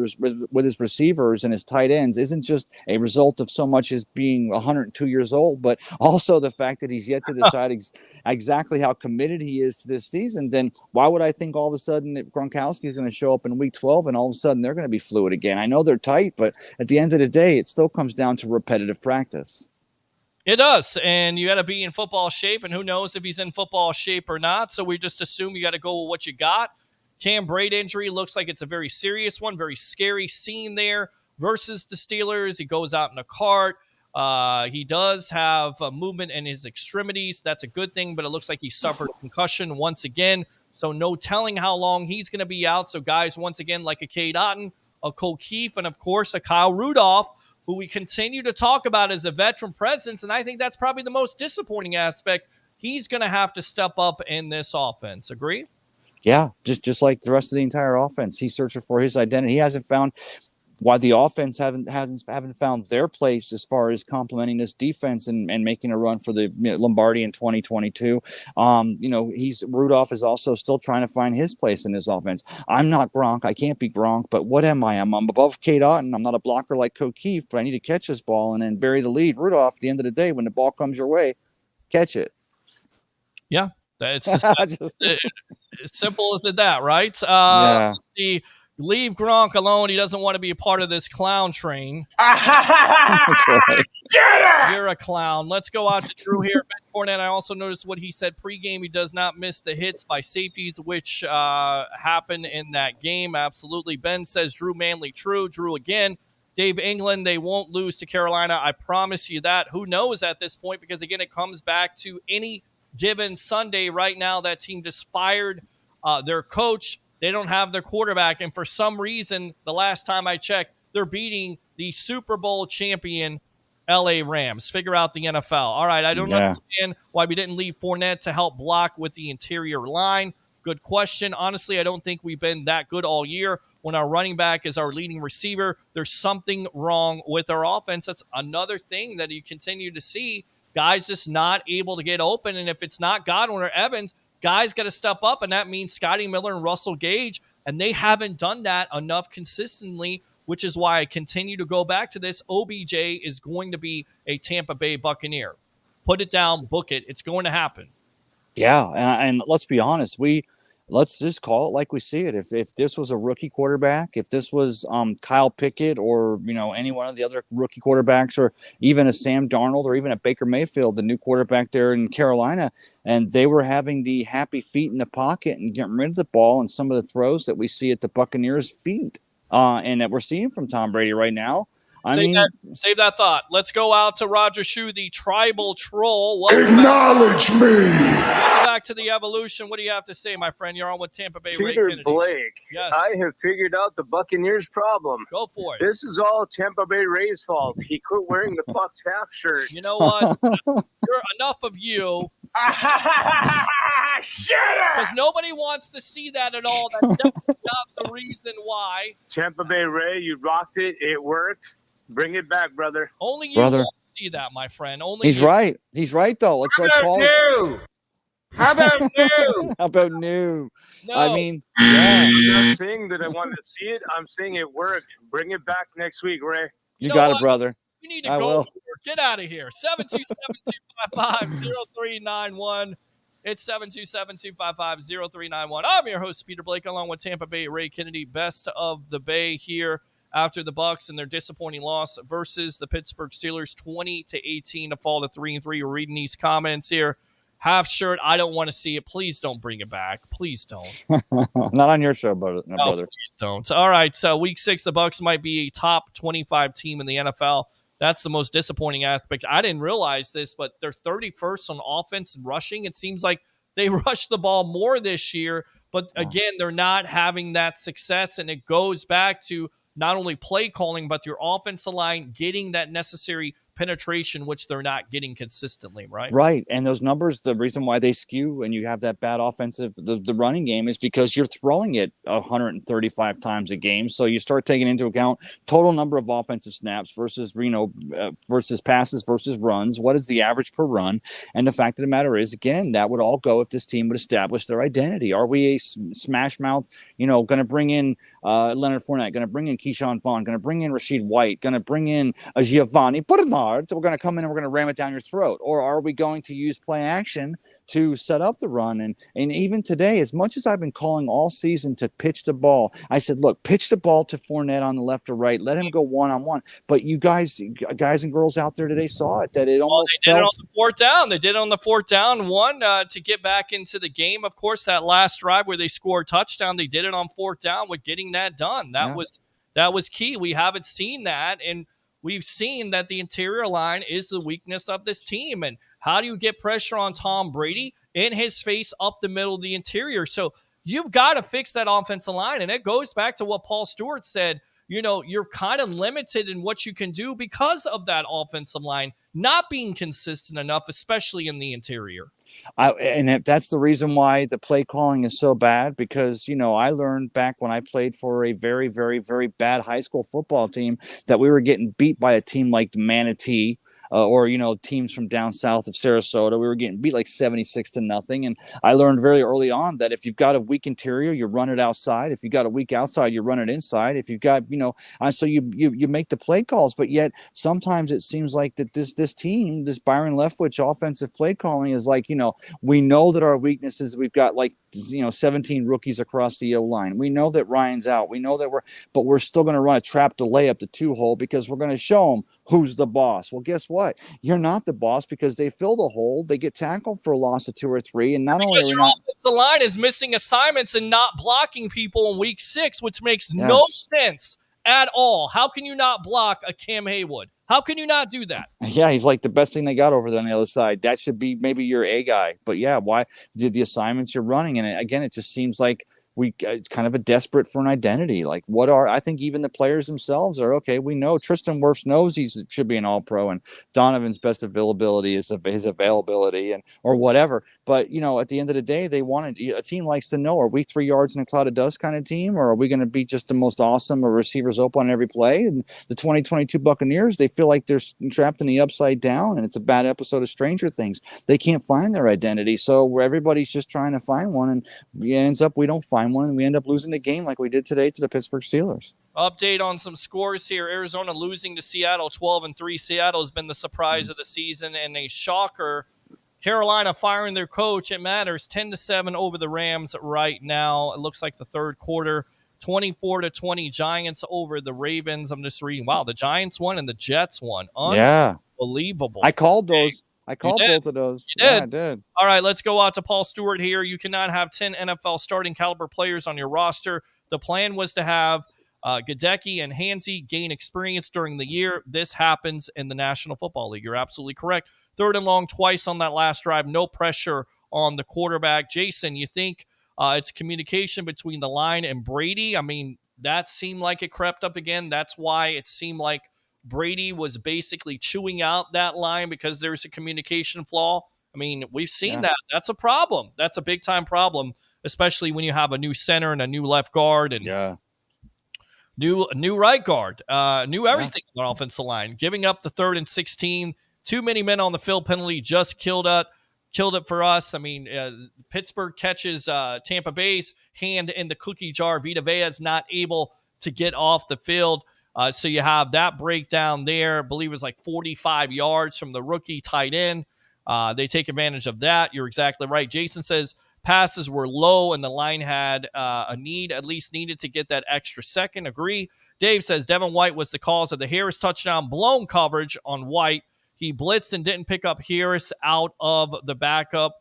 Speaker 13: his receivers and his tight ends isn't just a result of so much as being 102 years old, but also the fact that he's yet to decide exactly how committed he is to this season, then why would I think all of a sudden that Gronkowski is going to show up in week 12 and all of a sudden they're going to be fluid again? I know they're tight, but at the end of the day, it still comes down to repetitive practice.
Speaker 1: It does, and you got to be in football shape, and who knows if he's in football shape or not, so we just assume you got to go with what you got. Cam Brate injury looks like it's a very serious one, very scary scene there versus the Steelers. He goes out in a cart. He does have movement in his extremities. That's a good thing, but it looks like he suffered a concussion once again. So no telling how long he's going to be out. So guys, once again, like a Cade Otton, a Cole Keefe, and of course a Kyle Rudolph, who we continue to talk about as a veteran presence. And I think that's probably the most disappointing aspect. He's going to have to step up in this offense. Agree?
Speaker 13: Yeah, just like the rest of the entire offense. He's searching for his identity. He hasn't found why the offense haven't found their place as far as complementing this defense and making a run for the Lombardi in 2022. Rudolph is also still trying to find his place in this offense. I'm not Gronk. I can't be Gronk, but what am I? I'm above Cade Otton. I'm not a blocker like O'Keefe, but I need to catch this ball and then bury the lead. Rudolph, at the end of the day, when the ball comes your way, catch it.
Speaker 1: Yeah, it's as simple as that, right?
Speaker 13: Yeah.
Speaker 1: Leave Gronk alone. He doesn't want to be a part of this clown train.
Speaker 13: That's right.
Speaker 1: You're a clown. Let's go out to Drew here. Ben Cornette, I also noticed what he said pregame. He does not miss the hits by safeties, which happened in that game. Absolutely. Ben says Drew Manley true. Drew again. Dave England, they won't lose to Carolina. I promise you that. Who knows at this point? Because, again, it comes back to any given Sunday. Right now, that team just fired their coach. They don't have their quarterback. And for some reason, the last time I checked, they're beating the Super Bowl champion LA Rams. Figure out the NFL. All right, I don't understand why we didn't leave Fournette to help block with the interior line. Good question. Honestly, I don't think we've been that good all year. When our running back is our leading receiver, there's something wrong with our offense. That's another thing that you continue to see. Guys just not able to get open. And if it's not Godwin or Evans, guys got to step up. And that means Scotty Miller and Russell Gage. And they haven't done that enough consistently, which is why I continue to go back to this. OBJ is going to be a Tampa Bay Buccaneer. Put it down, book it. It's going to happen.
Speaker 13: Yeah, and let's be honest. Let's just call it like we see it. If this was a rookie quarterback, if this was Kyle Pickett or any one of the other rookie quarterbacks, or even a Sam Darnold or even a Baker Mayfield, the new quarterback there in Carolina, and they were having the happy feet in the pocket and getting rid of the ball and some of the throws that we see at the Buccaneers' feet and that we're seeing from Tom Brady right now.
Speaker 1: Save that thought. Let's go out to Roger Shue, the tribal troll.
Speaker 9: Acknowledge me.
Speaker 1: Welcome back to the evolution. What do you have to say, my friend? You're on with Tampa Bay.
Speaker 10: Peter
Speaker 1: Ray Kennedy.
Speaker 10: Blake.
Speaker 1: Yes.
Speaker 10: I have figured out the Buccaneers' problem.
Speaker 1: Go for it.
Speaker 10: This is all Tampa Bay Ray's fault. He quit wearing the Bucs half shirt.
Speaker 1: You know what? You're enough of you. Because nobody wants to see that at all. That's definitely not the reason why.
Speaker 10: Tampa Bay Ray, you rocked it. It worked. Bring it back, brother.
Speaker 1: Only you won't see that, my friend. Only
Speaker 13: He's
Speaker 1: you.
Speaker 13: right. He's right, though. Let's call it.
Speaker 10: How about new?
Speaker 13: How about new?
Speaker 1: No.
Speaker 13: I mean,
Speaker 10: I'm not saying that I wanted to see it. I'm saying it worked. Bring it back next week, Ray.
Speaker 13: You got it, brother.
Speaker 1: You need to go. Get out of here. 727-255-0391. It's 727-255-0391. I'm your host, Peter Blake, along with Tampa Bay Ray Kennedy. Best of the Bay here after the Bucs and their disappointing loss versus the Pittsburgh Steelers, 20-18 to fall to 3-3. We're reading these comments here. Half shirt, I don't want to see it. Please don't bring it back. Please don't.
Speaker 13: Not on your show, brother. No, brother.
Speaker 1: Please don't. All right, so week 6, the Bucs might be a top 25 team in the NFL. That's the most disappointing aspect. I didn't realize this, but they're 31st on offense and rushing. It seems like they rush the ball more this year, but again, they're not having that success, and it goes back to not only play calling, but your offensive line getting that necessary penetration, which they're not getting consistently, right?
Speaker 13: Right. And those numbers, the reason why they skew and you have that bad offensive, the running game is because you're throwing it 135 times a game. So you start taking into account total number of offensive snaps versus, versus passes versus runs. What is the average per run? And the fact of the matter is, again, that would all go if this team would establish their identity. Are we a smash mouth, going to bring in Leonard Fournette, going to bring in Keyshawn Vaughn, going to bring in Rashid White, going to bring in a Giovanni Bernard? We're going to come in and we're going to ram it down your throat? Or are we going to use play action to set up the run? And even today, as much as I've been calling all season to pitch the ball, I said, look, pitch the ball to Fournette on the left or right. Let him go one-on-one. But you guys and girls out there today saw it, that it almost
Speaker 1: they did it on the fourth down. They did it on the fourth down, to get back into the game. Of course, that last drive where they scored a touchdown, they did it on fourth down with getting that done. That was key. We haven't seen that, and we've seen that the interior line is the weakness of this team. And how do you get pressure on Tom Brady in his face up the middle of the interior? So you've got to fix that offensive line. And it goes back to what Paul Stewart said. You're kind of limited in what you can do because of that offensive line not being consistent enough, especially in the interior.
Speaker 13: And that's the reason why the play calling is so bad, because, I learned back when I played for a very, very, very bad high school football team that we were getting beat by a team like the Manatee. Or teams from down south of Sarasota. We were getting beat like 76-0. And I learned very early on that if you've got a weak interior, you run it outside. If you've got a weak outside, you run it inside. If you've got, so you make the play calls. But yet sometimes it seems like that this team, this Byron Leftwich offensive play calling is like, we know that our weakness is we've got like, 17 rookies across the O-line. We know that Ryan's out. We know that we're still going to run a trap delay up the 2-hole because we're going to show them who's the boss. Well, guess what? You're not the boss because they fill the hole. They get tackled for a loss of 2 or 3. And not only
Speaker 1: your offensive line is missing assignments and not blocking people in week 6, which makes no sense at all. How can you not block a Cam Haywood? How can you not do that?
Speaker 13: Yeah, he's like the best thing they got over there on the other side. That should be maybe your A guy. But yeah, why did the assignments you're running? And again, it just seems like it's kind of a desperate for an identity. Like I think even the players themselves are okay. We know Tristan Wirfs knows he should be an all-pro, and Donovan's best availability is his availability or whatever. But, at the end of the day, a team likes to know, are we 3 yards in a cloud of dust kind of team, or are we going to be just the most awesome or receivers open on every play? And the 2022 Buccaneers, they feel like they're trapped in the upside down, and it's a bad episode of Stranger Things. They can't find their identity. So where everybody's just trying to find one, and it ends up we don't find one, and we end up losing the game like we did today to the Pittsburgh Steelers.
Speaker 1: Update on some scores here. Arizona losing to Seattle 12-3. Seattle has been the surprise of the season, and a shocker. Carolina firing their coach. It matters. 10-7 over the Rams right now. It looks like the third quarter. 24-20 Giants over the Ravens. I'm just reading. Wow, the Giants won and the Jets won. Unbelievable.
Speaker 13: I called those. I called both of those.
Speaker 1: You did?
Speaker 13: Yeah, I did.
Speaker 1: All right, let's go out to Paul Stewart here. You cannot have 10 NFL starting caliber players on your roster. The plan was to have Gadecki and Hansey gain experience during the year. This happens in the National Football League. You're absolutely correct. 3rd and long twice on that last drive. No pressure on the quarterback. Jason, you think it's communication between the line and Brady? I mean, that seemed like it crept up again. That's why it seemed like Brady was basically chewing out that line because there's a communication flaw. I mean, we've seen that. That's a problem. That's a big-time problem, especially when you have a new center and a new left guard and new right guard, new everything on the offensive line. Giving up the 3rd and 16, too many men on the field penalty just killed it for us. I mean, Pittsburgh catches Tampa Bay's hand in the cookie jar. Vita Vea is not able to get off the field. So you have that breakdown there. I believe it was like 45 yards from the rookie tight end. They take advantage of that. You're exactly right. Jason says passes were low and the line had at least needed to get that extra second. Agree. Dave says Devin White was the cause of the Harris touchdown. Blown coverage on White. He blitzed and didn't pick up Harris out of the backfield.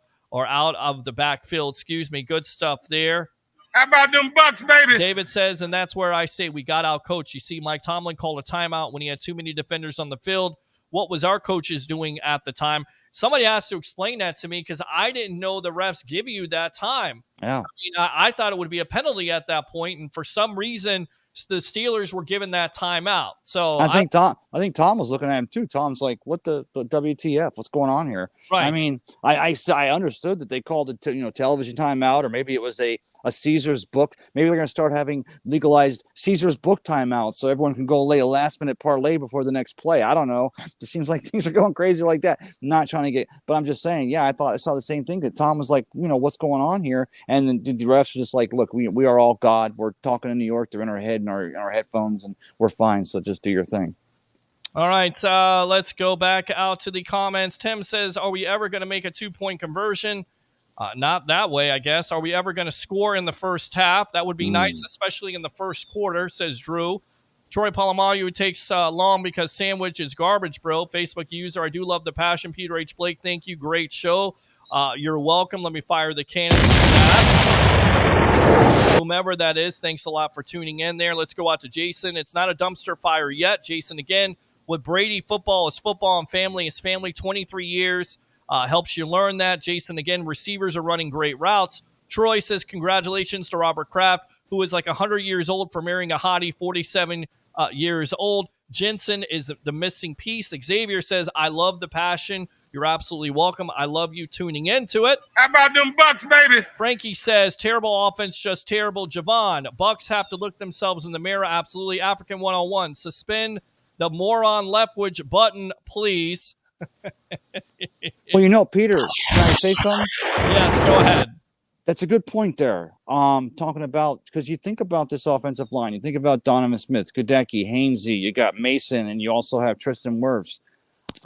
Speaker 1: Good stuff there.
Speaker 9: How about them Bucs, baby?
Speaker 1: David says, and that's where I say we got out coached. You see, Mike Tomlin called a timeout when he had too many defenders on the field. What was our coaches doing at the time? Somebody has to explain that to me because I didn't know the refs give you that time.
Speaker 13: Yeah.
Speaker 1: I mean, I thought it would be a penalty at that point, and for some reason, the Steelers were given that timeout. So
Speaker 13: I think Tom was looking at him too. Tom's like, "What the WTF? What's going on here?"
Speaker 1: Right.
Speaker 13: I mean, I understood that they called it television timeout, or maybe it was a Caesar's book. Maybe they're going to start having legalized Caesar's book timeouts so everyone can go lay a last minute parlay before the next play. I don't know. It seems like things are going crazy like that. Not trying to but I'm just saying. Yeah, I saw the same thing. That Tom was like, what's going on here? And then the refs were just like, look, we are all God. We're talking in New York. They're in our head and our headphones, and we're fine. So just do your thing.
Speaker 1: All right, let's go back out to the comments. Tim says, are we ever going to make a 2-point conversion? Not that way, I guess. Are we ever going to score in the first half? That would be nice, especially in the first quarter, says Drew. Troy Polamalu takes long because sandwich is garbage, bro. Facebook user, I do love the passion. Peter H. Blake, thank you. Great show. You're welcome. Let me fire the cannon. Whomever that is, thanks a lot for tuning in there. Let's go out to Jason. It's not a dumpster fire yet. Jason, again, with Brady, football is football and family is family. 23 years helps you learn that. Jason, again, receivers are running great routes. Troy says, congratulations to Robert Kraft, who is like 100 years old for marrying a hottie, 47 years old. Jensen is the missing piece. Xavier says, I love the passion. You're absolutely welcome. I love you tuning into it.
Speaker 9: How about them Bucs, baby?
Speaker 1: Frankie says, terrible offense, just terrible. Javon, Bucs have to look themselves in the mirror. Absolutely. African 101. Suspend the moron Leftwich button, please.
Speaker 13: Well, Peter, can I say something?
Speaker 1: Yes, go ahead.
Speaker 13: That's a good point there. Talking about, because you think about this offensive line, you think about Donovan Smith, Gadecki, Hainsey, you got Mason, and you also have Tristan Wirfs.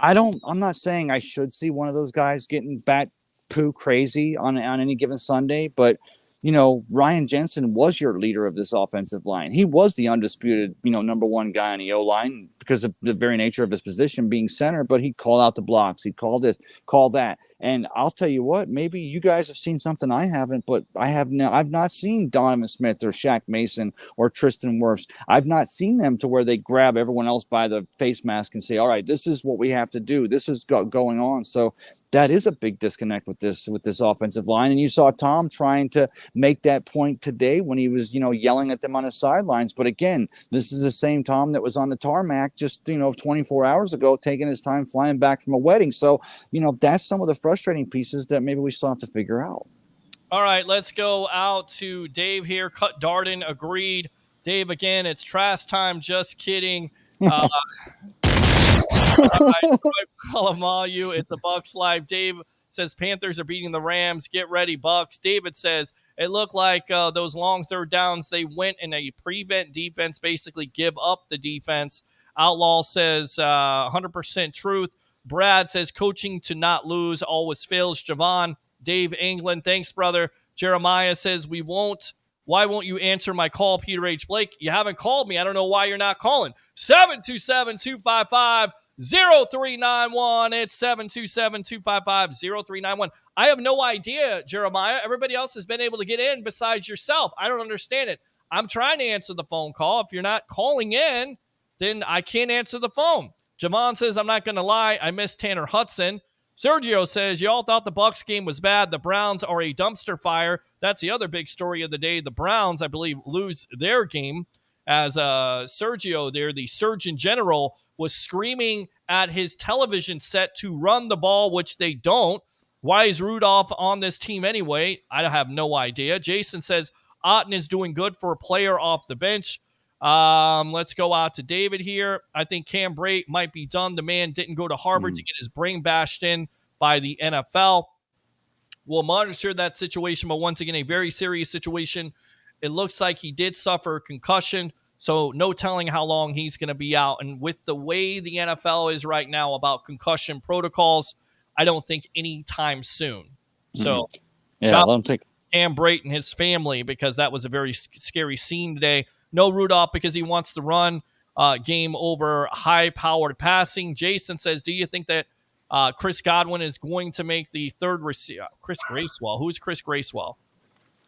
Speaker 13: I'm not saying I should see one of those guys getting bat poo crazy on any given Sunday, but Ryan Jensen was your leader of this offensive line. He was the undisputed, number one guy on the O-line. because of the very nature of his position being center, but he'd call out the blocks. He'd call this, call that. And I'll tell you what, maybe you guys have seen something I haven't, but I've not seen Donovan Smith or Shaq Mason or Tristan Wirfs. I've not seen them to where they grab everyone else by the face mask and say, all right, this is what we have to do. This is going on. So that is a big disconnect with this offensive line. And you saw Tom trying to make that point today when he was, yelling at them on the sidelines. But again, this is the same Tom that was on the tarmac just, 24 hours ago, taking his time flying back from a wedding. So, that's some of the frustrating pieces that maybe we still have to figure out.
Speaker 1: All right, let's go out to Dave here. Cut Darden agreed. Dave, again, it's trash time. Just kidding. Kalamayu, it's the Bucs live. Dave says Panthers are beating the Rams. Get ready, Bucs. David says it looked like those long third downs, they went in a prevent defense, basically give up the defense. Outlaw says 100% truth. Brad says coaching to not lose always fails. Javon, Dave England, thanks, brother. Jeremiah says we won't. Why won't you answer my call, Peter H. Blake? You haven't called me. I don't know why you're not calling. 727-255-0391. It's 727-255-0391. I have no idea, Jeremiah. Everybody else has been able to get in besides yourself. I don't understand it. I'm trying to answer the phone call. If you're not calling in, then I can't answer the phone. Javon says, I'm not going to lie. I miss Tanner Hudson. Sergio says, y'all thought the Bucs game was bad. The Browns are a dumpster fire. That's the other big story of the day. The Browns, I believe, lose their game as Sergio there, the Surgeon General, was screaming at his television set to run the ball, which they don't. Why is Rudolph on this team anyway? I have no idea. Jason says, Otten is doing good for a player off the bench. Let's go out to David here. I think Cam Brate might be done. The man didn't go to Harvard to get his brain bashed in by the NFL. We'll monitor that situation, but once again, a very serious situation. It looks like he did suffer a concussion, so no telling how long he's going to be out. And with the way the NFL is right now about concussion protocols, I don't think anytime soon. So,
Speaker 13: let him take
Speaker 1: Cam Brate and his family, because that was a very scary scene today. No Rudolph because he wants to run game over high-powered passing. Jason says, do you think that Chris Godwin is going to make the third receiver? Chris Gracewell. Who's Chris Gracewell?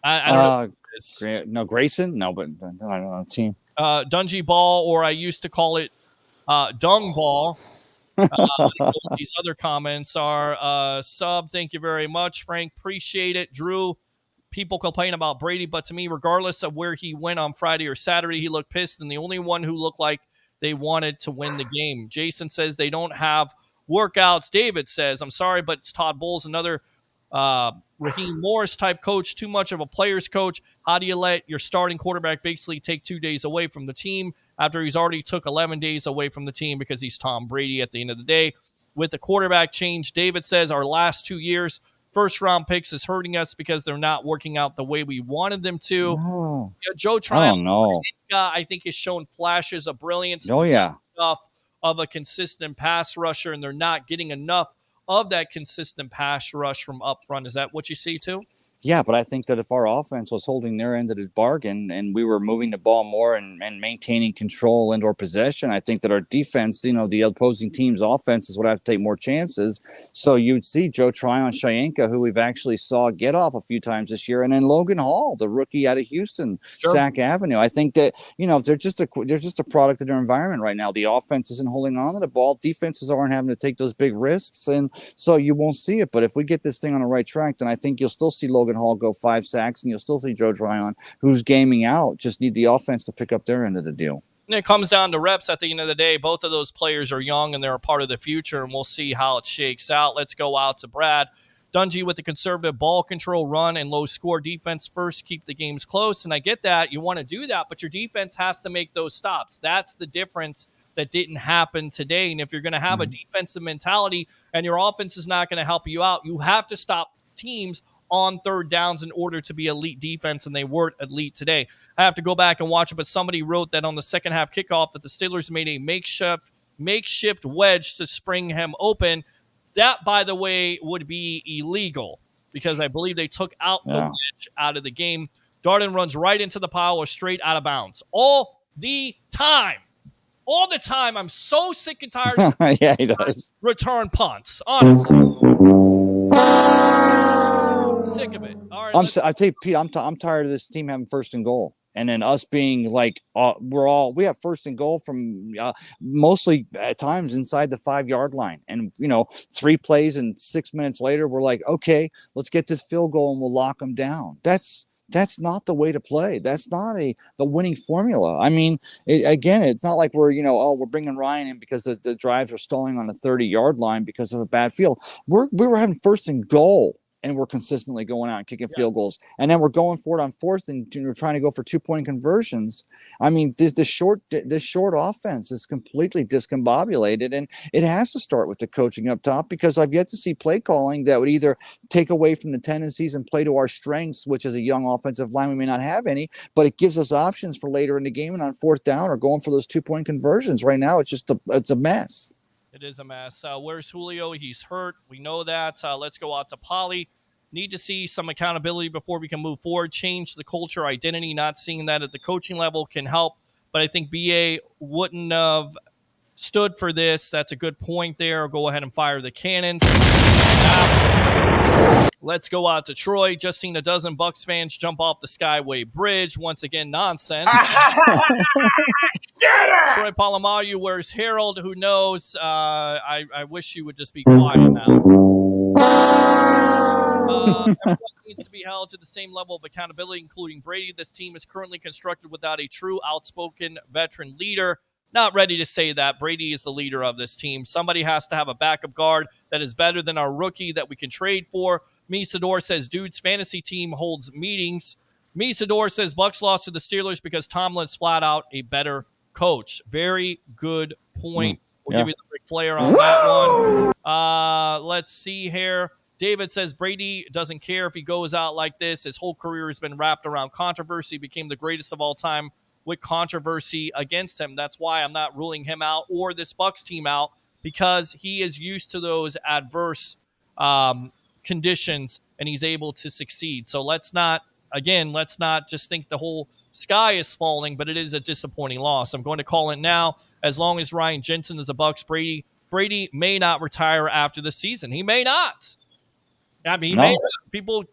Speaker 1: I don't know.
Speaker 13: No, Grayson? No, but I don't know. Team.
Speaker 1: Dungy Ball, or I used to call it Dung Ball. These other comments are sub. Thank you very much, Frank. Appreciate it. Drew. People complain about Brady, but to me, regardless of where he went on Friday or Saturday, he looked pissed, and the only one who looked like they wanted to win the game. Jason says they don't have workouts. David says, I'm sorry, but it's Todd Bowles, another Raheem Morris type coach, too much of a player's coach. How do you let your starting quarterback basically take 2 days away from the team after he's already took 11 days away from the team because he's Tom Brady at the end of the day? With the quarterback change, David says our last 2 years, first-round picks is hurting us because they're not working out the way we wanted them to.
Speaker 13: No.
Speaker 1: Joe Tryon, I think, has shown flashes of brilliance.
Speaker 13: Oh, yeah.
Speaker 1: Enough of a consistent pass rusher, and they're not getting enough of that consistent pass rush from up front. Is that what you see, too?
Speaker 13: Yeah, but I think that if our offense was holding their end of the bargain and we were moving the ball more and maintaining control and or possession, I think that our defense, the opposing team's offenses would have to take more chances. So you'd see Joe Tryon Shayenka, who we've actually saw get off a few times this year, and then Logan Hall, the rookie out of Houston, Sac Avenue. I think that, they're just a product of their environment right now. The offense isn't holding on to the ball. Defenses aren't having to take those big risks, and so you won't see it. But if we get this thing on the right track, then I think you'll still see Logan Hall go 5 sacks, and you'll still see Joe Tryon, who's gaming out, just need the offense to pick up their end of the deal.
Speaker 1: And it comes down to reps at the end of the day. Both of those players are young, and they're a part of the future, and we'll see how it shakes out. Let's go out to Brad. Dungy with the conservative ball control, run, and low-score defense first. Keep the games close, and I get that. You want to do that, but your defense has to make those stops. That's the difference that didn't happen today. And if you're going to have a defensive mentality and your offense is not going to help you out, you have to stop teams on third downs in order to be elite defense, and they weren't elite today. I have to go back and watch it, but somebody wrote that on the second half kickoff that the Steelers made a makeshift wedge to spring him open. That, by the way, would be illegal because I believe they took out the wedge out of the game. Darden runs right into the pile or straight out of bounds all the time. all the time. I'm so sick and tired of
Speaker 13: Yeah, he does.
Speaker 1: return punts, honestly. Sick of it. All right.
Speaker 13: I tell you, Pete, I'm tired of this team having first and goal. And then us being like, we have first and goal from mostly at times inside the 5-yard line. And, 3 plays and 6 minutes later, we're like, okay, let's get this field goal and we'll lock them down. That's not the way to play. That's not the winning formula. I mean, it's not like we're, we're bringing Ryan in because the drives are stalling on the 30-yard line because of a bad field. We were having first and goal. And we're consistently going out and kicking field goals. And then we're going for it on fourth and we're trying to go for 2-point conversions. I mean, this short offense is completely discombobulated, and it has to start with the coaching up top, because I've yet to see play calling that would either take away from the tendencies and play to our strengths, which is a young offensive line. We may not have any, but it gives us options for later in the game and on fourth down or going for those 2-point conversions. Right now, it's just it's a mess.
Speaker 1: It is a mess. Where's Julio? He's hurt. We know that. Let's go out to Polly. Need to see some accountability before we can move forward. Change the culture, identity. Not seeing that at the coaching level can help. But I think BA wouldn't have stood for this. That's a good point there. Go ahead and fire the cannons. Let's go out to Troy. Just seen a dozen Bucs fans jump off the Skyway Bridge. Once again, nonsense. Troy Polamalu, where's Harold? Who knows? I wish you would just be quiet now. Everyone needs to be held to the same level of accountability, including Brady. This team is currently constructed without a true outspoken veteran leader. Not ready to say that. Brady is the leader of this team. Somebody has to have a backup guard that is better than our rookie that we can trade for. Misador says, dude's fantasy team holds meetings. Misador says, Bucs lost to the Steelers because Tomlin's flat out a better coach. Very good point. We'll give you the Ric Flair on that one. Let's see here. David says Brady doesn't care if he goes out like this. His whole career has been wrapped around controversy. Became the greatest of all time with controversy against him. That's why I'm not ruling him out or this Bucs team out, because he is used to those adverse conditions and he's able to succeed. So let's not just think the whole sky is falling, but it is a disappointing loss. I'm going to call it now. As long as Ryan Jensen is a Bucs, Brady may not retire after the season. He may not. I mean, people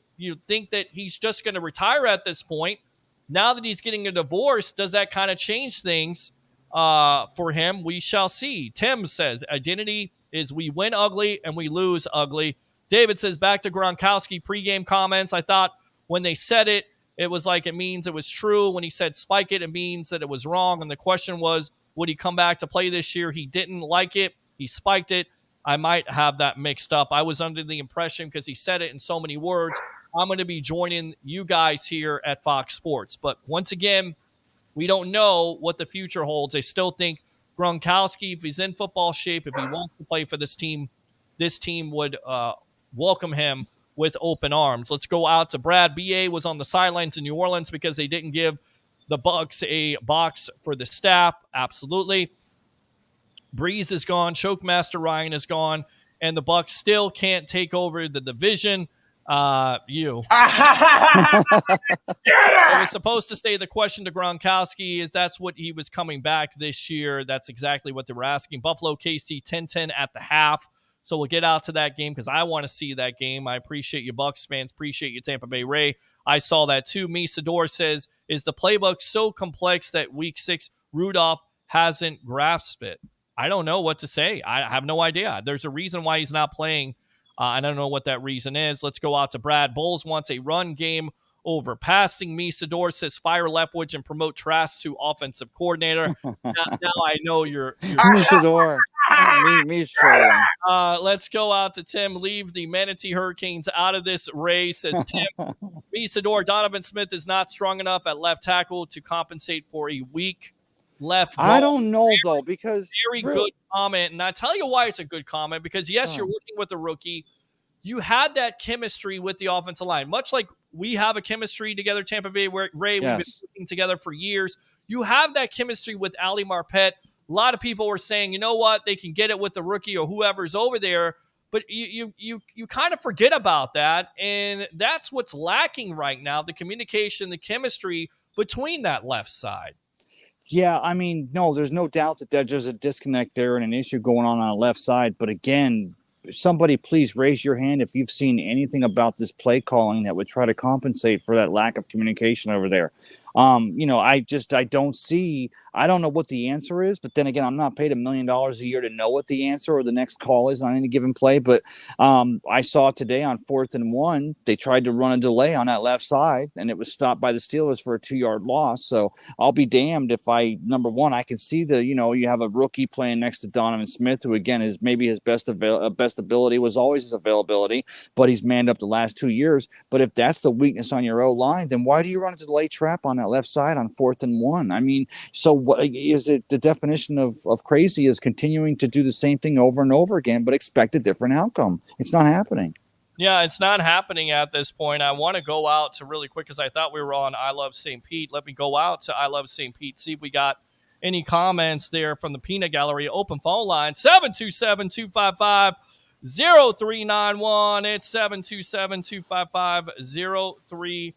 Speaker 1: think that he's just going to retire at this point. Now that he's getting a divorce, does that kind of change things for him? We shall see. Tim says, identity is we win ugly and we lose ugly. David says, back to Gronkowski pregame comments. I thought when they said it, it was like it means it was true. When he said spike it, it means that it was wrong. And the question was, would he come back to play this year? He didn't like it. He spiked it. I might have that mixed up. I was under the impression, because he said it in so many words, I'm going to be joining you guys here at Fox Sports. But once again, we don't know what the future holds. I still think Gronkowski, if he's in football shape, if he wants to play for this team would welcome him with open arms. Let's go out to Brad. BA was on the sidelines in New Orleans because they didn't give the Bucs a box for the staff. Absolutely. Breeze is gone. Chokemaster Ryan is gone. And the Bucs still can't take over the division. It was supposed to say the question to Gronkowski is that's what he was coming back this year. That's exactly what they were asking. Buffalo KC 10-10 at the half. So we'll get out to that game because I want to see that game. I appreciate you Bucs fans. Appreciate you Tampa Bay Ray. I saw that too. Misador says, is the playbook so complex that week 6 Rudolph hasn't grasped it? I don't know what to say. I have no idea. There's a reason why he's not playing. I don't know what that reason is. Let's go out to Brad. Bowles wants a run game over passing. Misador says fire Leftwich and promote Trask to offensive coordinator. now I know you're
Speaker 13: Misador.
Speaker 1: Let's go out to Tim. Leave the Manatee Hurricanes out of this race, says Tim. Misador, Donovan Smith is not strong enough at left tackle to compensate for a weak left.
Speaker 13: I don't know, though, because
Speaker 1: very good comment. And I tell you why it's a good comment, because yes, you're working with a rookie. You had that chemistry with the offensive line, much like we have a chemistry together, Tampa Bay Ray. We've been working together for years. You have that chemistry with Ali Marpet. A lot of people were saying, you know what, they can get it with the rookie or whoever's over there. But you kind of forget about that, and that's what's lacking right now, the communication, the chemistry between that left side.
Speaker 13: Yeah, I mean, no, there's no doubt that there's a disconnect there and an issue going on the left side. But again, somebody please raise your hand if you've seen anything about this play calling that would try to compensate for that lack of communication over there. I don't know what the answer is, but then again, I'm not paid $1 million a year to know what the answer or the next call is on any given play. But I saw today on 4th and 1, they tried to run a delay on that left side, and it was stopped by the Steelers for a 2-yard loss. So I'll be damned if number one, I can see you have a rookie playing next to Donovan Smith, who again is maybe his best ability was always his availability, but he's manned up the last 2 years. But if that's the weakness on your O-line, then why do you run a delay trap on that left side on 4th and 1? I mean, so what is it? The definition of crazy is continuing to do the same thing over and over again, but expect a different outcome. It's not happening.
Speaker 1: Yeah, it's not happening at this point. I want to go out to really quick because I thought we were on I Love St. Pete. Let me go out to I Love St. Pete, see if we got any comments there from the Peanut Gallery. Open phone line, 727-255-0391. It's 727-255-0391.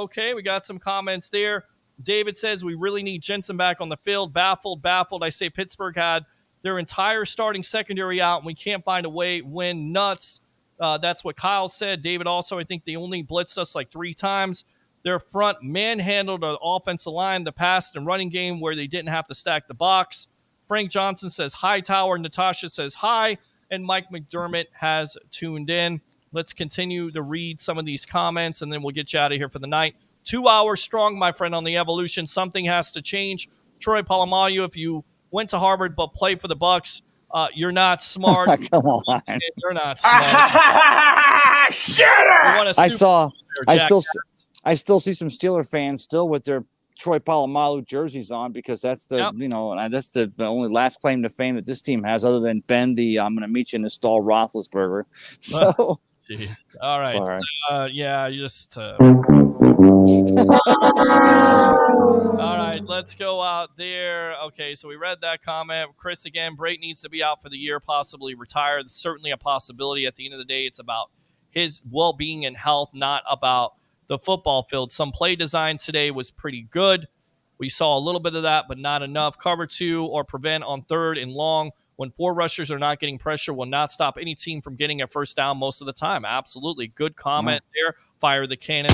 Speaker 1: Okay, we got some comments there. David says we really need Jensen back on the field. Baffled. I say Pittsburgh had their entire starting secondary out, and we can't find a way win. Nuts. That's what Kyle said. David also, I think they only blitzed us like 3 times. Their front manhandled the offensive line, the pass and running game where they didn't have to stack the box. Frank Johnson says hi, Tower. Natasha says hi, and Mike McDermott has tuned in. Let's continue to read some of these comments, and then we'll get you out of here for the night. 2 hours strong, my friend, on the evolution. Something has to change. Troy Polamalu, if you went to Harvard but played for the Bucs, you're not smart.
Speaker 13: Come on.
Speaker 1: You're not smart.
Speaker 13: I still see some Steeler fans still with their Troy Polamalu jerseys on because that's that's the only last claim to fame that this team has, other than Ben the I'm going to meet you in the stall Roethlisberger. So,
Speaker 1: jeez. All right.
Speaker 13: Sorry.
Speaker 1: Yeah, you just. All right, let's go out there. Okay, so we read that comment. Chris again. Brate needs to be out for the year, possibly retire. It's certainly a possibility. At the end of the day, it's about his well-being and health, not about the football field. Some play design today was pretty good. We saw a little bit of that, but not enough. Cover 2 or prevent on 3rd and long when 4 rushers are not getting pressure will not stop any team from getting a first down most of the time. Absolutely. Good comment there. Fire the cannon.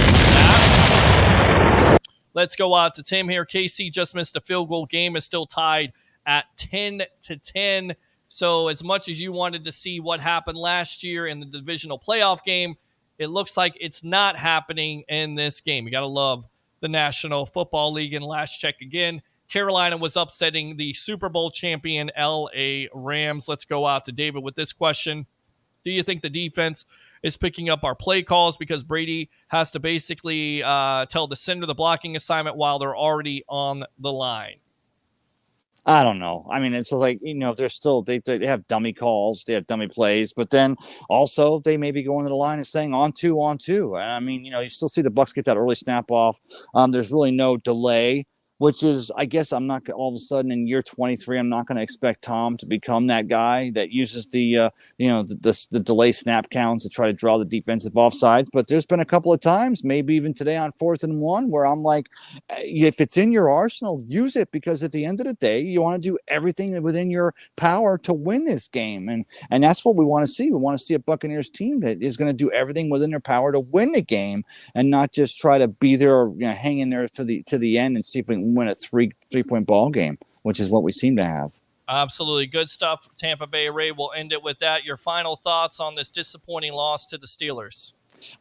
Speaker 1: Let's go out to Tim here. KC just missed a field goal. Game is still tied at 10-10. So as much as you wanted to see what happened last year in the divisional playoff game, it looks like it's not happening in this game. You got to love the National Football League. And last check again, Carolina was upsetting the Super Bowl champion LA Rams. Let's go out to David with this question. Do you think the defense is picking up our play calls because Brady has to basically tell the center the blocking assignment while they're already on the line?
Speaker 13: I don't know. I mean, it's like, they're still, they have dummy calls, they have dummy plays, but then also they may be going to the line and saying on two. I mean, you still see the Bucs get that early snap off. There's really no delay, which is, I guess I'm not all of a sudden in year 23, I'm not going to expect Tom to become that guy that uses the delay snap counts to try to draw the defensive offsides. But there's been a couple of times, maybe even today on 4th and 1, where I'm like, if it's in your arsenal, use it, because at the end of the day, you want to do everything within your power to win this game. And that's what we want to see. We want to see a Buccaneers team that is going to do everything within their power to win the game and not just try to be there, hang in there to the end and see if we can win a three-point ball game, which is what we seem to have.
Speaker 1: Absolutely. Good stuff, Tampa Bay. Ray, we'll end it with that. Your final thoughts on this disappointing loss to the Steelers?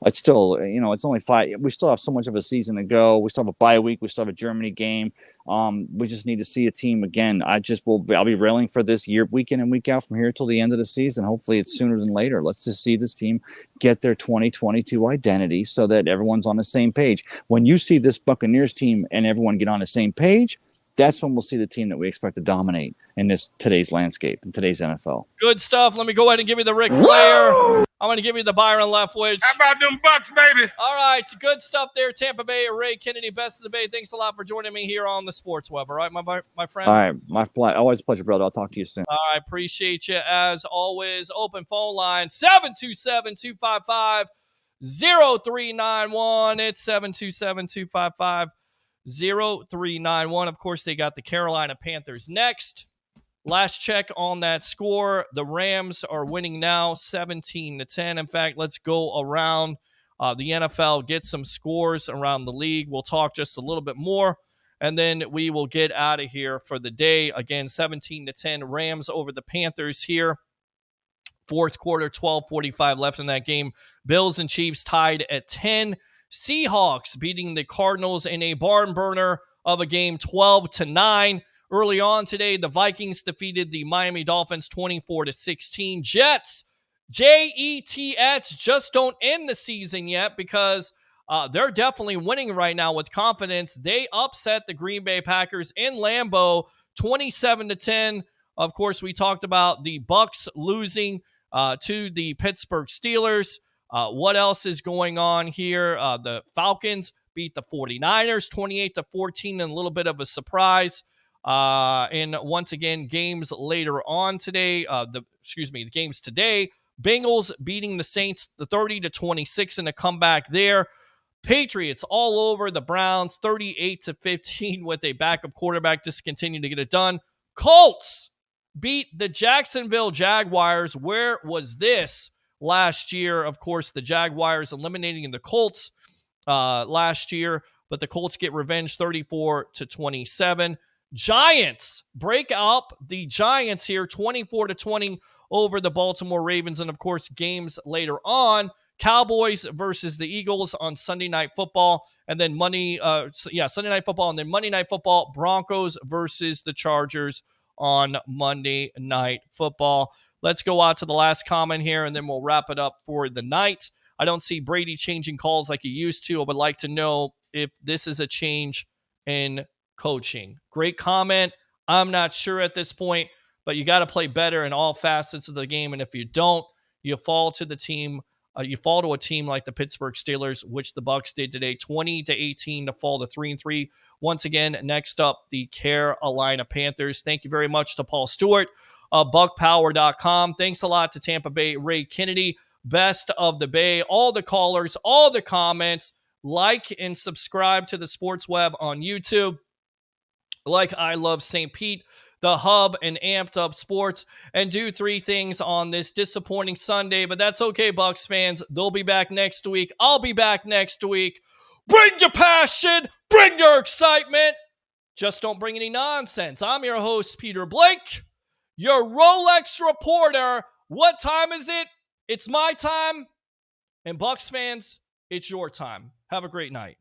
Speaker 13: It's still, it's only 5. We still have so much of a season to go. We still have a bye week. We still have a Germany game. We just need to see a team again. I'll be railing for this year, week in and week out from here till the end of the season. Hopefully it's sooner than later. Let's just see this team get their 2022 identity so that everyone's on the same page. When you see this Buccaneers team and everyone get on the same page, that's when we'll see the team that we expect to dominate in today's landscape, in today's NFL.
Speaker 1: Good stuff. Let me go ahead and give you the Ric Flair. I'm going to give you the Byron Leftwich.
Speaker 9: How about them Bucs, baby?
Speaker 1: All right. Good stuff there, Tampa Bay. Ray Kennedy, best of the Bay. Thanks a lot for joining me here on the Sports Web. All right, my friend?
Speaker 13: All right. Always a pleasure, brother. I'll talk to you soon.
Speaker 1: All right. Appreciate you as always. Open phone line, 727-255-0391. It's 727-255-0391. 0391. Of course, they got the Carolina Panthers next. Last check on that score, the Rams are winning now 17-10. In fact, let's go around the NFL, get some scores around the league. We'll talk just a little bit more, and then we will get out of here for the day. Again, 17-10, Rams over the Panthers here. Fourth quarter, 12:45 left in that game. Bills and Chiefs tied at 10. Seahawks beating the Cardinals in a barn burner of a game, 12-9. Early on today, the Vikings defeated the Miami Dolphins 24-16. Jets, Jets, just don't end the season yet because they're definitely winning right now with confidence. They upset the Green Bay Packers in Lambeau 27-10. Of course, we talked about the Bucs losing to the Pittsburgh Steelers. What else is going on here? The Falcons beat the 49ers 28-14 and a little bit of a surprise. And once again, games later on today, the games today, Bengals beating the Saints the 30-26 in a comeback there. Patriots all over the Browns 38-15 with a backup quarterback, just continue to get it done. Colts beat the Jacksonville Jaguars. Where was this last year? Of course, the Jaguars eliminating the Colts last year, but the Colts get revenge 34-27. Giants break up the Giants here 24-20 over the Baltimore Ravens. And of course, games later on, Cowboys versus the Eagles on Sunday Night Football, and then Sunday Night Football, and then Monday Night Football, Broncos versus the Chargers on Monday Night Football. Let's go out to the last comment here, and then we'll wrap it up for the night. I don't see Brady changing calls like he used to. I would like to know if this is a change in coaching. Great comment. I'm not sure at this point, but you got to play better in all facets of the game. And if you don't, you fall to the team. You fall to a team like the Pittsburgh Steelers, which the Bucs did today, 20-18 to fall to 3-3. Once again, next up, the Carolina Panthers. Thank you very much to Paul Stewart of BuckPower.com. Thanks a lot to Tampa Bay Ray Kennedy, best of the Bay. All the callers, all the comments. Like and subscribe to the Sports Web on YouTube. Like I Love St. Pete, the Hub, and Amped Up Sports, and do 3 things on this disappointing Sunday, but that's okay, Bucs fans. They'll be back next week. I'll be back next week. Bring your passion. Bring your excitement. Just don't bring any nonsense. I'm your host, Peter Blake, your Rolex reporter. What time is it? It's my time. And Bucs fans, it's your time. Have a great night.